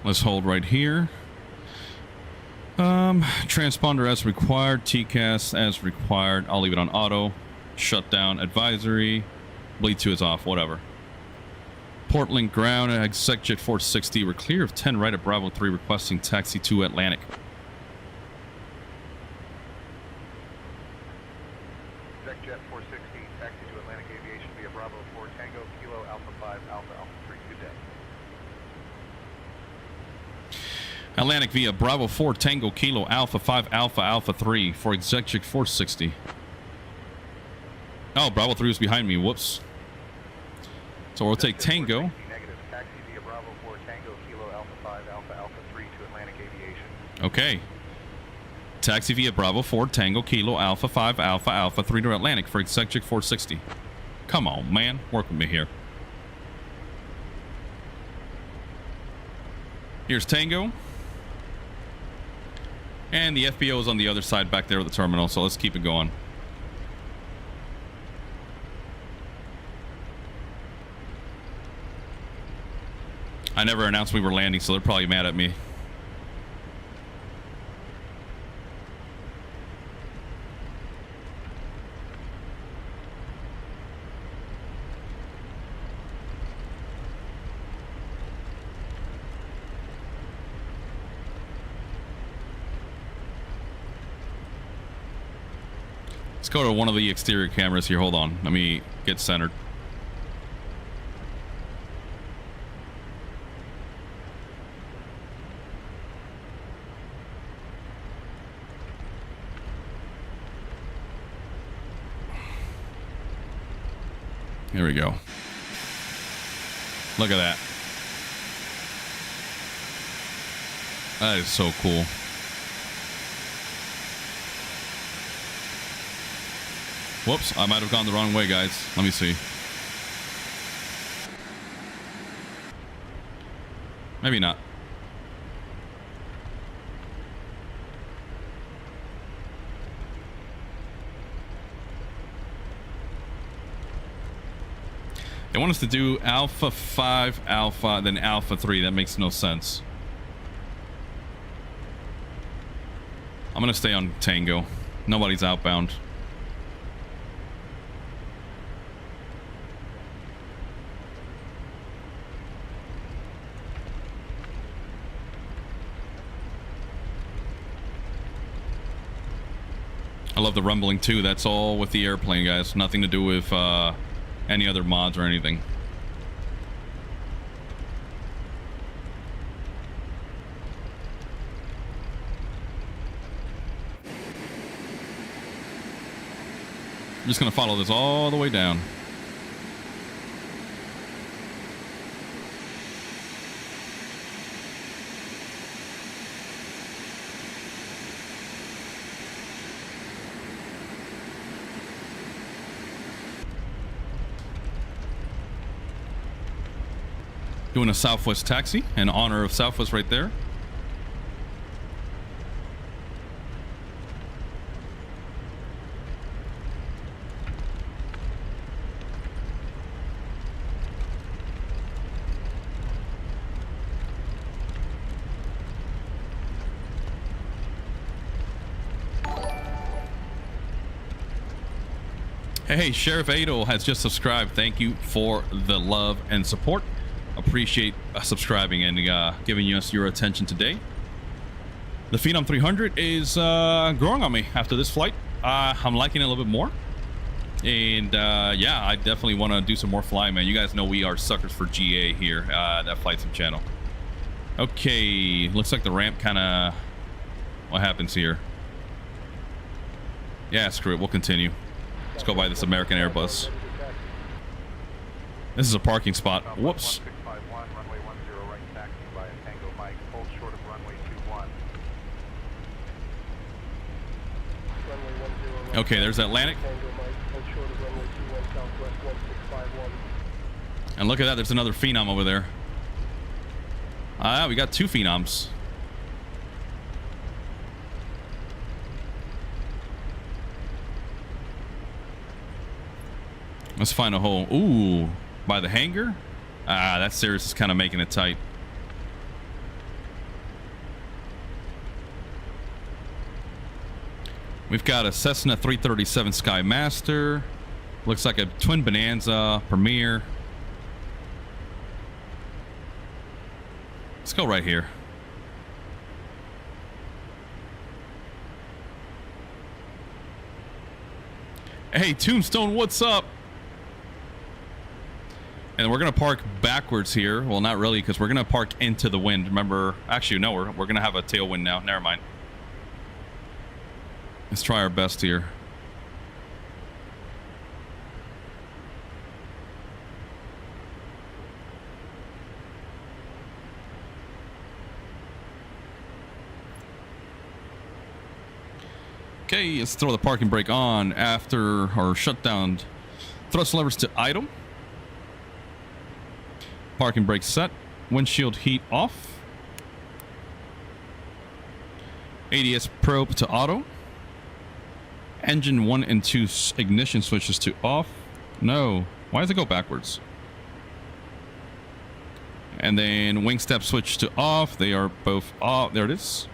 Let's hold right here. Transponder as required. TCAS as required. I'll leave it on auto. Shutdown advisory. Bleed 2 is off. Whatever. Port link ground. Execjet 460. We're clear of 10 right at Bravo 3. Requesting taxi to Atlantic. Execjet 460. Taxi to Atlantic Aviation via Bravo 4 Tango Kilo Alpha 5 Alpha Alpha 3. Good day. Atlantic via Bravo 4 Tango Kilo Alpha 5 Alpha Alpha 3 for Executive 460. Oh, Bravo 3 was behind me. Whoops. So we'll take Tango. Negative. Taxi via Bravo 4 Tango Kilo Alpha 5 Alpha Alpha 3 to Atlantic Aviation. Okay. Taxi via Bravo 4 Tango Kilo Alpha 5 Alpha Alpha 3 to Atlantic for Executive 460. Come on, man. Work with me here. Here's Tango. And the FBO is on the other side back there at the terminal, so let's keep it going. I never announced we were landing, so they're probably mad at me. Let's go to one of the exterior cameras here. Hold on. Let me get centered. Here we go. Look at that. That is so cool. Whoops, I might have gone the wrong way, guys. Let me see. Maybe not. They want us to do Alpha 5 Alpha, then Alpha 3. That makes no sense. I'm going to stay on Tango. Nobody's outbound. I love the rumbling too. That's all with the airplane, guys. Nothing to do with any other mods or anything. just gonna follow this all the way down. Doing a Southwest taxi in honor of Southwest right there. Hey, Sheriff Adel has just subscribed. Thank you for the love and support. Appreciate subscribing and giving us your attention today. The Phenom 300 is growing on me after this flight. I'm liking it a little bit more. And yeah, I definitely want to do some more flying, man. You guys know we are suckers for GA here, that Flight Sim channel. Okay, looks like the ramp kind of... What happens here? Yeah, screw it. We'll continue. Let's go by this American Airbus. This is a parking spot. Whoops. Okay, there's Atlantic. And look at that, there's another Phenom over there. We got two Phenoms. Let's find a hole. Ooh, by the hangar? That Cirrus is kind of making it tight. We've got a Cessna 337 Skymaster. Looks like a twin Bonanza Premier. Let's go right here. Hey, Tombstone, what's up? And we're gonna park backwards here. Well, not really, because we're gonna park into the wind. Remember, actually, no, we're gonna have a tailwind now. Never mind. Let's try our best here. Okay, let's throw the parking brake on after our shutdown. Thrust levers to idle. Parking brake set. Windshield heat off. ADS probe to auto. Engine 1 and 2 ignition switches to off. No. Why does it go backwards? And then wing step switch to off. They are both off. There it is.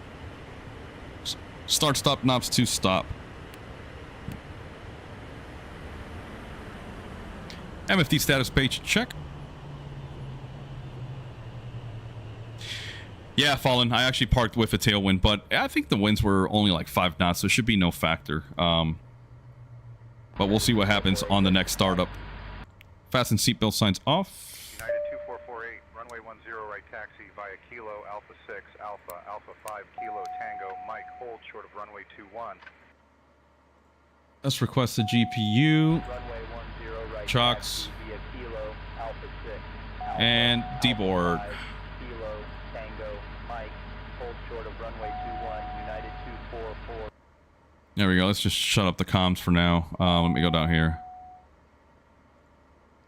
Start stop knobs to stop. MFD status page check. Yeah, Fallen. I actually parked with a tailwind, but I think the winds were only like 5 knots, so it should be no factor. But we'll see what happens on the next startup. Fasten seatbelt signs off. United 2448, runway 10 right taxi via Kilo Alpha 6 Alpha Alpha 5 Kilo Tango Mike hold short of runway 21. Let's request a GPU. Runway 10 right Chocks. via Kilo Alpha 6 Alpha And D-board. Kilo Tango Mike hold short of runway 21 United 244. There we go. Let's just shut up the comms for now. Let me go down here.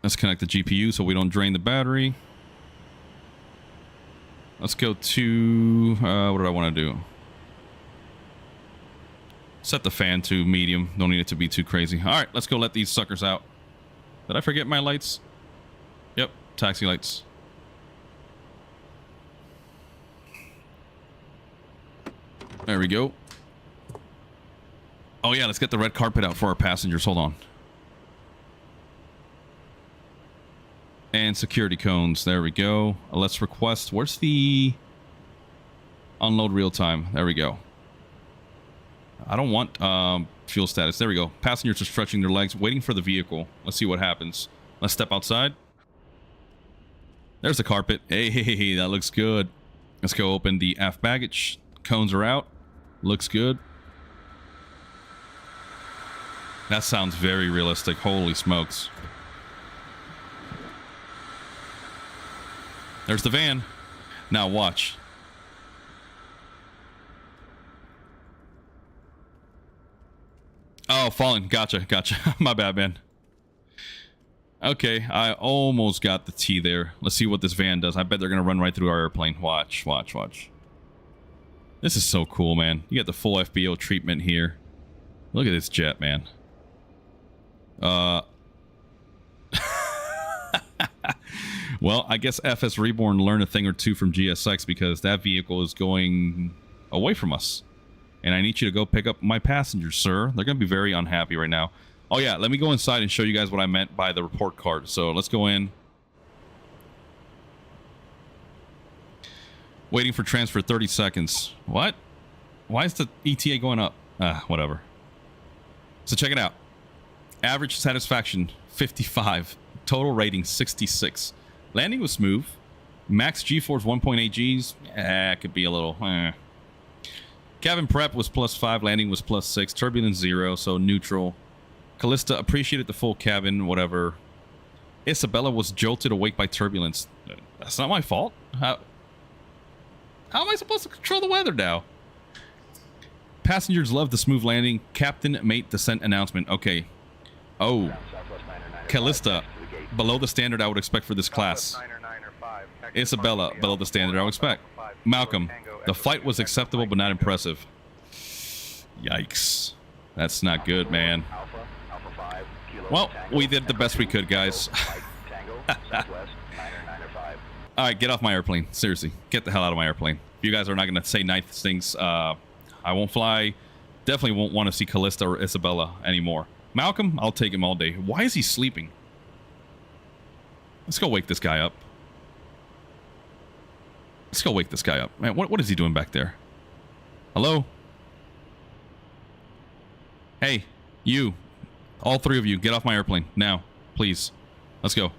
Let's connect the GPU so we don't drain the battery. Let's go to... what did I want to do? Set the fan to medium. Don't need it to be too crazy. All right, let's go let these suckers out. Did I forget my lights? Yep, taxi lights. There we go. Oh yeah, let's get the red carpet out for our passengers. Hold on. And security cones. There we go. Let's request... Where's the... Unload real time? There we go. I don't want fuel status. There we go. Passengers are stretching their legs, waiting for the vehicle. Let's see what happens. Let's step outside. There's the carpet. Hey, that looks good. Let's go open the aft baggage. Cones are out. Looks good. That sounds very realistic. Holy smokes. There's the van. Now watch. Oh, falling. Gotcha. My bad, man. Okay, I almost got the T there. Let's see what this van does. I bet they're going to run right through our airplane. Watch. This is so cool, man. You got the full FBO treatment here. Look at this jet, man. Well, I guess FSReborn learned a thing or two from GSX, because that vehicle is going away from us. And I need you to go pick up my passengers, sir. They're going to be very unhappy right now. Oh, yeah, let me go inside and show you guys what I meant by the report card. So let's go in. Waiting for transfer 30 seconds. What? Why is the ETA going up? Whatever. So check it out. Average satisfaction, 55. Total rating, 66. Landing was smooth. Max G-force, 1.8 Gs. It could be a little... Cabin prep was +5. Landing was +6. Turbulence 0, so neutral. Callista appreciated the full cabin, whatever. Isabella was jolted awake by turbulence. That's not my fault. How am I supposed to control the weather now? Passengers loved the smooth landing. Captain mate descent announcement. Okay. Oh. Callista, below the standard I would expect for this class. Isabella, below the standard I would expect. Malcolm, the flight was acceptable but not impressive. Yikes. That's not good, man. Well, we did the best we could, guys. Alright, get off my airplane. Seriously, get the hell out of my airplane. If you guys are not going to say nice things, I won't fly. Definitely won't want to see Callista or Isabella anymore. Malcolm, I'll take him all day. Why is he sleeping? Let's go wake this guy up. Let's go wake this guy up. Man, what is he doing back there? Hello? Hey, you. All three of you, get off my airplane. Now, please. Let's go.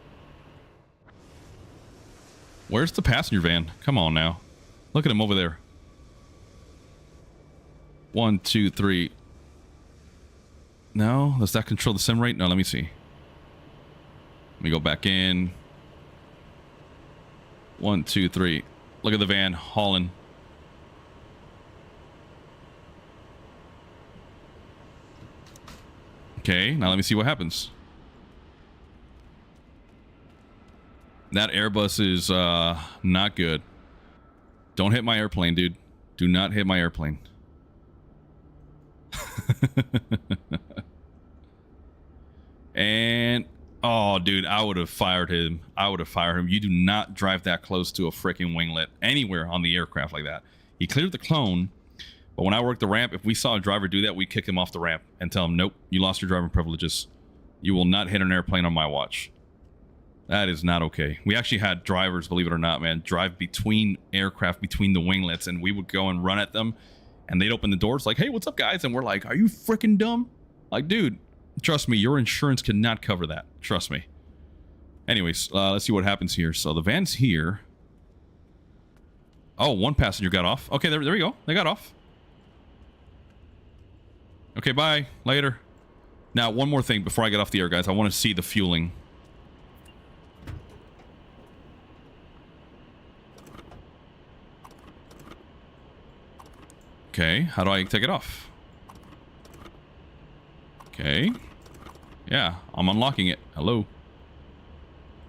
Where's the passenger van? Come on now. Look at him over there. 1, 2, 3. No? Does that control the sim rate? No, let me see. Let me go back in. 1, 2, 3. Look at the van hauling. Okay, now let me see what happens. That Airbus is not good. Don't hit my airplane, dude. Do not hit my airplane. And oh, dude, I would have fired him. You do not drive that close to a freaking winglet anywhere on the aircraft like that. He cleared the clone, but when I worked the ramp, if we saw a driver do that, we'd kick him off the ramp and tell him, nope, you lost your driving privileges. You will not hit an airplane on my watch. That is not okay. We actually had drivers, believe it or not, man, drive between aircraft, between the winglets, and we would go and run at them, and they'd open the doors like, hey, what's up, guys? And we're like, are you freaking dumb? Like, dude, trust me, your insurance cannot cover that. Trust me. Anyways, let's see what happens here. So the van's here. Oh, one passenger got off. Okay, there we go. They got off. Okay, bye. Later. Now, one more thing before I get off the air, guys. I want to see the fueling. Okay, how do I take it off? Okay. Yeah, I'm unlocking it. Hello.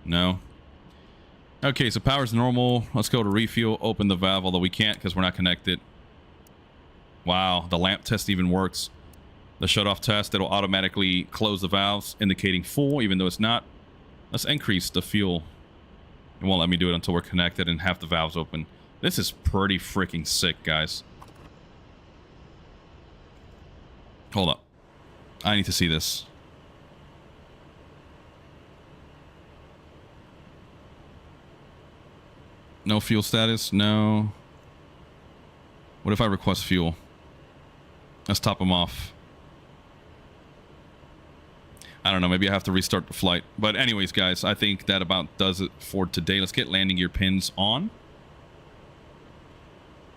No. Okay, so power's normal. Let's go to refuel. Open the valve, although we can't because we're not connected. Wow, the lamp test even works. The shut-off test, it'll automatically close the valves, indicating full, even though it's not. Let's increase the fuel. It won't let me do it until we're connected and have the valves open. This is pretty freaking sick, guys. Hold up. I need to see this. No fuel status? No. What if I request fuel? Let's top them off. I don't know. Maybe I have to restart the flight. But anyways, guys, I think that about does it for today. Let's get landing gear pins on.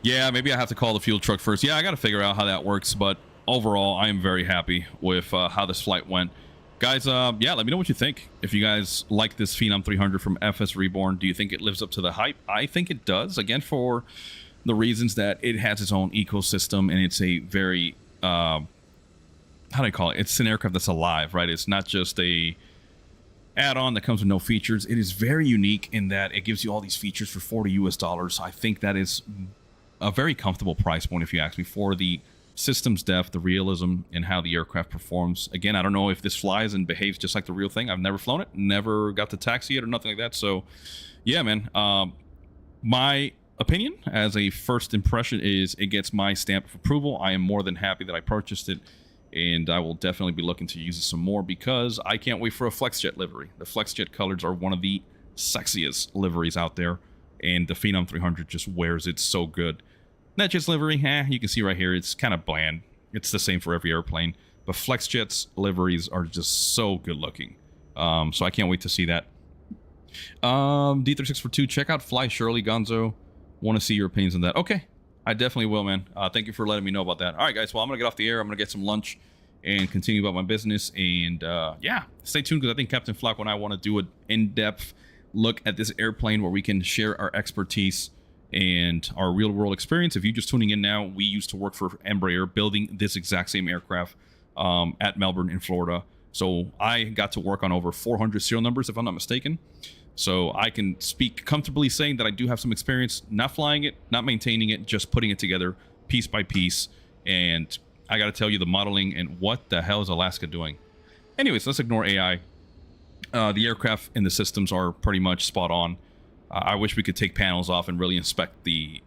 Yeah, maybe I have to call the fuel truck first. Yeah, I got to figure out how that works. But overall, I am very happy with how this flight went. Guys, yeah, let me know what you think. If you guys like this Phenom 300 from FSReborn, do you think it lives up to the hype? I think it does, again, for the reasons that it has its own ecosystem, and it's a very, how do I call it? It's an aircraft that's alive, right? It's not just a add-on that comes with no features. It is very unique in that it gives you all these features for $40 US. I think that is a very comfortable price point, if you ask me, for the system's depth, the realism, and how the aircraft performs. Again, I don't know if this flies and behaves just like the real thing. I've never flown it, never got to taxi it or nothing like that. So yeah, man, my opinion as a first impression is it gets my stamp of approval. I am more than happy that I purchased it, and I will definitely be looking to use it some more because I can't wait for a FlexJet livery. The FlexJet colors are one of the sexiest liveries out there, and the Phenom 300 just wears it so good. NetJet's livery, you can see right here, it's kind of bland. It's the same for every airplane, but FlexJet's liveries are just so good looking. So I can't wait to see that. D3642, check out Fly Shirley, Gonzo. Want to see your opinions on that. Okay, I definitely will, man. Thank you for letting me know about that. All right, guys, well, I'm going to get off the air. I'm going to get some lunch and continue about my business. And yeah, stay tuned because I think Captain Flako and I want to do an in-depth look at this airplane where we can share our expertise and our real-world experience. If you're just tuning in now, we used to work for Embraer building this exact same aircraft at Melbourne in Florida. So I got to work on over 400 serial numbers, if I'm not mistaken. So I can speak comfortably saying that I do have some experience not flying it, not maintaining it, just putting it together piece by piece. And I got to tell you, the modeling and what the hell is Alaska doing? Anyways, let's ignore AI. The aircraft and the systems are pretty much spot on. I wish we could take panels off and really inspect the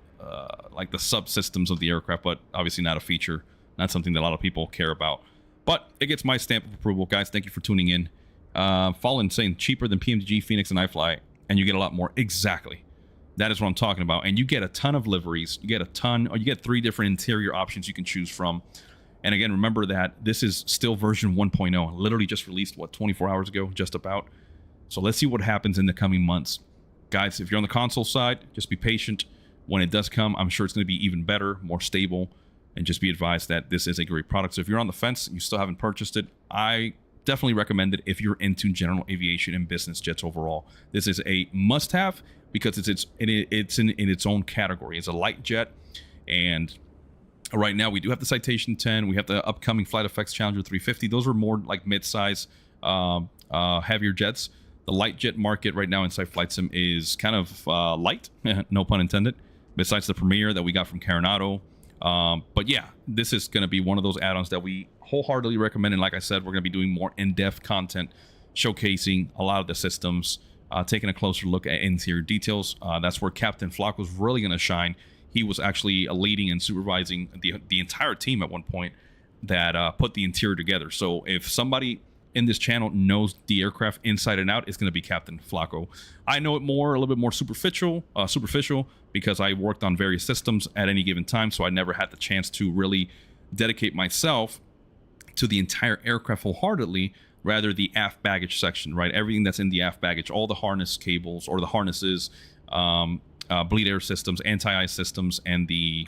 like the subsystems of the aircraft, but obviously not a feature, not something that a lot of people care about. But it gets my stamp of approval. Guys, thank you for tuning in. Fallen saying cheaper than PMDG, Phoenix, and iFly, and you get a lot more. Exactly. That is what I'm talking about. And you get a ton of liveries. You get a ton, or you get 3 different interior options you can choose from. And again, remember that this is still version 1.0, literally just released, what, 24 hours ago, just about. So let's see what happens in the coming months. Guys, if you're on the console side, just be patient. When it does come, I'm sure it's going to be even better, more stable, and just be advised that this is a great product. So if you're on the fence, you still haven't purchased it, I definitely recommend it if you're into general aviation and business jets overall. This is a must-have because it's in its own category. It's a light jet, and right now we do have the Citation 10. We have the upcoming Flight Effects Challenger 350. Those are more like mid-size, heavier jets. The light jet market right now inside Flight Sim is kind of light, no pun intended, besides the Premier that we got from Carenado. But yeah, this is going to be one of those add-ons that we wholeheartedly recommend. And like I said, we're going to be doing more in-depth content, showcasing a lot of the systems, taking a closer look at interior details. That's where Captain Flako was really going to shine. He was actually leading and supervising the entire team at one point that put the interior together. So if somebody in this channel knows the aircraft inside and out, it's going to be Captain Flako. I know it a little bit more superficial because I worked on various systems at any given time, so I never had the chance to really dedicate myself to the entire aircraft wholeheartedly, rather the aft baggage section, right? Everything that's in the aft baggage, all the harness cables or the harnesses, bleed air systems, anti-ice systems, and the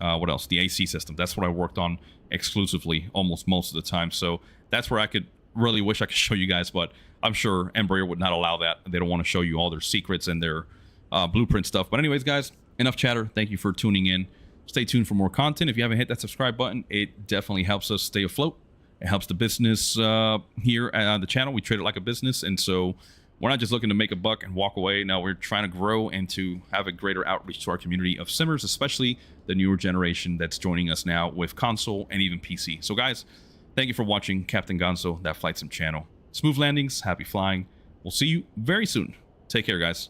what else? The AC system. That's what I worked on exclusively almost most of the time. So that's where I could really wish I could show you guys, but I'm sure Embraer would not allow that. They don't want to show you all their secrets and their blueprint stuff. But anyways, guys, enough chatter. Thank you for tuning in. Stay tuned for more content. If you haven't hit that subscribe button, it definitely helps us stay afloat. It helps the business here at the channel. We treat it like a business, and so we're not just looking to make a buck and walk away. No, we're trying to grow and to have a greater outreach to our community of simmers, especially the newer generation that's joining us now with console and even PC. So guys, thank you for watching Captain Gonzo, that Flight Sim channel. Smooth landings, happy flying. We'll see you very soon. Take care, guys.